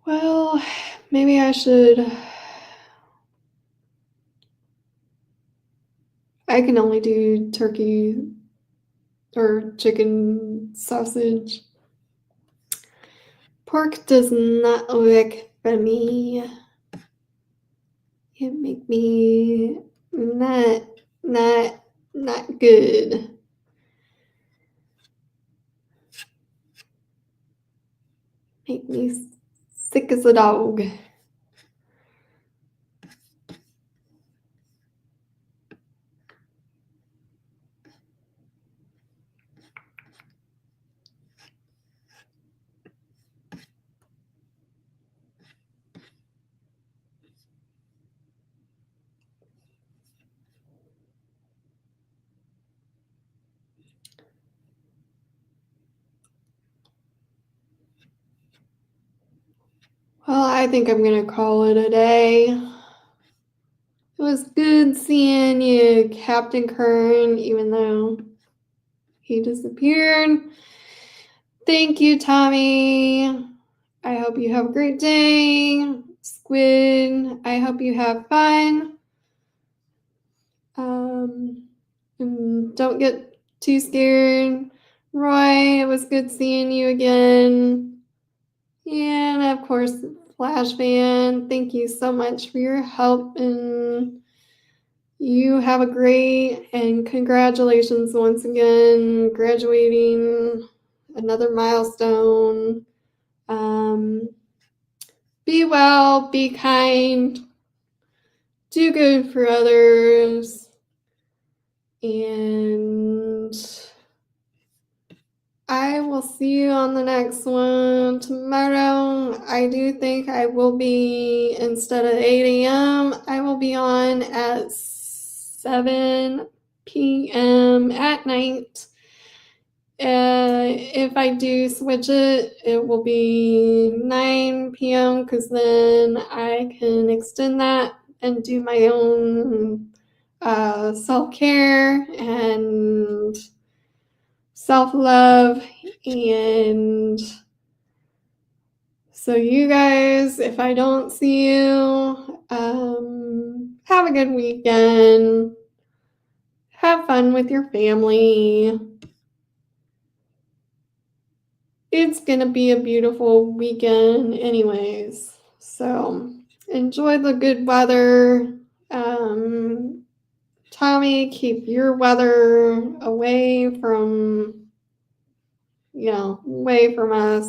Well, maybe I should. I can only do turkey or chicken sausage. Pork does not work for me. It make me not good. Make me sick as a dog. Well, I think I'm gonna call it a day. It was good seeing you, Captain Kern, even though he disappeared. Thank you, Tommy. I hope you have a great day. Squid, I hope you have fun. And don't get too scared. Roy, it was good seeing you again. And of course, Flash Fan, thank you so much for your help, and you have a great, and congratulations once again, graduating, another milestone. Be well, be kind, do good for others, and I will see you on the next one tomorrow. I do think I will be, instead of 8 a.m., I will be on at 7 p.m. at night. If I do switch it, it will be 9 p.m. because then I can extend that and do my own self-care and self-love. And so you guys, if I don't see you, have a good weekend. Have fun with your family. It's gonna be a beautiful weekend anyways. So enjoy the good weather. Tommy, keep your weather away from, away from us.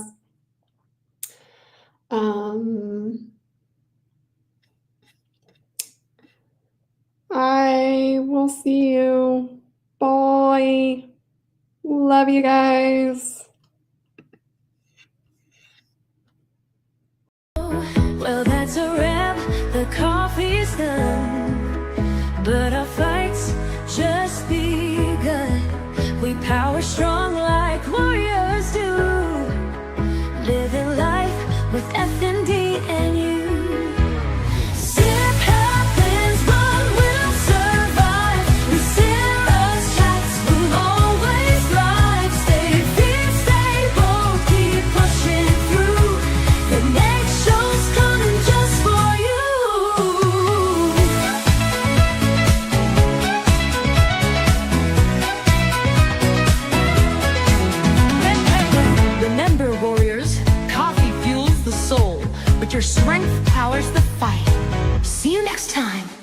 I will see you. Bye. Love you guys. Well, that's a wrap. The coffee's done, but our fight's just begun. We power strong like warriors do, living life with F&D and you. Sip others. Coffee fuels the soul, but your strength powers the fight. See you next time.